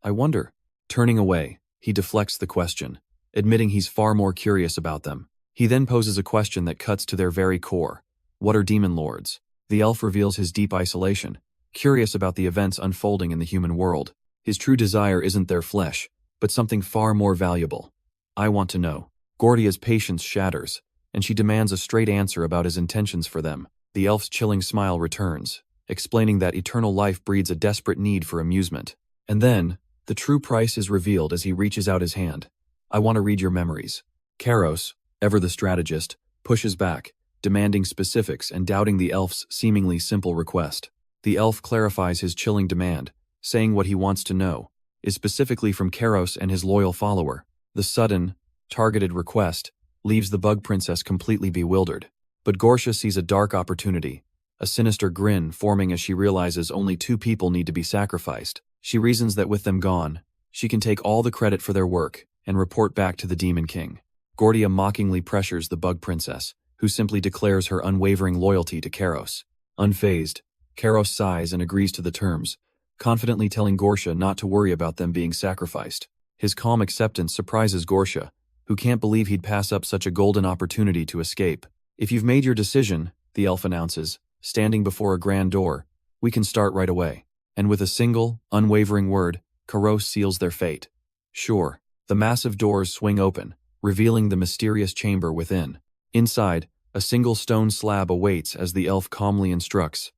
I wonder. Turning away, he deflects the question, admitting he's far more curious about them. He then poses a question that cuts to their very core. What are demon lords? The elf reveals his deep isolation, curious about the events unfolding in the human world. His true desire isn't their flesh, but something far more valuable. I want to know. Gordia's patience shatters, and she demands a straight answer about his intentions for them. The elf's chilling smile returns, explaining that eternal life breeds a desperate need for amusement. And then, the true price is revealed as he reaches out his hand. I want to read your memories. Karos, ever the strategist, pushes back, demanding specifics and doubting the elf's seemingly simple request. The elf clarifies his chilling demand, saying what he wants to know is specifically from Karos and his loyal follower. The sudden, targeted request leaves the bug princess completely bewildered. But Gorsha sees a dark opportunity, a sinister grin forming as she realizes only 2 people need to be sacrificed. She reasons that with them gone, she can take all the credit for their work and report back to the Demon King. Gordia mockingly pressures the bug princess, who simply declares her unwavering loyalty to Karos. Unfazed, Karos sighs and agrees to the terms, confidently telling Gorsha not to worry about them being sacrificed. His calm acceptance surprises Gorsha, who can't believe he'd pass up such a golden opportunity to escape. If you've made your decision, the elf announces, standing before a grand door, we can start right away. And with a single, unwavering word, Karos seals their fate. Sure, the massive doors swing open, revealing the mysterious chamber within. Inside, a single stone slab awaits as the elf calmly instructs.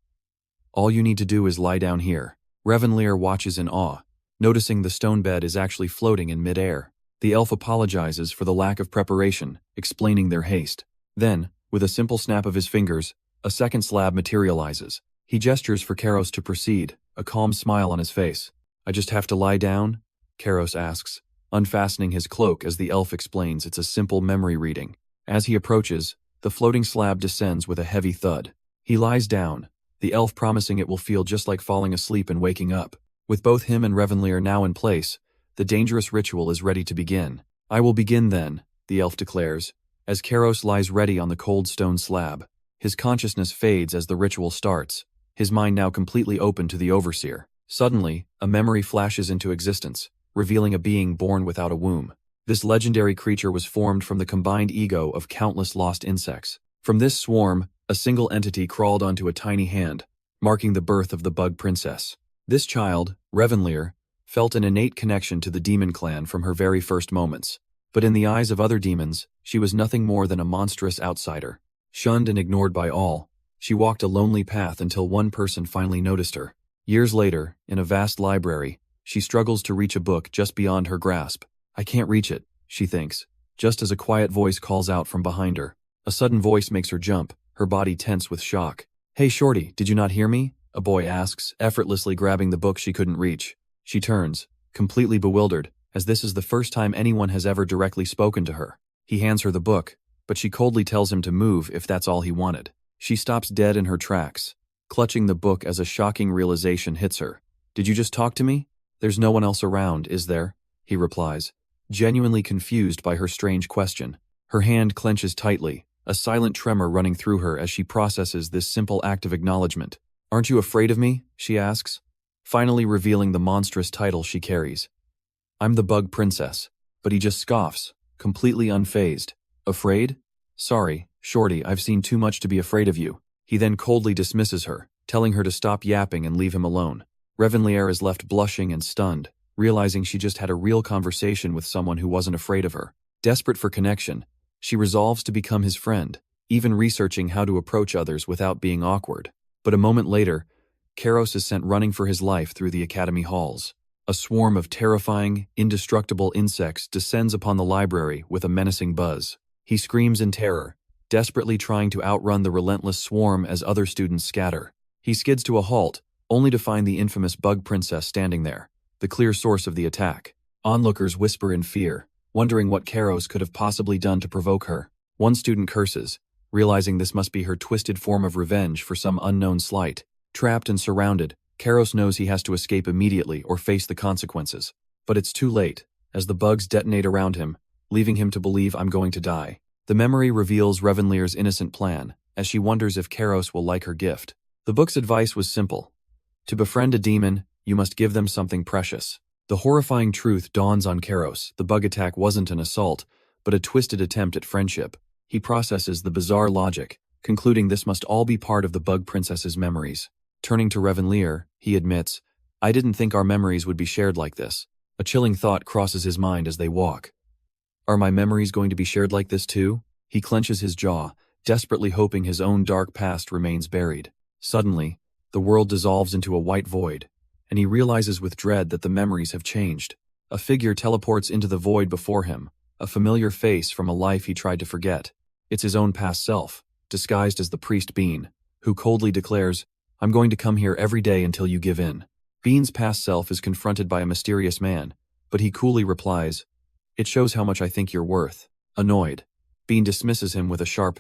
All you need to do is lie down here. Revenlier watches in awe, noticing the stone bed is actually floating in midair. The elf apologizes for the lack of preparation, explaining their haste. Then, with a simple snap of his fingers, a second slab materializes. He gestures for Karos to proceed, a calm smile on his face. I just have to lie down? Karos asks, unfastening his cloak as the elf explains it's a simple memory reading. As he approaches, the floating slab descends with a heavy thud. He lies down, the elf promising it will feel just like falling asleep and waking up. With both him and Revenlier now in place, the dangerous ritual is ready to begin. I will begin then, the elf declares, as Karos lies ready on the cold stone slab. His consciousness fades as the ritual starts, his mind now completely open to the overseer. Suddenly, a memory flashes into existence, revealing a being born without a womb. This legendary creature was formed from the combined ego of countless lost insects. From this swarm, a single entity crawled onto a tiny hand, marking the birth of the bug princess. This child, Revenlier, felt an innate connection to the demon clan from her very first moments. But in the eyes of other demons, she was nothing more than a monstrous outsider. Shunned and ignored by all, she walked a lonely path until one person finally noticed her. Years later, in a vast library, she struggles to reach a book just beyond her grasp. I can't reach it, she thinks, just as a quiet voice calls out from behind her. A sudden voice makes her jump, her body tense with shock. Hey shorty, did you not hear me? A boy asks, effortlessly grabbing the book she couldn't reach. She turns, completely bewildered, as this is the first time anyone has ever directly spoken to her. He hands her the book, but she coldly tells him to move if that's all he wanted. She stops dead in her tracks, clutching the book as a shocking realization hits her. Did you just talk to me? There's no one else around, is there? He replies, genuinely confused by her strange question. Her hand clenches tightly, a silent tremor running through her as she processes this simple act of acknowledgement. Aren't you afraid of me? She asks, finally revealing the monstrous title she carries. I'm the bug princess, but he just scoffs, completely unfazed. Afraid? Sorry, shorty, I've seen too much to be afraid of you. He then coldly dismisses her, telling her to stop yapping and leave him alone. Revenlier is left blushing and stunned, realizing she just had a real conversation with someone who wasn't afraid of her. Desperate for connection, she resolves to become his friend, even researching how to approach others without being awkward. But a moment later, Karos is sent running for his life through the academy halls. A swarm of terrifying, indestructible insects descends upon the library with a menacing buzz. He screams in terror, desperately trying to outrun the relentless swarm as other students scatter. He skids to a halt, only to find the infamous bug princess standing there, the clear source of the attack. Onlookers whisper in fear, wondering what Karos could have possibly done to provoke her. One student curses, realizing this must be her twisted form of revenge for some unknown slight. Trapped and surrounded, Karos knows he has to escape immediately or face the consequences. But it's too late, as the bugs detonate around him, leaving him to believe I'm going to die. The memory reveals Revenlier's innocent plan, as she wonders if Kairos will like her gift. The book's advice was simple. To befriend a demon, you must give them something precious. The horrifying truth dawns on Kairos. The bug attack wasn't an assault, but a twisted attempt at friendship. He processes the bizarre logic, concluding this must all be part of the bug princess's memories. Turning to Revenlier, he admits, "I didn't think our memories would be shared like this." A chilling thought crosses his mind as they walk. Are my memories going to be shared like this too? He clenches his jaw, desperately hoping his own dark past remains buried. Suddenly, the world dissolves into a white void, and he realizes with dread that the memories have changed. A figure teleports into the void before him, a familiar face from a life he tried to forget. It's his own past self, disguised as the priest Bean, who coldly declares, "I'm going to come here every day until you give in." Bean's past self is confronted by a mysterious man, but he coolly replies, "It shows how much I think you're worth." Annoyed, Bean dismisses him with a sharp,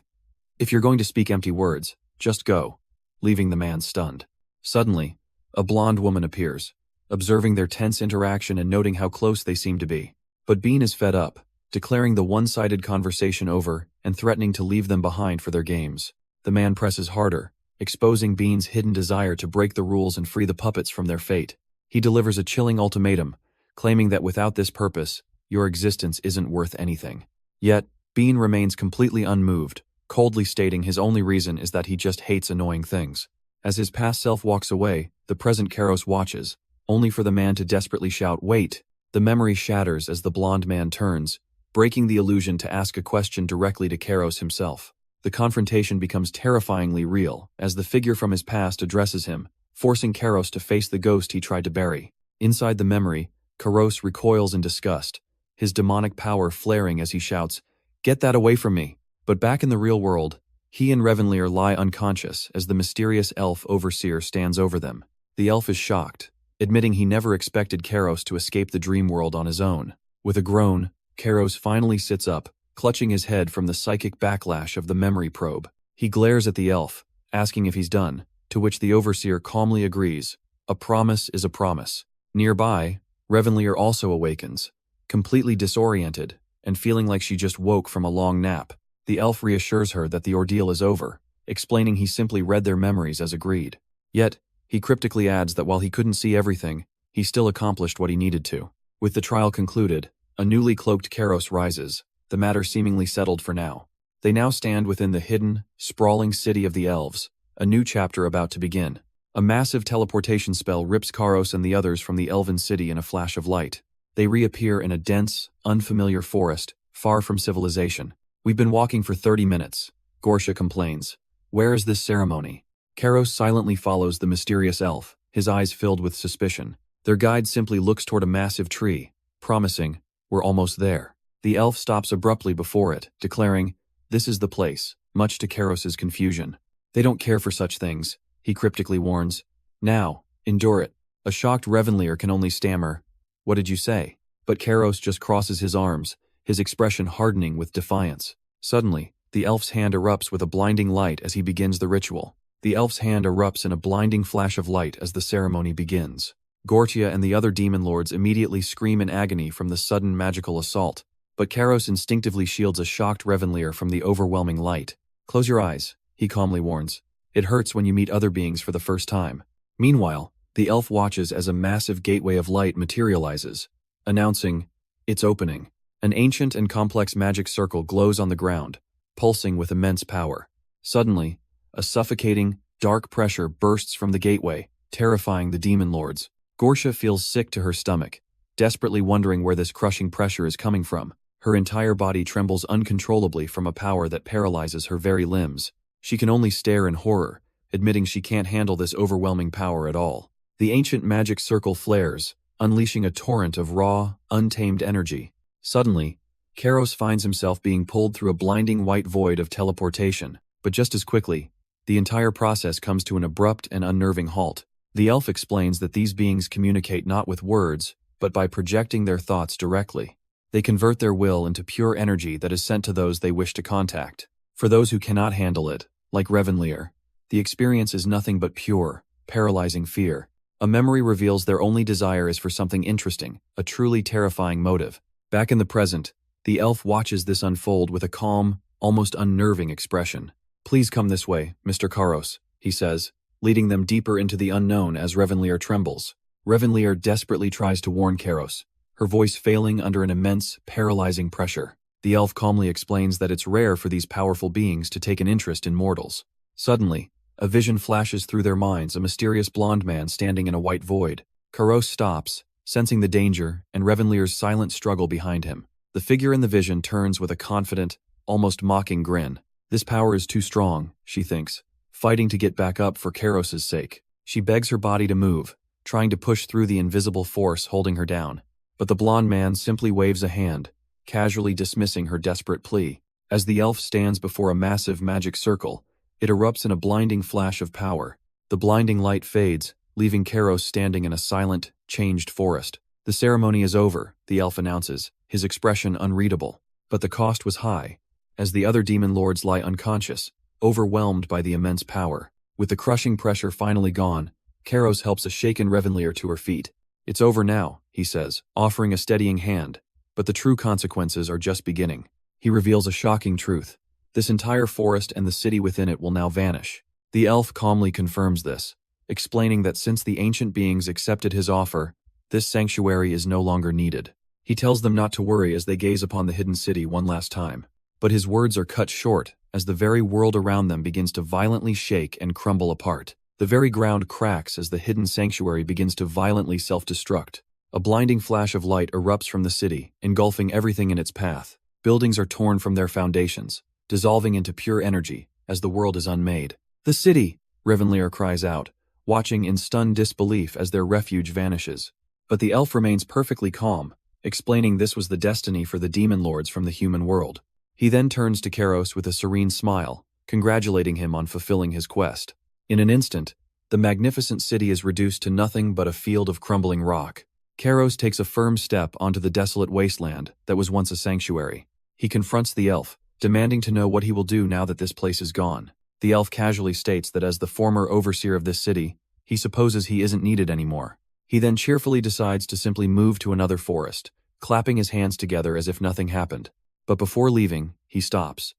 "If you're going to speak empty words, just go," leaving the man stunned. Suddenly, a blonde woman appears, observing their tense interaction and noting how close they seem to be. But Bean is fed up, declaring the one-sided conversation over and threatening to leave them behind for their games. The man presses harder, exposing Bean's hidden desire to break the rules and free the puppets from their fate. He delivers a chilling ultimatum, claiming that without this purpose, your existence isn't worth anything. Yet, Bean remains completely unmoved, coldly stating his only reason is that he just hates annoying things. As his past self walks away, the present Kairos watches, only for the man to desperately shout, "Wait!" The memory shatters as the blonde man turns, breaking the illusion to ask a question directly to Kairos himself. The confrontation becomes terrifyingly real, as the figure from his past addresses him, forcing Kairos to face the ghost he tried to bury. Inside the memory, Kairos recoils in disgust, his demonic power flaring as he shouts, "Get that away from me!" But back in the real world, he and Revenlier lie unconscious as the mysterious elf overseer stands over them. The elf is shocked, admitting he never expected Kairos to escape the dream world on his own. With a groan, Kairos finally sits up, clutching his head from the psychic backlash of the memory probe. He glares at the elf, asking if he's done, to which the overseer calmly agrees. A promise is a promise. Nearby, Revenlier also awakens, completely disoriented, and feeling like she just woke from a long nap. The elf reassures her that the ordeal is over, explaining he simply read their memories as agreed. Yet, he cryptically adds that while he couldn't see everything, he still accomplished what he needed to. With the trial concluded, a newly cloaked Kairos rises, the matter seemingly settled for now. They now stand within the hidden, sprawling city of the elves, a new chapter about to begin. A massive teleportation spell rips Kairos and the others from the elven city in a flash of light. They reappear in a dense, unfamiliar forest, far from civilization. "We've been walking for 30 minutes, Gorsha complains. "Where is this ceremony?" Kairos silently follows the mysterious elf, his eyes filled with suspicion. Their guide simply looks toward a massive tree, promising, "We're almost there." The elf stops abruptly before it, declaring, "This is the place," much to Kairos's confusion. "They don't care for such things," he cryptically warns. "Now, endure it." A shocked Revenlier can only stammer, "What did you say?" But Kairos just crosses his arms, his expression hardening with defiance. Suddenly, the elf's hand erupts with a blinding light as he begins the ritual. The elf's hand erupts in a blinding flash of light as the ceremony begins. Gortia and the other demon lords immediately scream in agony from the sudden magical assault, but Kairos instinctively shields a shocked Revenlier from the overwhelming light. "Close your eyes," he calmly warns. "It hurts when you meet other beings for the first time." Meanwhile, the elf watches as a massive gateway of light materializes, announcing, "It's opening." An ancient and complex magic circle glows on the ground, pulsing with immense power. Suddenly, a suffocating, dark pressure bursts from the gateway, terrifying the demon lords. Gorsha feels sick to her stomach, desperately wondering where this crushing pressure is coming from. Her entire body trembles uncontrollably from a power that paralyzes her very limbs. She can only stare in horror, admitting she can't handle this overwhelming power at all. The ancient magic circle flares, unleashing a torrent of raw, untamed energy. Suddenly, Kairos finds himself being pulled through a blinding white void of teleportation, but just as quickly, the entire process comes to an abrupt and unnerving halt. The elf explains that these beings communicate not with words, but by projecting their thoughts directly. They convert their will into pure energy that is sent to those they wish to contact. For those who cannot handle it, like Revenlier, the experience is nothing but pure, paralyzing fear. A memory reveals their only desire is for something interesting, a truly terrifying motive. Back in the present, the elf watches this unfold with a calm, almost unnerving expression. "Please come this way, Mr. Karos," he says, leading them deeper into the unknown as Revenlier trembles. Revenlier desperately tries to warn Karos, her voice failing under an immense, paralyzing pressure. The elf calmly explains that it's rare for these powerful beings to take an interest in mortals. Suddenly, a vision flashes through their minds, a mysterious blonde man standing in a white void. Karos stops, sensing the danger and Revenlier's silent struggle behind him. The figure in the vision turns with a confident, almost mocking grin. This power is too strong, she thinks, fighting to get back up for Karos's sake. She begs her body to move, trying to push through the invisible force holding her down. But the blonde man simply waves a hand, casually dismissing her desperate plea. As the elf stands before a massive magic circle, it erupts in a blinding flash of power. The blinding light fades, leaving Karos standing in a silent, changed forest. "The ceremony is over," the elf announces, his expression unreadable. But the cost was high, as the other demon lords lie unconscious, overwhelmed by the immense power. With the crushing pressure finally gone, Karos helps a shaken Revenlier to her feet. "It's over now," he says, offering a steadying hand, but the true consequences are just beginning. He reveals a shocking truth. This entire forest and the city within it will now vanish. The elf calmly confirms this, explaining that since the ancient beings accepted his offer, this sanctuary is no longer needed. He tells them not to worry as they gaze upon the hidden city one last time. But his words are cut short as the very world around them begins to violently shake and crumble apart. The very ground cracks as the hidden sanctuary begins to violently self-destruct. A blinding flash of light erupts from the city, engulfing everything in its path. Buildings are torn from their foundations, dissolving into pure energy as the world is unmade. "The city!" Revenlier cries out, watching in stunned disbelief as their refuge vanishes. But the elf remains perfectly calm, explaining this was the destiny for the demon lords from the human world. He then turns to Karos with a serene smile, congratulating him on fulfilling his quest. In an instant, the magnificent city is reduced to nothing but a field of crumbling rock. Karos takes a firm step onto the desolate wasteland that was once a sanctuary. He confronts the elf, demanding to know what he will do now that this place is gone. The elf casually states that as the former overseer of this city, he supposes he isn't needed anymore. He then cheerfully decides to simply move to another forest, clapping his hands together as if nothing happened. But before leaving, he stops,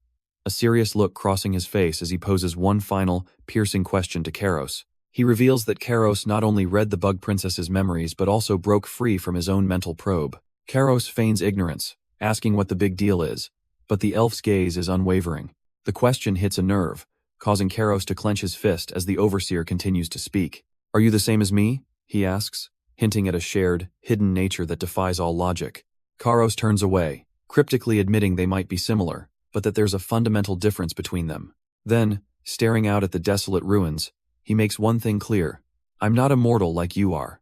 a serious look crossing his face as he poses one final, piercing question to Karos. He reveals that Karos not only read the Bug Princess's memories but also broke free from his own mental probe. Karos feigns ignorance, asking what the big deal is, but the elf's gaze is unwavering. The question hits a nerve, causing Karos to clench his fist as the overseer continues to speak. "Are you the same as me?" he asks, hinting at a shared, hidden nature that defies all logic. Karos turns away, cryptically admitting they might be similar, but that there's a fundamental difference between them. Then, staring out at the desolate ruins, he makes one thing clear: "I'm not immortal like you are."